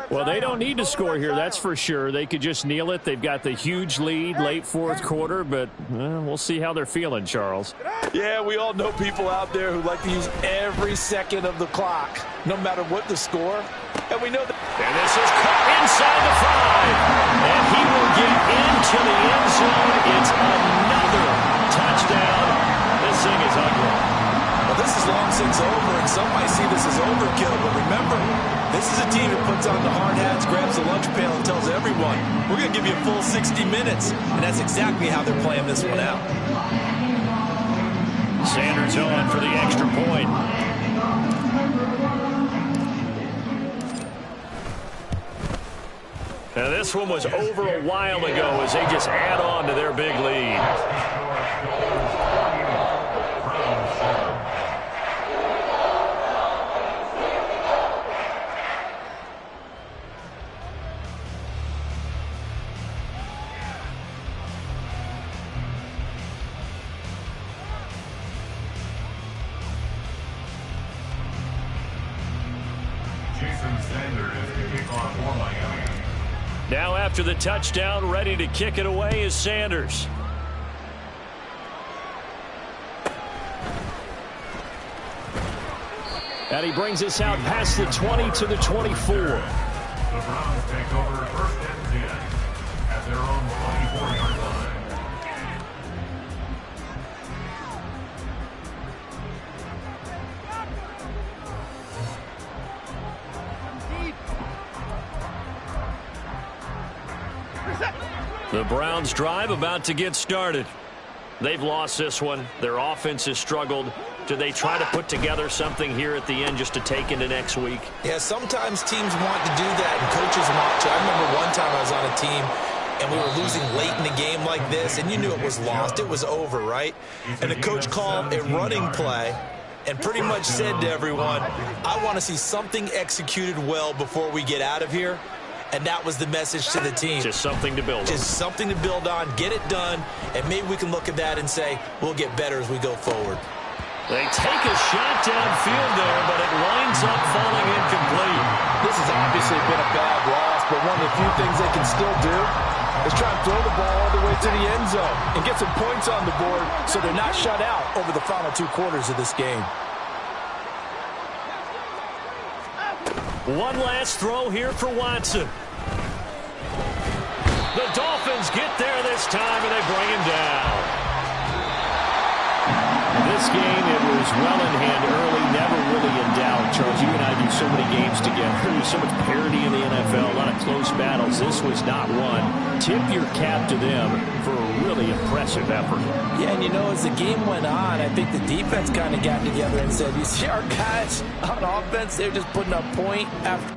Well, they don't need to score here, that's for sure. They could just kneel it. They've got the huge lead late 4th quarter, but we'll see how they're feeling, Charles. Yeah, we all know people out there who like to use every second of the clock, no matter what the score. And we know that. And this is caught inside the 5. And he will get into the end zone. It's another touchdown. This thing is ugly. Well, this is long since over, and some might see this as overkill. But remember, this is a team that puts on the hard hats, grabs the lunch pail, and tells everyone, we're going to give you a full 60 minutes. And that's exactly how they're playing this one out. Sanders on for the extra point. Now this one was over a while ago as they just add on to their big lead. Now after the touchdown, ready to kick it away is Sanders. And he brings us out past the 20 to the 24. The Browns take over 1st and 10 at their own 24-yard line. The Browns drive about to get started. They've lost this one. Their offense has struggled. Do they try to put together something here at the end just to take into next week? Yeah, sometimes teams want to do that, and coaches want to. I remember one time I was on a team, and we were losing late in the game like this, and you knew it was lost. It was over, right? And the coach called a running play and pretty much said to everyone, I want to see something executed well before we get out of here. And that was the message to the team. Just something to build on. Just something to build on, get it done, and maybe we can look at that and say, we'll get better as we go forward. They take a shot downfield there, but it winds up falling incomplete. This has obviously been a bad loss, but one of the few things they can still do is try and throw the ball all the way to the end zone and get some points on the board so they're not shut out over the final 2 quarters of this game. One last throw here for Watson. The Dolphins get there this time, and they bring him down. This game, it was well in hand early, never really in doubt. Charles, you and I do so many games together. There's so much parity in the NFL, a lot of close battles. This was not one. Tip your cap to them for a really impressive effort. Yeah, and you know, as the game went on, I think the defense kind of got together and said, you see our guys on offense, they're just putting up point after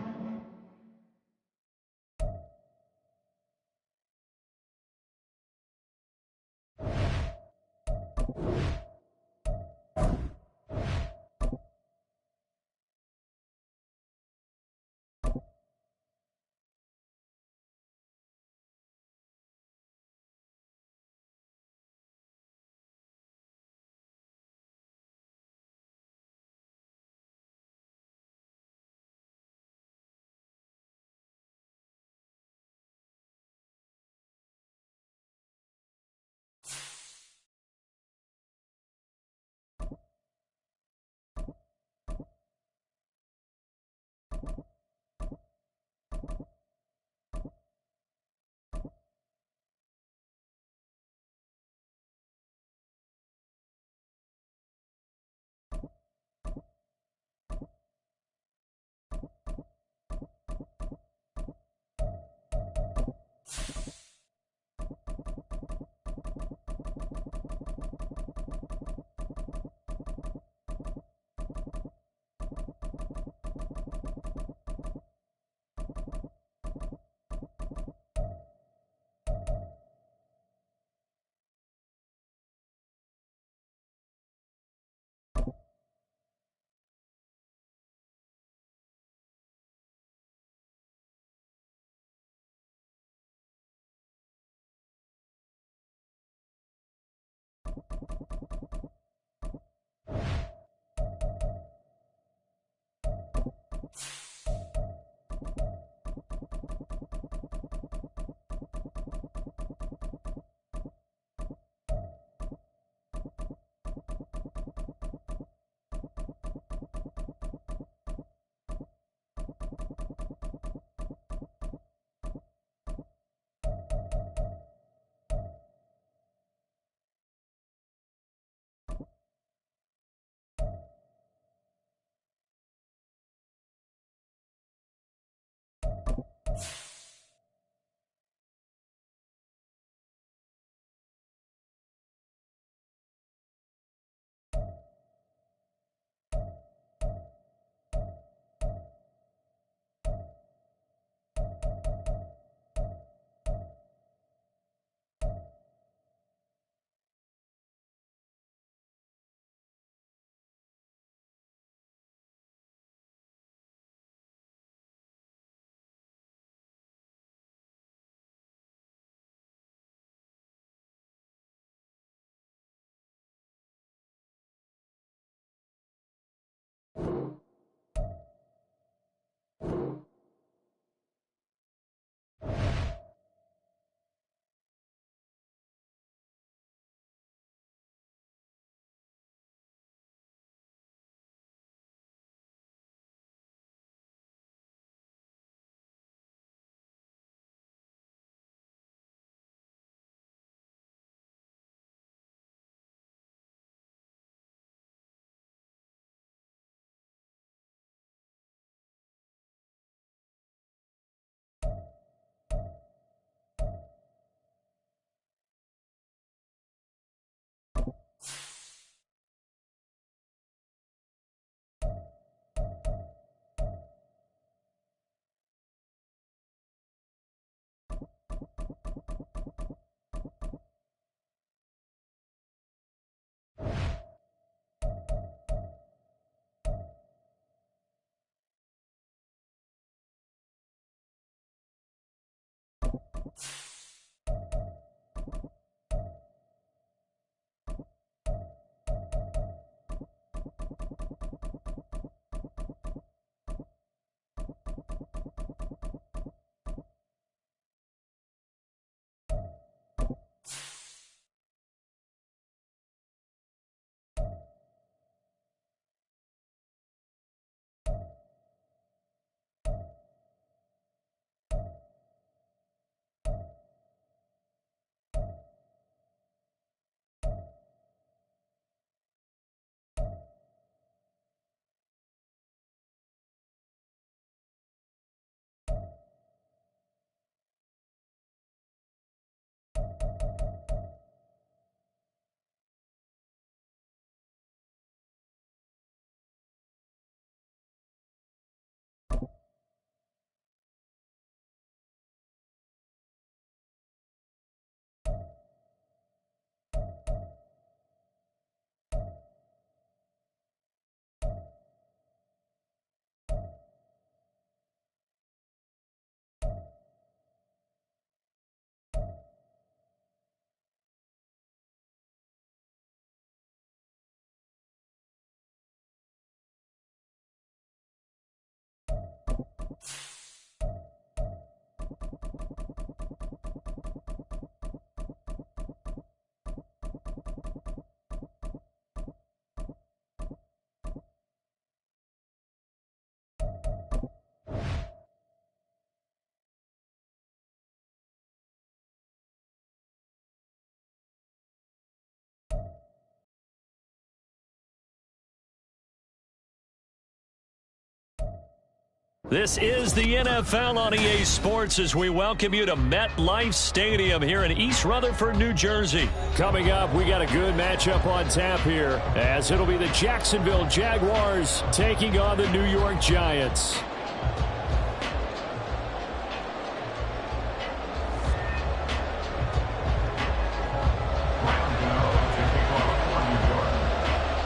This is the NFL on EA Sports as we welcome you to MetLife Stadium here in East Rutherford, New Jersey. Coming up, we got a good matchup on tap here as it'll be the Jacksonville Jaguars taking on the New York Giants.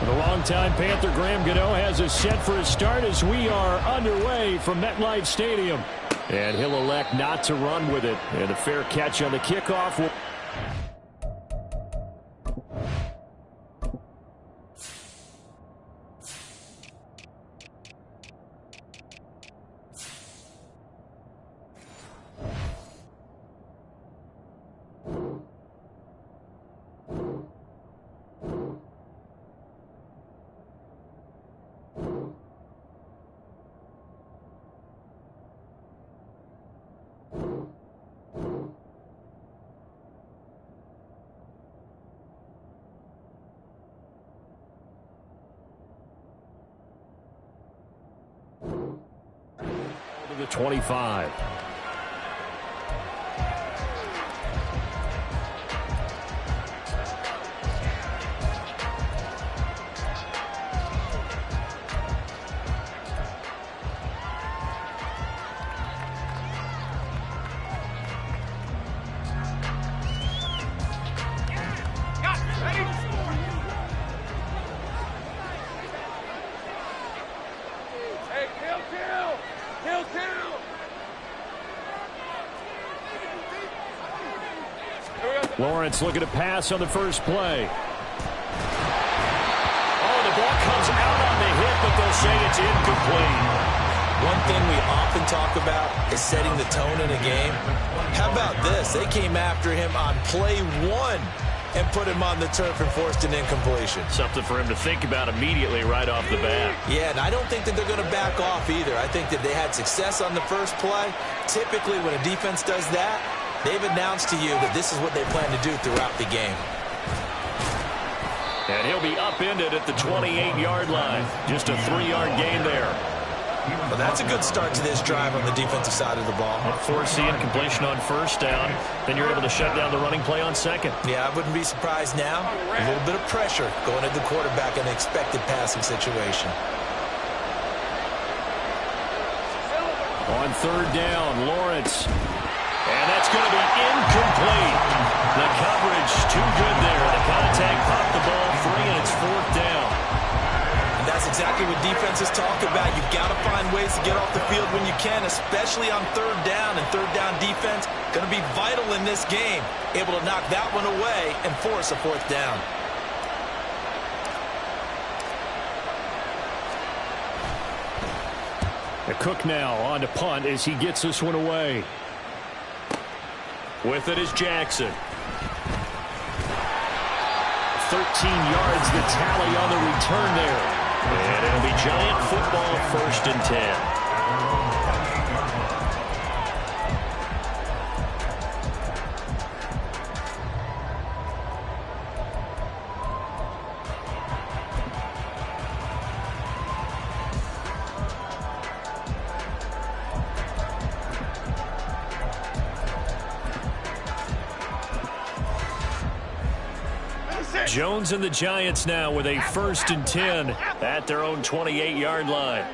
The longtime Panther Graham Gano has us set for a start as we are underway from MetLife Stadium. And he'll elect not to run with it. And a fair catch on the kickoff will... to the 25. Lawrence looking to pass on the first play. Oh, the ball comes out on the hit, but they'll say it's incomplete. One thing we often talk about is setting the tone in a game. How about this? They came after him on play one and put him on the turf and forced an incompletion. Something for him to think about immediately right off the bat. Yeah, and I don't think that they're going to back off either. I think that they had success on the first play. Typically, when a defense does that, they've announced to you that this is what they plan to do throughout the game. And he'll be upended at the 28-yard line. Just a 3-yard gain there. Well, that's a good start to this drive on the defensive side of the ball. Force the incompletion on first down. Then you're able to shut down the running play on second. Yeah, I wouldn't be surprised now. A little bit of pressure going at the quarterback in an expected passing situation. On third down, Lawrence. And that's going to be incomplete. The coverage too good there. The contact popped the ball free, and it's fourth down. And that's exactly what defenses talk about. You've got to find ways to get off the field when you can, especially on third down. And third down defense going to be vital in this game. Able to knock that one away and force a fourth down. The Cook now on to punt as he gets this one away. With it is Jackson. 13 yards the tally on the return there. And it'll be Giant football, 1st and 10. Jones and the Giants now with a 1st and 10 at their own 28-yard line.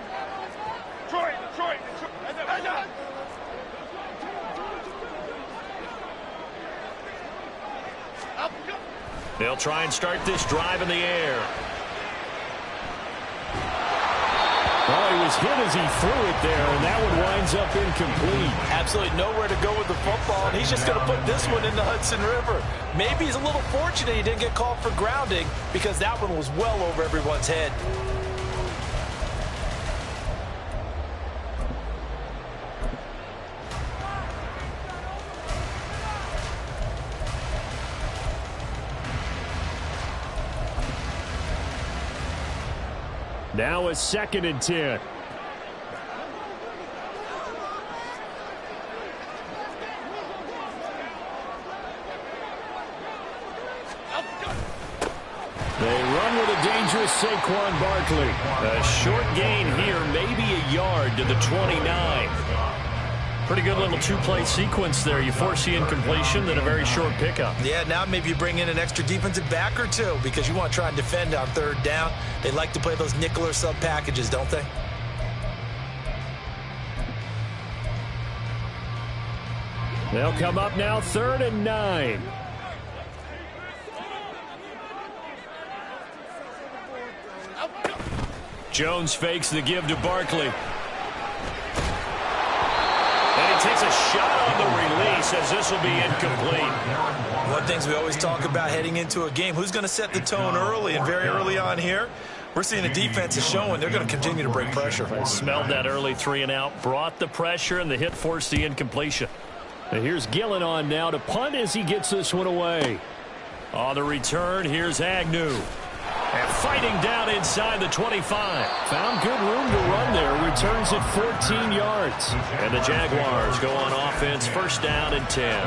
They'll try and start this drive in the air. Well, he was hit as he threw it there, and that one winds up incomplete. Absolutely nowhere to go with the football, and he's just going to put this one in the Hudson River. Maybe he's a little fortunate he didn't get called for grounding because that one was well over everyone's head. Now a 2nd and 10. They run with a dangerous Saquon Barkley. A short gain here, maybe a yard to the 29. Pretty good little two-play sequence there. You force the incompletion, then a very short pickup. Yeah, now maybe you bring in an extra defensive back or two because you want to try and defend on third down. They like to play those nickel or sub packages, don't they? They'll come up now 3rd and 9. Jones fakes the give to Barkley. And he takes a shot on the release as this will be incomplete. One of the things we always talk about heading into a game, who's going to set the tone early, and very early on here, we're seeing the defense is showing they're going to continue to bring pressure. Smelled that early 3 and out, brought the pressure, and the hit forced the incompletion. And here's Gillen on now to punt as he gets this one away. On the return, here's Agnew. And fighting down inside the 25. Found good room to run there. Returns it 14 yards. And the Jaguars go on offense, 1st down and 10.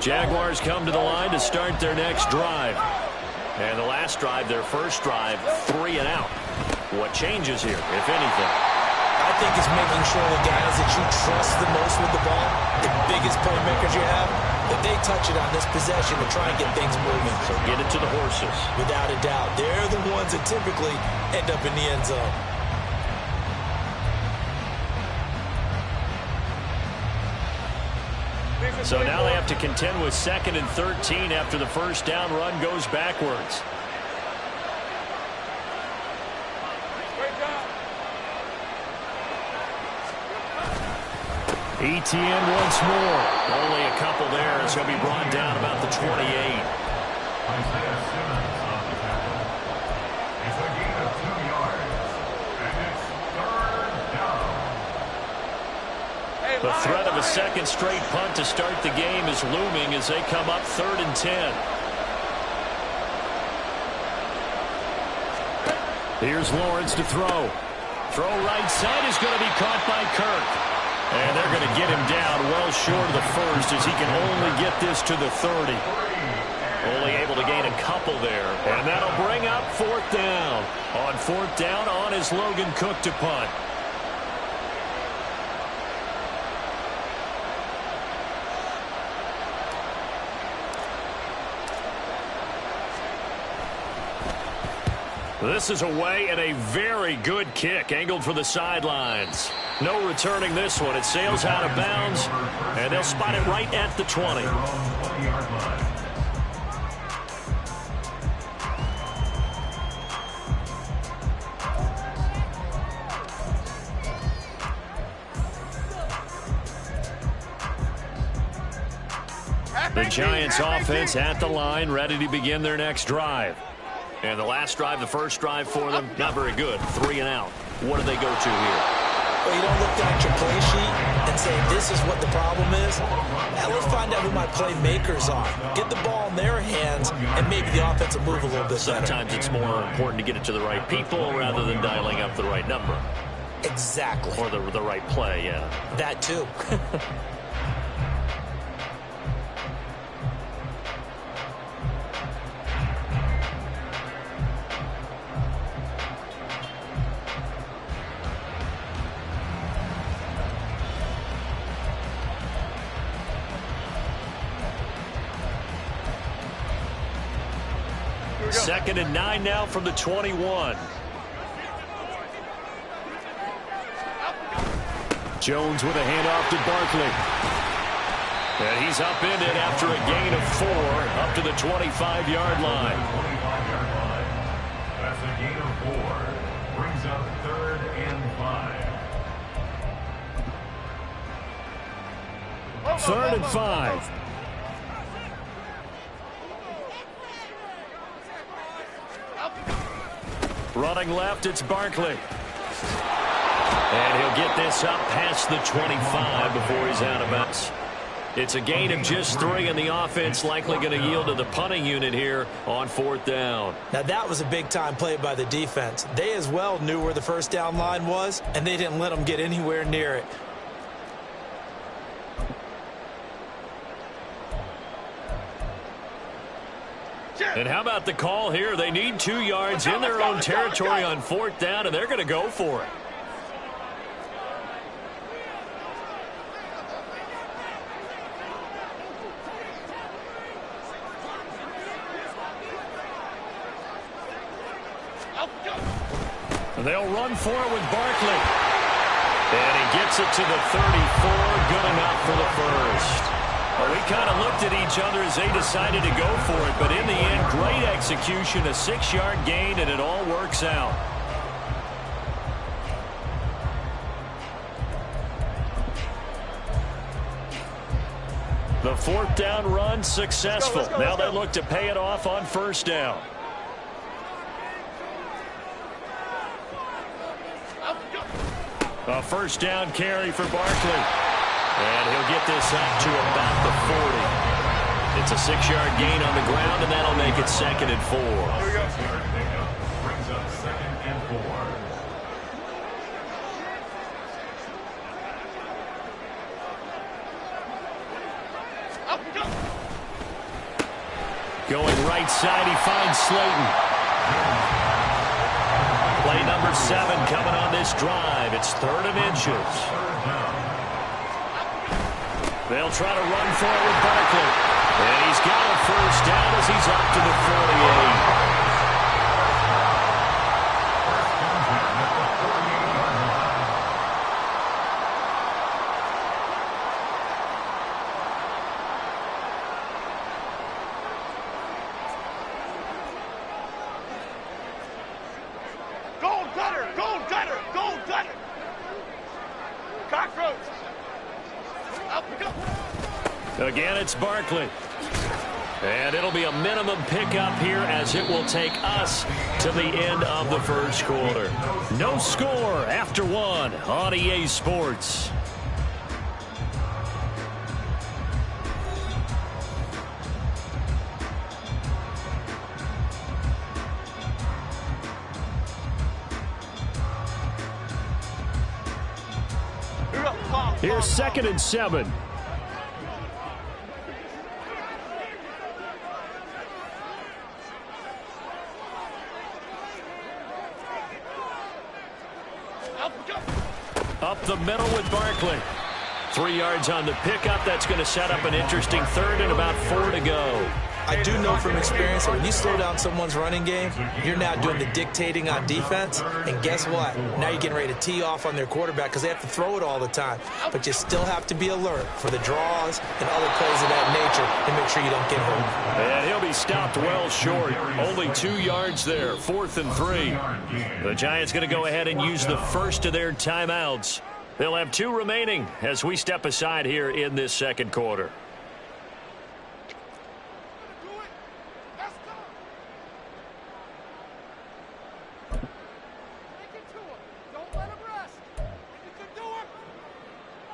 Jaguars come to the line to start their next drive. And the last drive, their first drive, 3 and out. What changes here, if anything? I think it's making sure the guys that you trust the most with the ball, the biggest playmakers you have, that they touch it on this possession to try and get things moving. So get it to the horses. Without a doubt. They're the ones that typically end up in the end zone. So now they have to contend with 2nd and 13 after the first down run goes backwards. ETN once more. Only a couple there as he'll be brought down about the 28. Isaiah Simmons on the tackle. It's a gain of 2 yards. And it's 3rd down. The threat of a second straight punt to start the game is looming as they come up 3rd and 10. Here's Lawrence to throw. Throw right side is going to be caught by Kirk. And they're going to get him down well short of the first as he can only get this to the 30. Only able to gain a couple there. And that'll bring up 4th down. On 4th down, on is Logan Cook to punt. This is away and a very good kick angled for the sidelines. No returning this one. It sails out of bounds, and they'll spot it right at the 20. The Giants offense at the line, ready to begin their next drive. And the last drive, the first drive for them, not very good. 3 and out. What do they go to here? Well, you don't look down at your play sheet and say, this is what the problem is. Now let's find out who my playmakers are. Get the ball in their hands, and maybe the offense will move a little bit better. Sometimes it's more important to get it to the right people rather than dialing up the right number. Exactly. Or the right play, yeah. That too. Second and 9 now from the 21. Jones with a handoff to Barkley. And he's upended after a gain of 4 up to the 25-yard line. That's a gain of 4. Brings up 3rd and 5. 3rd and 5. Running left, it's Barkley. And he'll get this up past the 25 before he's out of bounds. It's a gain of just 3, and the offense likely going to yield to the punting unit here on 4th down. Now, that was a big-time play by the defense. They as well knew where the first down line was, and they didn't let them get anywhere near it. And how about the call here? They need 2 yards in their own territory on 4th down, and they're going to go for it. They'll run for it with Barkley. And he gets it to the 34. Good enough for the first. Well, we kind of looked at each other as they decided to go for it. But in the end, great execution, a 6-yard gain, and it all works out. The 4th down run successful. Now they look to pay it off on 1st down. A 1st down carry for Barkley. And he'll get this up to about the 40. It's a 6-yard gain on the ground, and that'll make it 2nd and 4. Here we go. Brings up 2nd and 4. Going right side, he finds Slayton. Play number 7 coming on this drive. It's 3rd and inches. They'll try to run for it with Barkley. And he's got a 1st down as he's up to the 48. Again, it's Barkley. And it'll be a minimum pickup here as it will take us to the end of the 1st quarter. No score after 1 on EA Sports. Here's 2nd and 7. Up the middle with Barkley. 3 yards on the pickup. That's going to set up an interesting 3rd and about 4 to go. I do know from experience that when you slow down someone's running game, you're now doing the dictating on defense. And guess what? Now you're getting ready to tee off on their quarterback because they have to throw it all the time. But you still have to be alert for the draws and other plays of that nature to make sure you don't get hurt. And he'll be stopped well short. Only 2 yards there. 4th and 3. The Giants going to go ahead and use the first of their timeouts. They'll have 2 remaining as we step aside here in this 2nd quarter.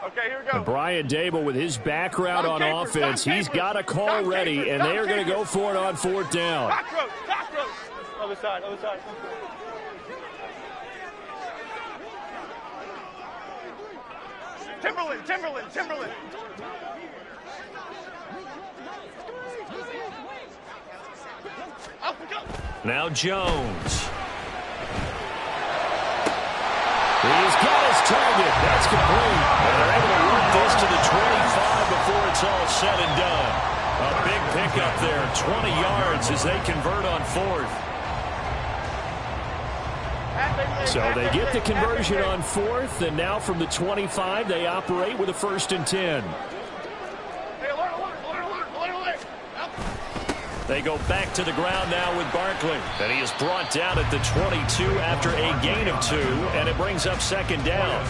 Okay, here we go. And Brian Dable with his background on offense, he's got a call ready, and they are going to go for it on 4th down. Cockroach, cockroach. Other side, other side. Timberland, Timberland, Timberland. Now Jones. He's got his target. That's complete. And they're able to work this to the 25 before it's all said and done. A big pickup there, 20 yards as they convert on 4th. So they get the conversion on 4th, and now from the 25, they operate with a 1st and 10. They go back to the ground now with Barkley. And he is brought down at the 22 after a gain of 2, and it brings up 2nd down.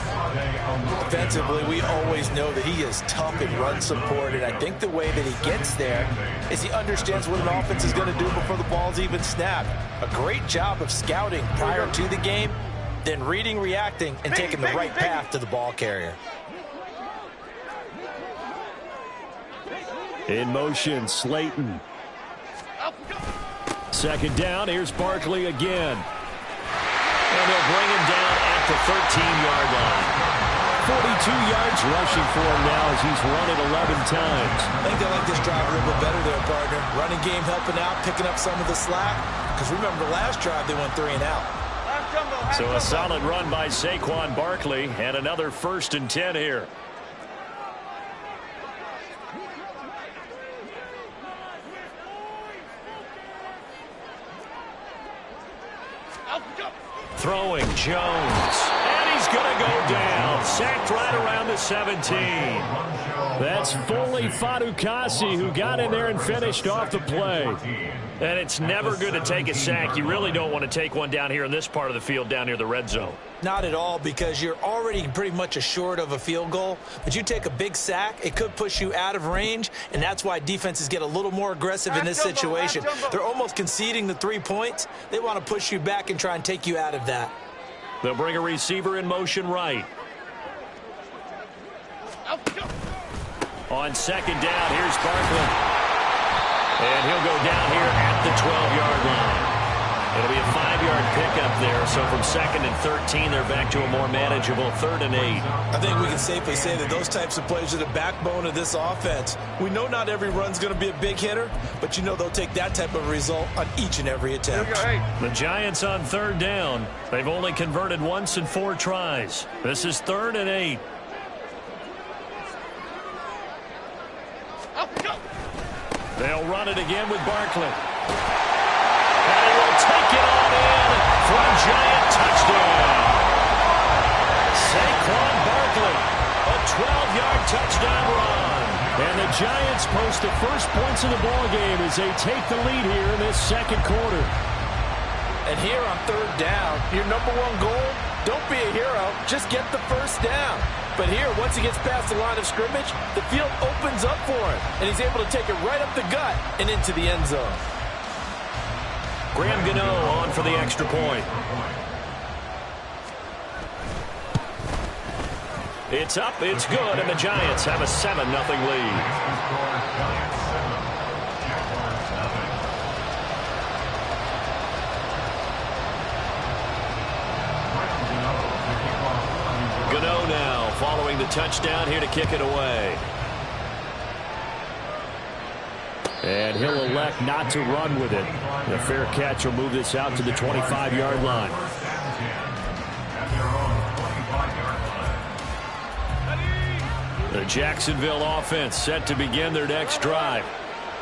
Offensively, we always know that he is tough in run support, and I think the way that he gets there is he understands what an offense is going to do before the ball's even snapped. A great job of scouting prior to the game, then reading, reacting, and taking the right path to the ball carrier. In motion, Slayton. Second down, here's Barkley again. And they'll bring him down at the 13-yard line. 42 yards rushing for him now as he's run it 11 times. I think they like this drive a little bit better there, partner. Running game helping out, picking up some of the slack. Because remember, last drive they went 3 and out. So a solid run by Saquon Barkley and another 1st and 10 here. Throwing Jones. And he's going to go down. Sacked right around the 17. That's fully Fatukasi who got in there and finished off the play. And it's never good to take a sack. You really don't want to take one down here in this part of the field down near the red zone. Not at all, because you're already pretty much assured of a field goal. But you take a big sack, it could push you out of range, and that's why defenses get a little more aggressive in this situation. They're almost conceding the 3 points. They want to push you back and try and take you out of that. They'll bring a receiver in motion right. On second down, here's Barkley. And he'll go down here at the 12-yard line. It'll be a 5-yard pickup there. So from 2nd and 13, they're back to a more manageable 3rd and 8. I think we can safely say that those types of plays are the backbone of this offense. We know not every run's going to be a big hitter, but you know they'll take that type of result on each and every attempt. The Giants on 3rd down. They've only converted once in 4 tries. This is 3rd and 8. They'll run it again with Barkley. And he will take it on in for a Giant touchdown. Saquon Barkley, a 12-yard touchdown run. And the Giants post the first points of the ball game as they take the lead here in this 2nd quarter. And here on 3rd down, your #1 goal, don't be a hero, just get the first down. But here, once he gets past the line of scrimmage, the field opens up for him, and he's able to take it right up the gut and into the end zone. Graham Gano on for the extra point. It's up, it's good, and the Giants have a 7-0 lead. Gano now following the touchdown here to kick it away. And he'll elect not to run with it. The fair catch will move this out to the 25-yard line. The Jacksonville offense set to begin their next drive.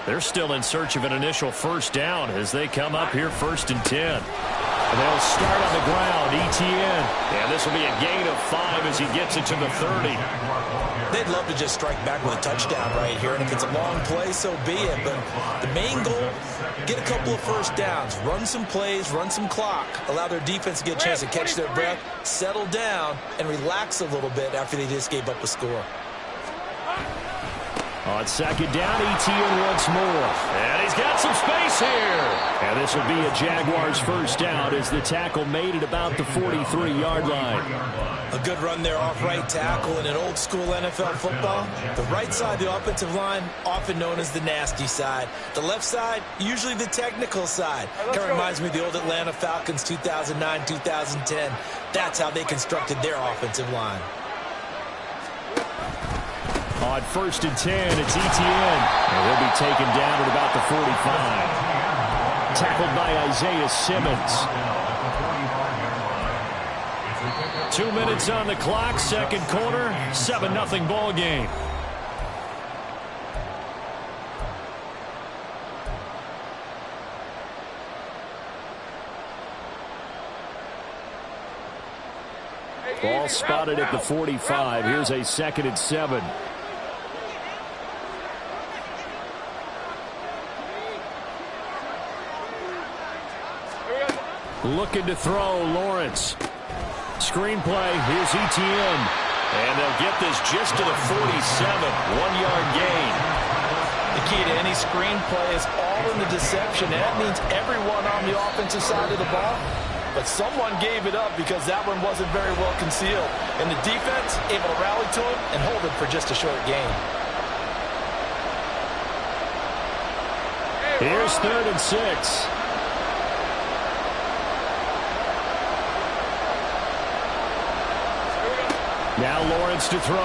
They're still in search of an initial first down as they come up here 1st and 10. And they'll start on the ground, ETN. And this will be a gain of 5 as he gets it to the 30. They'd love to just strike back with a touchdown right here, and if it's a long play, so be it. But the main goal, get a couple of first downs, run some plays, run some clock, allow their defense to get a chance to catch their breath, settle down, and relax a little bit after they just gave up a score. On second down, ETN once more. And he's got some space here. And this will be a Jaguars first down as the tackle made it about the 43-yard line. A good run there off right tackle in an old school NFL football. The right side of the offensive line, often known as the nasty side. The left side, usually the technical side. Kind of reminds me of the old Atlanta Falcons 2009-2010. That's how they constructed their offensive line. On 1st and 10, it's ETN. And he'll be taken down at about the 45. Tackled by Isaiah Simmons. 2 minutes on the clock, 2nd quarter, 7-0 ball game. Ball spotted at the 45. Here's a 2nd and 7. Looking to throw, Lawrence. Screenplay, here's ETN. And they'll get this just to the 47, 1-yard gain. The key to any screenplay is all in the deception. And that means everyone on the offensive side of the ball. But someone gave it up because that one wasn't very well concealed. And the defense able to rally to him and hold it for just a short gain. Here's 3rd and 6. Now Lawrence to throw.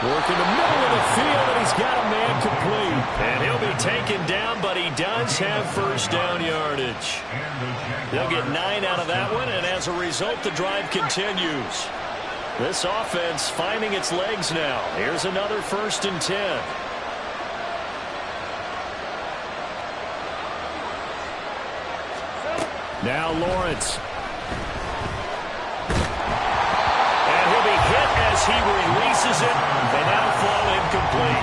Working the middle of the field, and he's got a man complete. And he'll be taken down, but he does have first down yardage. They'll get 9 out of that one, and as a result, the drive continues. This offense finding its legs now. Here's another 1st and 10. Now Lawrence. And he'll be hit as he releases it. They now fall incomplete.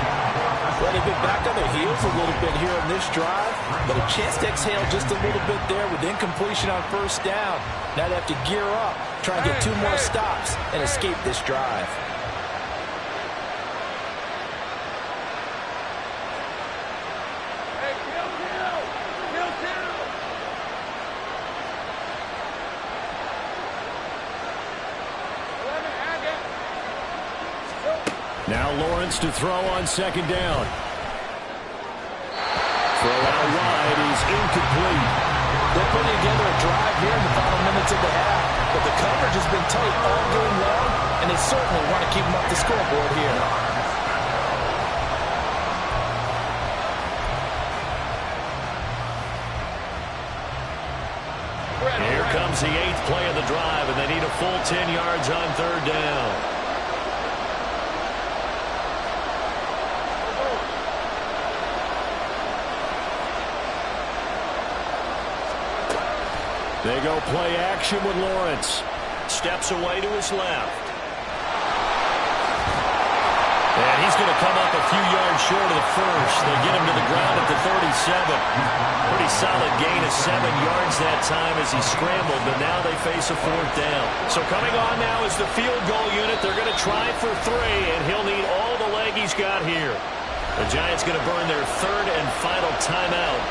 Well, they've been back on their heels a little bit here on this drive, but a chance to exhale just a little bit there with incompletion on 1st down. Now they have to gear up, try and get 2 more stops, and escape this drive. Now Lawrence to throw on 2nd down. Throw out wide is incomplete. They're putting together a drive here in the final minutes of the half, but the coverage has been tight all game long, and they certainly want to keep them up the scoreboard here. Here comes the 8th play of the drive, and they need a full 10 yards on 3rd down. They go play action with Lawrence. Steps away to his left. And he's going to come up a few yards short of the first. They get him to the ground at the 37. Pretty solid gain of 7 yards that time as he scrambled, but now they face a 4th down. So coming on now is the field goal unit. They're going to try for 3, and he'll need all the leg he's got here. The Giants going to burn their 3rd and final timeout,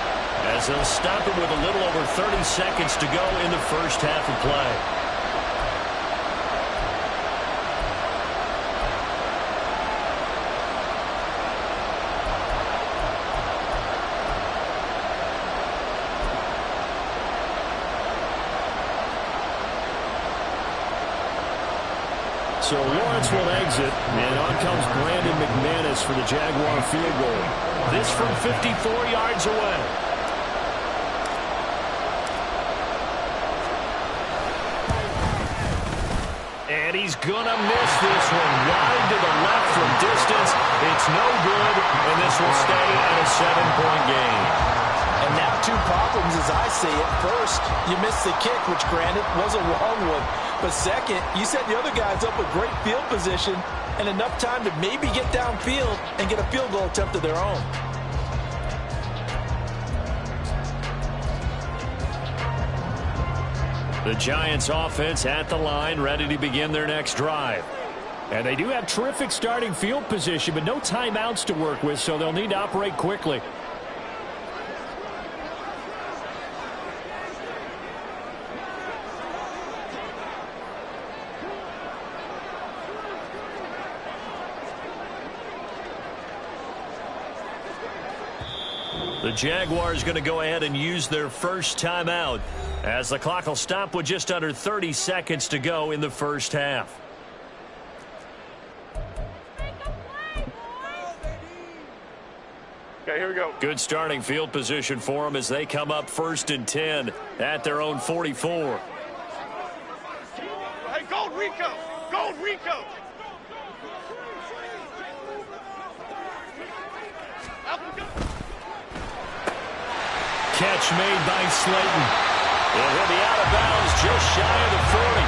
as they'll stop it with a little over 30 seconds to go in the first half of play. So Lawrence will exit, and on comes Brandon McManus for the Jaguar field goal. This from 54 yards away. And he's going to miss this one wide to the left from distance. It's no good, and this will stay at a 7-point game. And now 2 problems as I see it. First, you missed the kick, which granted was a long one. But second, you set the other guys up with great field position and enough time to maybe get downfield and get a field goal attempt of their own. The Giants offense at the line, ready to begin their next drive. And they do have terrific starting field position, but no timeouts to work with, so they'll need to operate quickly. The Jaguars going to go ahead and use their first timeout, as the clock will stop with just under 30 seconds to go in the first half. Okay, here we go. Good starting field position for them as they come up 1st and 10 at their own 44. Hey, go Rico! Go Rico! Catch made by Slayton. And he'll be out of bounds just shy of the 40.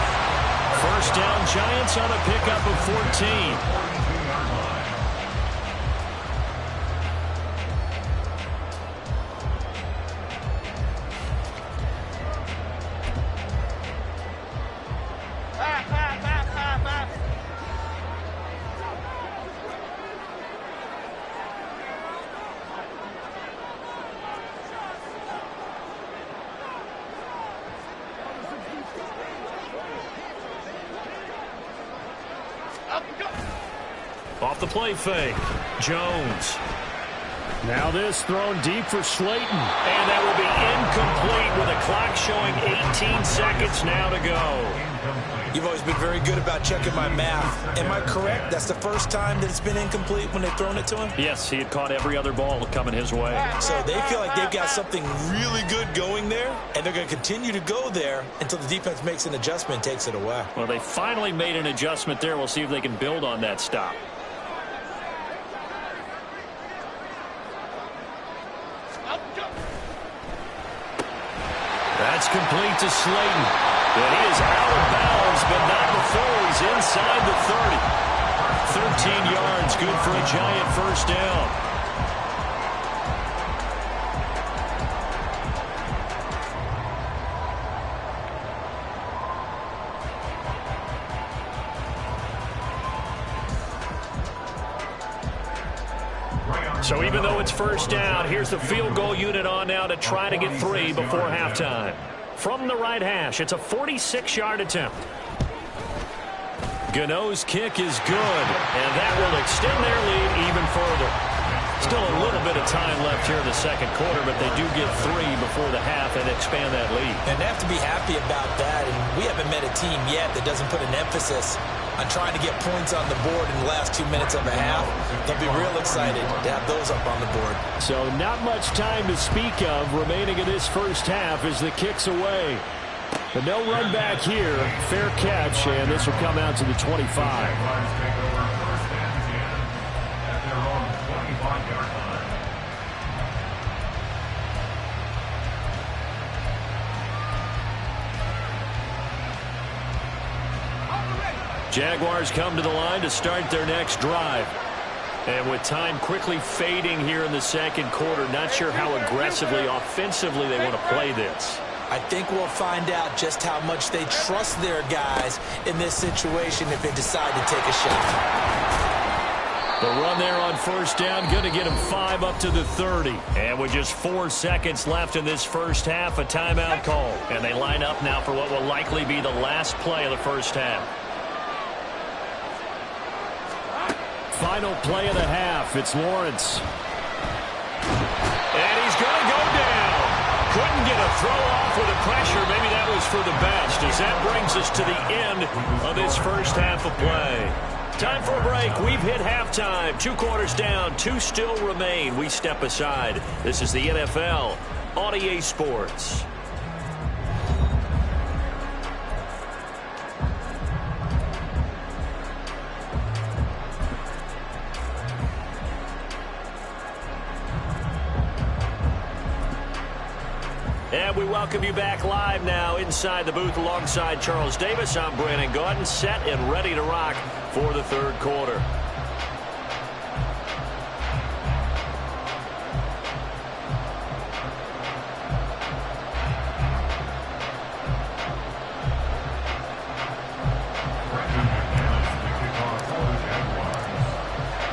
First down, Giants on a pickup of 14. Off the play fake, Jones. Now this thrown deep for Slayton. And that will be incomplete with a clock showing 18 seconds now to go. You've always been very good about checking my math. Am I correct? That's the first time that it's been incomplete when they've thrown it to him? Yes, he had caught every other ball coming his way. So they feel like they've got something really good going there, and they're going to continue to go there until the defense makes an adjustment and takes it away. Well, they finally made an adjustment there. We'll see if they can build on that stop. That's complete to Slayton. But he is out of bounds, but not before he's inside the 30. 13 yards, good for a giant first down. So even though it's first down, here's the field goal unit on now to try to get 3 before halftime. From the right hash, it's a 46-yard attempt. Gano's kick is good, and that will extend their lead even further. Still a little bit of time left here in the second quarter, but they do get 3 before the half and expand that lead. And they have to be happy about that, and we haven't met a team yet that doesn't put an emphasis on trying to get points on the board in the last 2 minutes of a half. They'll be real excited to have those up on the board. So not much time to speak of remaining in this first half as the kick's away. But no run back here. Fair catch, and this will come out to the 25. Jaguars come to the line to start their next drive. And with time quickly fading here in the second quarter, not sure how aggressively, offensively they want to play this. I think we'll find out just how much they trust their guys in this situation if they decide to take a shot. The run there on first down, going to get them 5 up to the 30. And with just 4 seconds left in this first half, a timeout call. And they line up now for what will likely be the last play of the first half. Final play of the half. It's Lawrence. And he's going to go down. Couldn't get a throw off with the pressure. Maybe that was for the best, as that brings us to the end of this first half of play. Time for a break. We've hit halftime. 2 quarters down. 2 still remain. We step aside. This is the NFL on EA Sports. And we welcome you back live now inside the booth alongside Charles Davis. I'm Brandon Gaudin, set and ready to rock for the third quarter.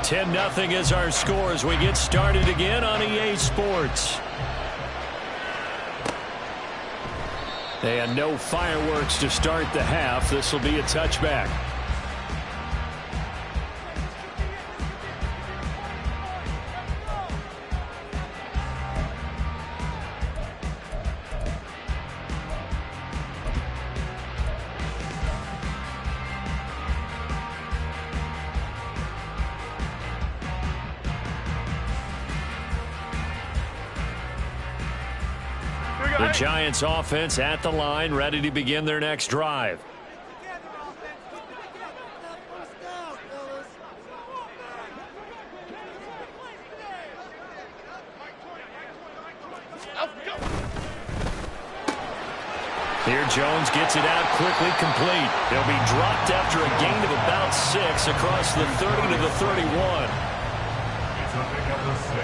$10-0 is our score as we get started again on EA Sports. And no fireworks to start the half. This will be a touchback. The Giants offense at the line, ready to begin their next drive. Here Jones gets it out quickly, complete. He'll be dropped after a gain of about 6 across the 30 to the 31. It's a pick up of 6.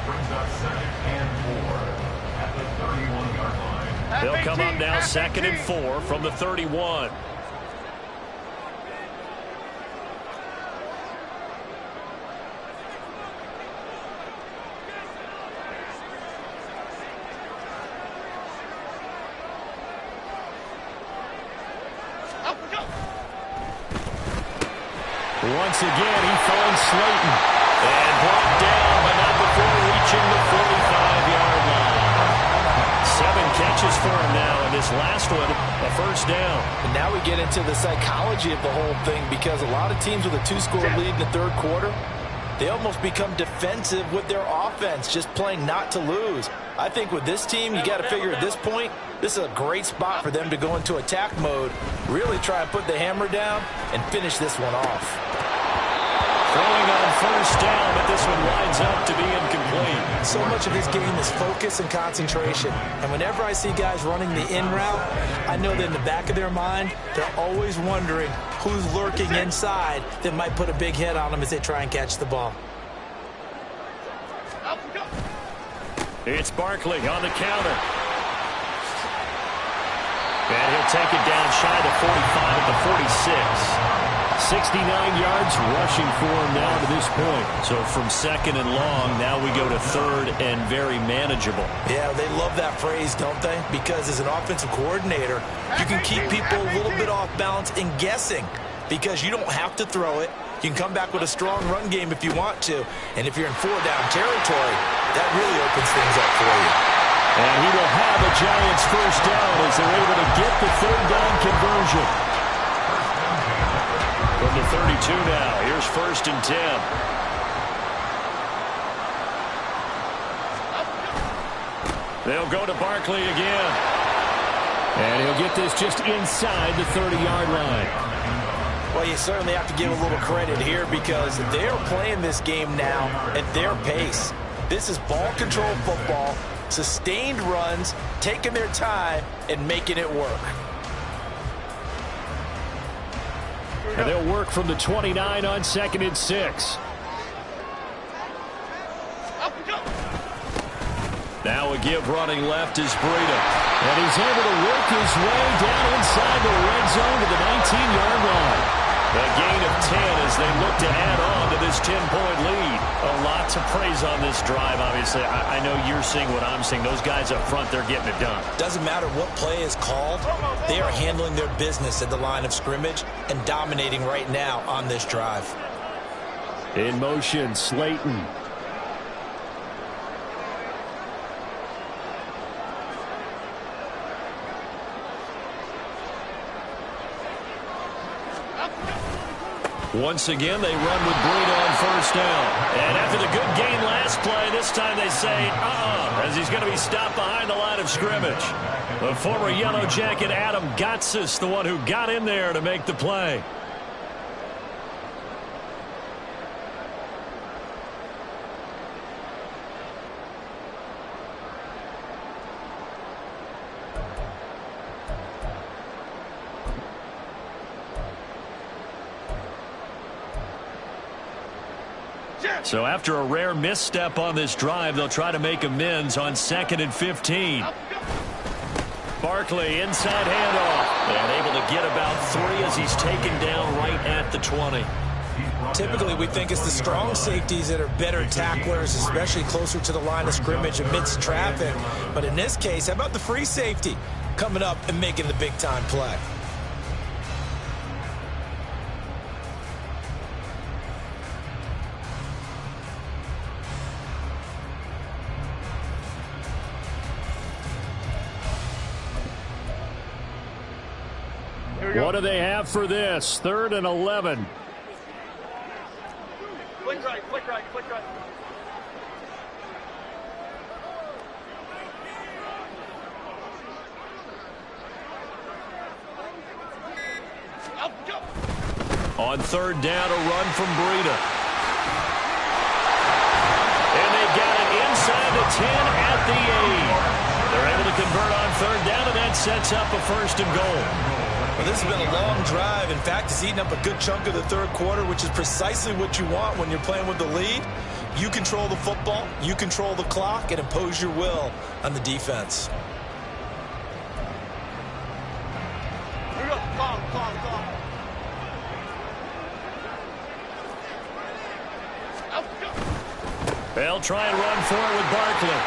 Brings up 2nd and 4 at the 31-yard line. They'll come up now 2nd and 4 from the 31. Once again, he finds Slayton. And brought down, but not before catches for him now, and this last one, a first down. And now we get into the psychology of the whole thing, because a lot of teams with a 2-score lead in the third quarter, they almost become defensive with their offense, just playing not to lose. I think with this team, you got to figure at this point, this is a great spot for them to go into attack mode, really try and put the hammer down and finish this one off. Throwing on first down, but this one winds up to be incomplete. So much of his game is focus and concentration. And whenever I see guys running the in route, I know that in the back of their mind, they're always wondering who's lurking inside that might put a big hit on them as they try and catch the ball. It's Barkley on the counter. And he'll take it down shy of the 45 at the 46. 69 yards rushing for him now to this point. So from second and long, now we go to third and very manageable. Yeah, they love that phrase, don't they? Because as an offensive coordinator, you can keep people a little bit off balance and guessing, because you don't have to throw it. You can come back with a strong run game if you want to. And if you're in 4-down territory, that really opens things up for you. And he will have a Giants first down as they're able to get the third down conversion. From the 32 now, here's 1st and 10. They'll go to Barkley again. And he'll get this just inside the 30-yard line. Well, you certainly have to give a little credit here, because they're playing this game now at their pace. This is ball control football, sustained runs, taking their time and making it work. And they'll work from the 29 on 2nd and 6. Now a give running left is Breida. And he's able to work his way down inside the red zone to the 19-yard line. A gain of 10 as they look to add on to this 10-point lead. A lot to praise on this drive, obviously. I know you're seeing what I'm seeing. Those guys up front, they're getting it done. Doesn't matter what play is called, they are handling their business at the line of scrimmage and dominating right now on this drive. In motion, Slayton. Once again, they run with Breida on first down. And after the good gain last play, this time they say, as he's going to be stopped behind the line of scrimmage. The former Yellow Jacket, Adam Gotsis, the one who got in there to make the play. So after a rare misstep on this drive, they'll try to make amends on 2nd and 15. Barkley, inside handoff. And able to get about 3 as he's taken down right at the 20. Typically, we think it's the strong safeties that are better tacklers, especially closer to the line of scrimmage amidst traffic. But in this case, how about the free safety coming up and making the big-time play? What do they have for this? 3rd and 11. Flick right, flick right, flick right. On 3rd down, a run from Breida. And they've got it inside the 10 at the 8. They're able to convert on 3rd down, and that sets up a 1st and goal. Well, this has been a long drive. In fact, it's eaten up a good chunk of the third quarter, which is precisely what you want when you're playing with the lead. You control the football, you control the clock, and impose your will on the defense. Here we go. Long. They'll try and run for it with Barkley.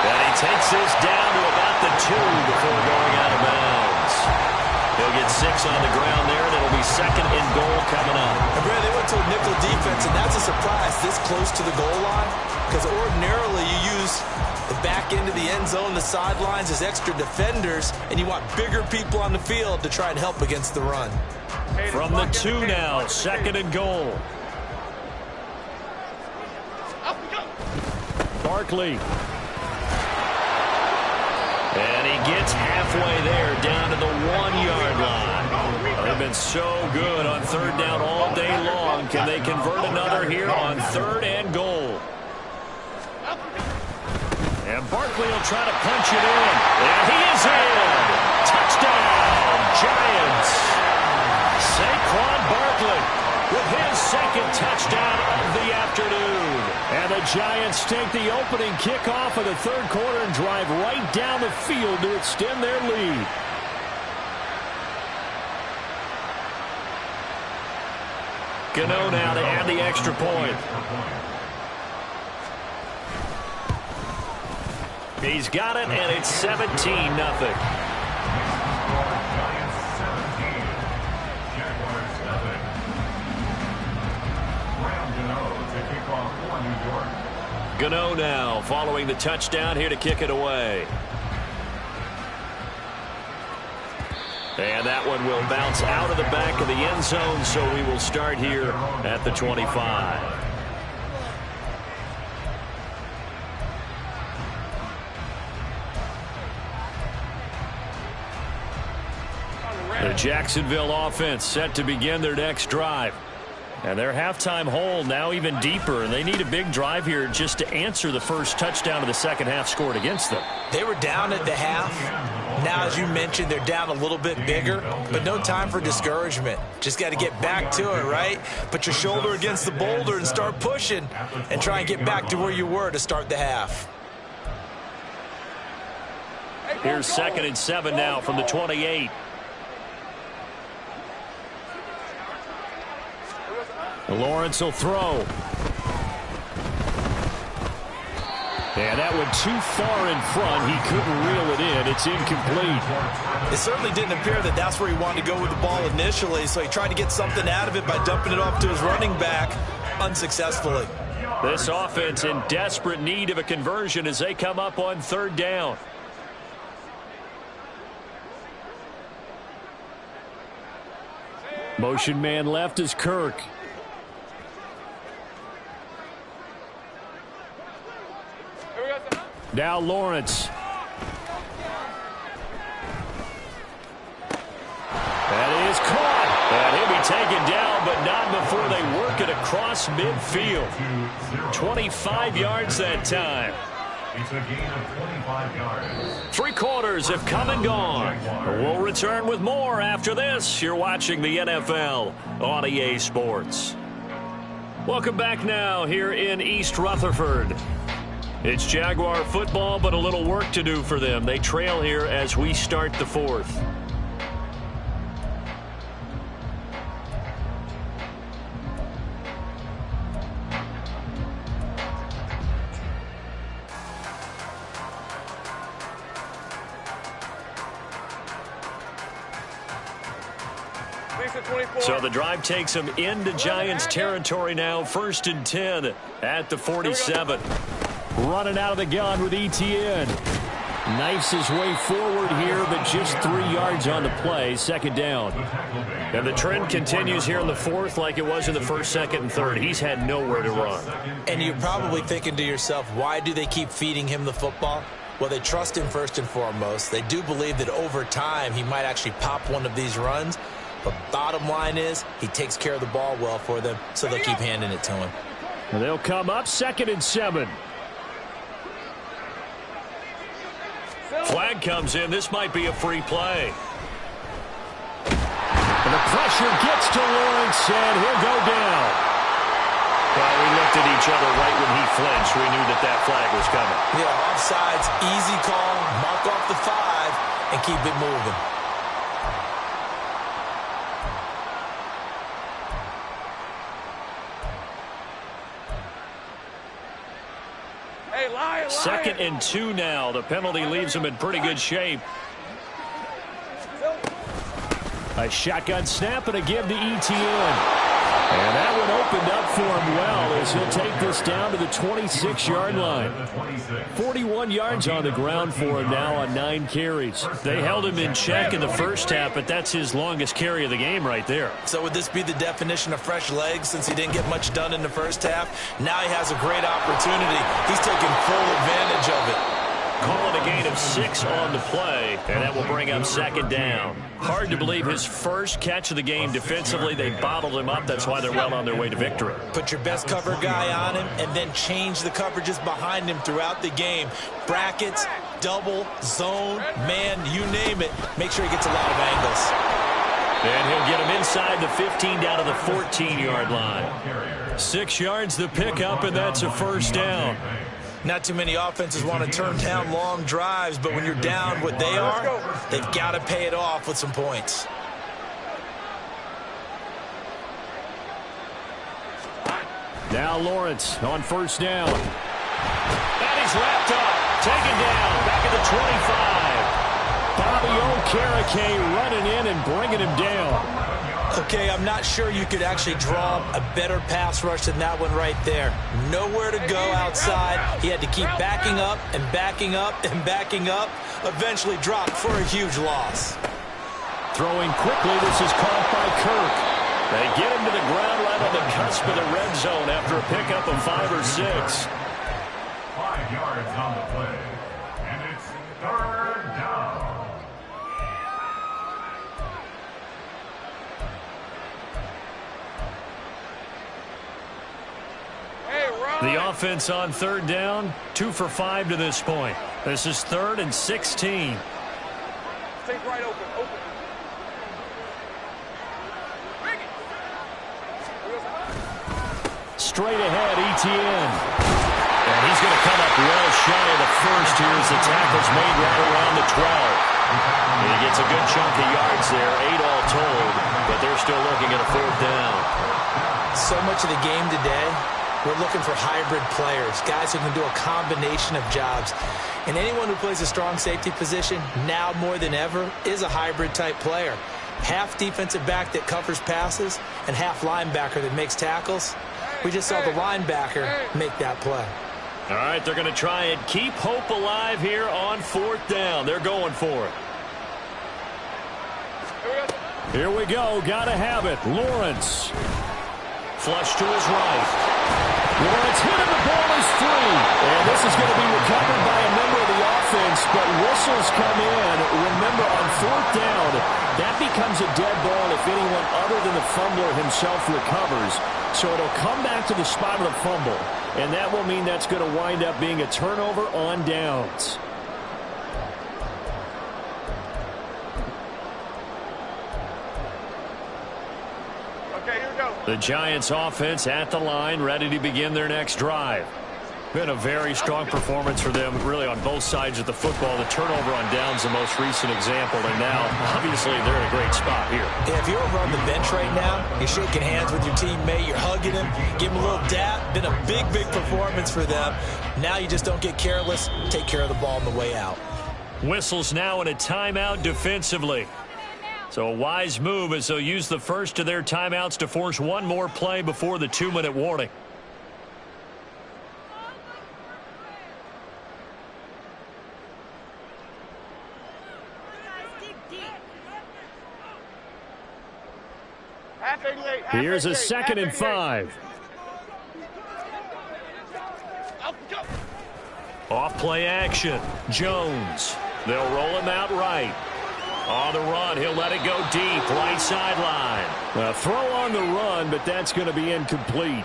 And he takes this down to about the 2 before going out of bounds. He'll get 6 on the ground there, and it'll be 2nd and goal coming up. And Brad, they went to a nickel defense, and that's a surprise this close to the goal line, because ordinarily you use the back end of the end zone, the sidelines as extra defenders, and you want bigger people on the field to try and help against the run. From the 2 now, 2nd and goal. Barkley. And he gets halfway there, down to the 1-yard line. They've been so good on 3rd down all day long. Can they convert another here on 3rd and goal? And Barkley will try to punch it in. And he is in. Touchdown, Giants. Saquon Barkley with his 2nd touchdown of the afternoon. And the Giants take the opening kickoff of the 3rd quarter and drive right down the field to extend their lead. Gano now to add the extra point. He's got it, and it's 17-0. Gano now following the touchdown here to kick it away. And that one will bounce out of the back of the end zone, so we will start here at the 25. The Jacksonville offense set to begin their next drive. And their halftime hole now even deeper, and they need a big drive here just to answer the first touchdown of the second half scored against them. They were down at the half. Now, as you mentioned, they're down a little bit bigger, but no time for discouragement. Just got to get back to it, right? Put your shoulder against the boulder and start pushing and try and get back to where you were to start the half. Here's 2nd and 7 now from the 28. Lawrence will throw. And that went too far in front. He couldn't reel it in. It's incomplete. It certainly didn't appear that that's where he wanted to go with the ball initially, so he tried to get something out of it by dumping it off to his running back unsuccessfully. This offense in desperate need of a conversion as they come up on 3rd down. Motion man left is Kirk. Now Lawrence. That is caught. And he'll be taken down, but not before they work it across midfield. 25 yards that time. It's a gain of 25 yards. 3 quarters have come and gone. We'll return with more after this. You're watching the NFL on EA Sports. Welcome back now here in East Rutherford. It's Jaguar football, but a little work to do for them. They trail here as we start the 4th. So the drive takes them into Giants territory now. 1st and 10 at the 47. Running out of the gun with Etienne. Knifes his way forward here, but just 3 yards on the play. 2nd down. And the trend continues here in the 4th like it was in the 1st, 2nd, and 3rd. He's had nowhere to run. And you're probably thinking to yourself, why do they keep feeding him the football? Well, they trust him first and foremost. They do believe that over time he might actually pop one of these runs. But bottom line is he takes care of the ball well for them, so they'll keep handing it to him. And they'll come up 2nd and 7. Flag comes in. This might be a free play. And the pressure gets to Lawrence, and he'll go down. Well, we looked at each other right when he flinched. We knew that that flag was coming. Yeah, offsides, easy call, mark off the 5, and keep it moving. Hey, 2nd and 2 now. The penalty leaves him in pretty good shape. A shotgun snap and a give to Etienne. And that one opened up for him well as he'll take this down to the 26-yard line. 41 yards on the ground for him now on 9 carries. They held him in check in the first half, but that's his longest carry of the game right there. So would this be the definition of fresh legs since he didn't get much done in the first half? Now he has a great opportunity. He's taking full advantage of it. Calling a gain of 6 on the play, and that will bring up 2nd down. Hard to believe his first catch of the game defensively. They bottled him up. That's why they're well on their way to victory. Put your best cover guy on him and then change the coverages behind him throughout the game. Brackets, double, zone, man, you name it. Make sure he gets a lot of angles. And he'll get him inside the 15 down to the 14-yard line. 6 yards the pickup, and that's a first down. Not too many offenses want to turn down long drives, but when you're down what they are, they've got to pay it off with some points. Now Lawrence on first down. And he's wrapped up. Taken down. Back at the 25. Bobby Okereke running in and bringing him down. Okay, I'm not sure you could actually draw a better pass rush than that one right there. Nowhere to go outside. He had to keep backing up and backing up and backing up. Eventually dropped for a huge loss. Throwing quickly, this is caught by Kirk. They get him to the ground right on the cusp of the red zone after a pickup of 5 or 6. 5 yards on the play, and it's 3rd down. The offense on 3rd down, 2 for 5 to this point. This is 3rd and 16. Stay right open. Straight ahead, Etienne. And he's going to come up well shy of the first here as the tackle's made right around the 12. And he gets a good chunk of yards there, 8 all told, but they're still looking at a 4th down. So much of the game today, we're looking for hybrid players, guys who can do a combination of jobs. And anyone who plays a strong safety position, now more than ever, is a hybrid type player. Half defensive back that covers passes and half linebacker that makes tackles. We just saw the linebacker make that play. All right, they're going to try and keep hope alive here on 4th down. They're going for it. Here we go. Got to have it. Lawrence. Flush to his right. Lawrence hit him. The ball is free. And this is going to be recovered by a member of the offense, but whistles come in. Remember, on 4th down, that becomes a dead ball if anyone other than the fumbler himself recovers. So it'll come back to the spot of the fumble, and that will mean that's going to wind up being a turnover on downs. Okay, here we go. The Giants offense at the line, ready to begin their next drive. Been a very strong performance for them, really, on both sides of the football. The turnover on downs, the most recent example, and now, obviously, they're in a great spot here. Yeah, if you're over on the bench right now, you're shaking hands with your teammate, you're hugging him, give him a little dap. Been a big, big performance for them. Now you just don't get careless. Take care of the ball on the way out. Whistles now in a timeout defensively. So a wise move as they'll use the first of their timeouts to force one more play before the 2-minute warning. Here's a 2nd and 5. Off play action. Jones. They'll roll him out right. On the run, he'll let it go deep, right sideline. A throw on the run, but that's going to be incomplete.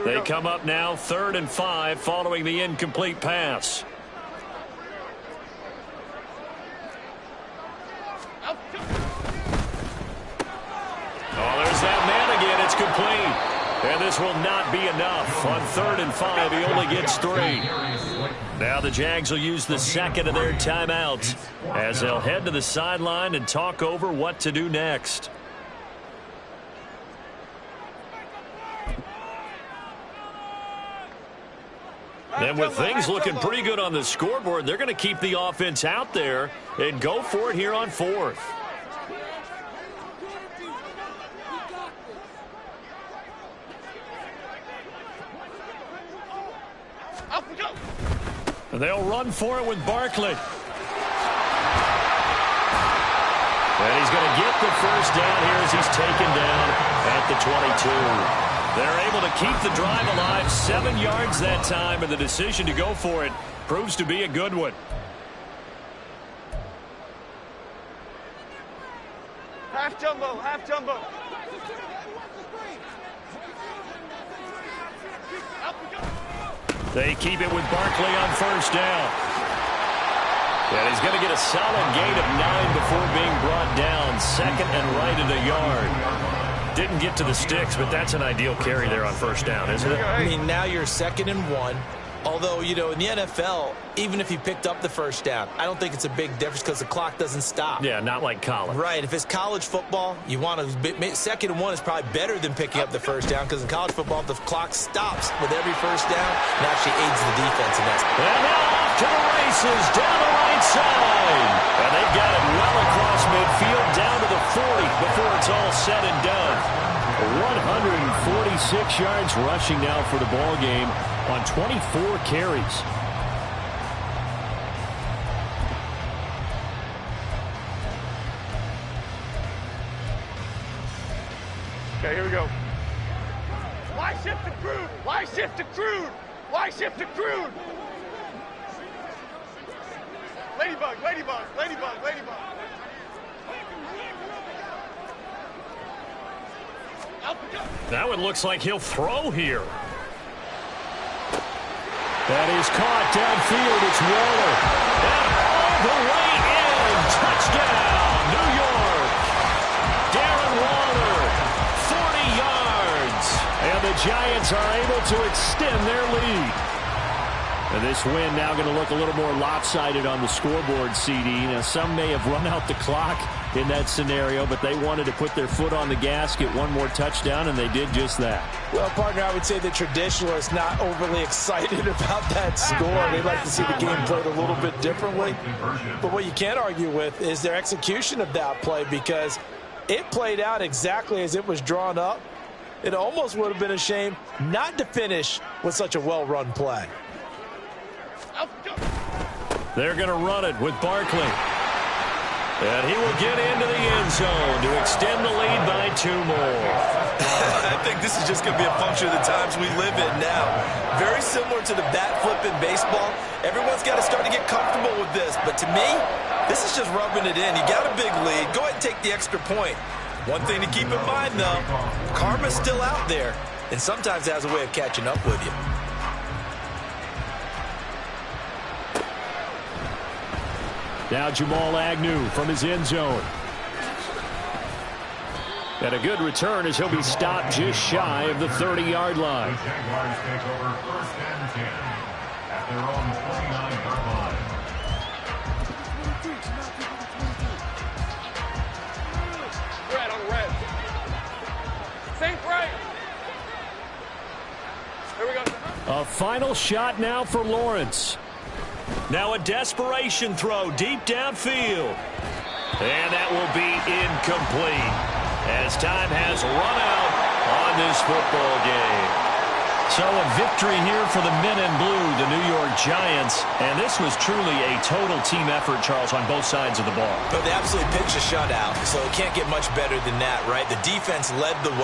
They come up now 3rd and 5 following the incomplete pass. Oh, there's that man again. It's complete. And this will not be enough. On 3rd and 5, he only gets 3. Now the Jags will use the second of their timeouts as they'll head to the sideline and talk over what to do next. And with things looking pretty good on the scoreboard, they're going to keep the offense out there and go for it here on 4th. They'll run for it with Barkley. And he's going to get the first down here as he's taken down at the 22. They're able to keep the drive alive, 7 yards that time, and the decision to go for it proves to be a good one. Half jumbo, half jumbo. They keep it with Barkley on first down. And he's going to get a solid gain of 9 before being brought down. Second and right at a yard. Didn't get to the sticks, but that's an ideal carry there on first down, isn't it? I mean, now you're 2nd and 1. Although, you know, in the NFL, even if you picked up the first down, I don't think it's a big difference because the clock doesn't stop. Yeah, not like college. Right. If it's college football, you want to 2nd and 1 is probably better than picking up the first down because in college football, the clock stops with every first down and actually aids the defense in that. And now off to the races down the right side. And they've got it well across midfield down to the 40 before it's all said and done. 146 yards rushing now for the ball game on 24 carries. Okay, here we go. Why shift to crude? Why shift to crude? Why shift to crude? Ladybug, ladybug, ladybug, ladybug. That one looks like he'll throw here. That is caught downfield. It's Waller. And all the way in. Touchdown, New York. Darren Waller, 40 yards. And the Giants are able to extend their lead. And this win now going to look a little more lopsided on the scoreboard, CD. Now, some may have run out the clock in that scenario, but they wanted to put their foot on the gas, get one more touchdown, and they did just that. Well, partner, I would say the traditionalists not overly excited about that score. They'd like to see the game played a little bit differently. But what you can't argue with is their execution of that play because it played out exactly as it was drawn up. It almost would have been a shame not to finish with such a well-run play. They're going to run it with Barkley. And he will get into the end zone to extend the lead by 2 more. I think this is just going to be a function of the times we live in now. Very similar to the bat flip in baseball. Everyone's got to start to get comfortable with this. But to me, this is just rubbing it in. You got a big lead. Go ahead and take the extra point. One thing to keep in mind, though, karma's still out there. And sometimes it has a way of catching up with you. Now Jamal Agnew from his end zone. And a good return as he'll be stopped just shy of the 30-yard line. The Jaguars take over 1st and 10 at their own 29-yard line. Red on red. Sink right. Here we go. A final shot now for Lawrence. Now a desperation throw deep downfield. And that will be incomplete as time has run out on this football game. So a victory here for the men in blue, the New York Giants. And this was truly a total team effort, Charles, on both sides of the ball. But they absolutely pitched a shutout, so it can't get much better than that, right? The defense led the way.